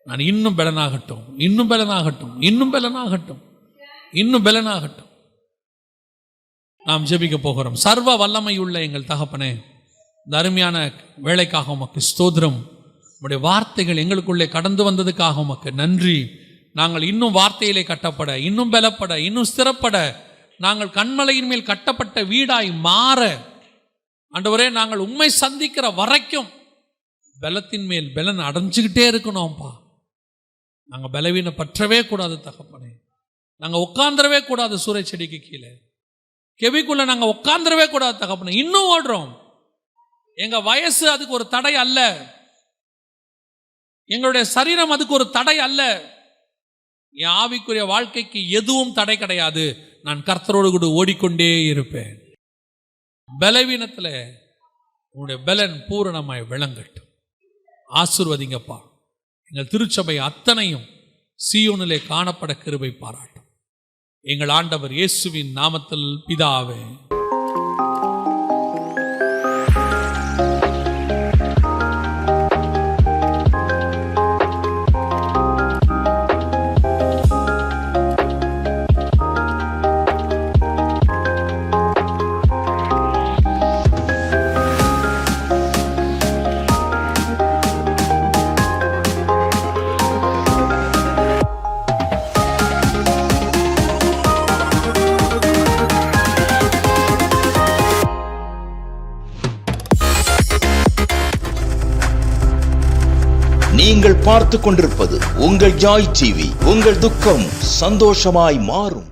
நான் இன்னும் பலனாகட்டும், இன்னும் பலனாகட்டும், இன்னும் பலனாகட்டும், இன்னும் பலனாகட்டும். நாம் ஜெபிக்க போகிறோம். சர்வ வல்லமையுள்ள எங்கள் தகப்பனே, இந்த அருமையான வேலைக்காக உமக்கு ஸ்தோத்திரம். உம்முடைய வார்த்தைகள் எங்களுக்குள்ளே கடந்து வந்ததுக்காக உமக்கு நன்றி. நாங்கள் இன்னும் வார்த்தையிலே கட்டப்பட, இன்னும் பலப்பட, இன்னும் ஸ்திரப்பட, நாங்கள் கண்மலையின் மேல் கட்டப்பட்ட வீடாய் மாற, ஆண்டவரே நாங்கள் உண்மை சந்திக்கிற வரைக்கும் பலத்தின் மேல் பலன் அடைஞ்சுக்கிட்டே இருக்கணும்ப்பா. நாங்கள் பலவீன பற்றவே கூடாது தகப்பனே. நாங்கள் உட்கார்ந்துடவே கூடாது சூறை செடிக்கு கீழே, கெவிக்குள்ள நாங்கள் உட்கார்ந்துடவே கூடாது தகப்பனே. இன்னும் ஓடுறோம். எங்க வயசு அதுக்கு ஒரு தடை அல்ல, எங்களுடைய சரீரம் அதுக்கு ஒரு தடை அல்ல. என் ஆவிக்குரிய வாழ்க்கைக்கு எதுவும் தடை கிடையாது. நான் கர்த்தரோடு கூட ஓடிக்கொண்டே இருப்பேன். பலவீனத்தில் உங்களுடைய பலன் பூரணமாய் விளங்கட்டும். ஆசீர்வதிங்கப்பா. எங்கள் திருச்சபை அத்தனையும் சீயோனிலே காணப்பட கிருபை பாராட்டும். எங்கள் ஆண்டவர் இயேசுவின் நாமத்தில் பிதாவே. நீங்கள் பார்த்துக் கொண்டிருப்பது உங்கள் ஜாய் டிவி. உங்கள் துக்கம் சந்தோஷமாய் மாறும்.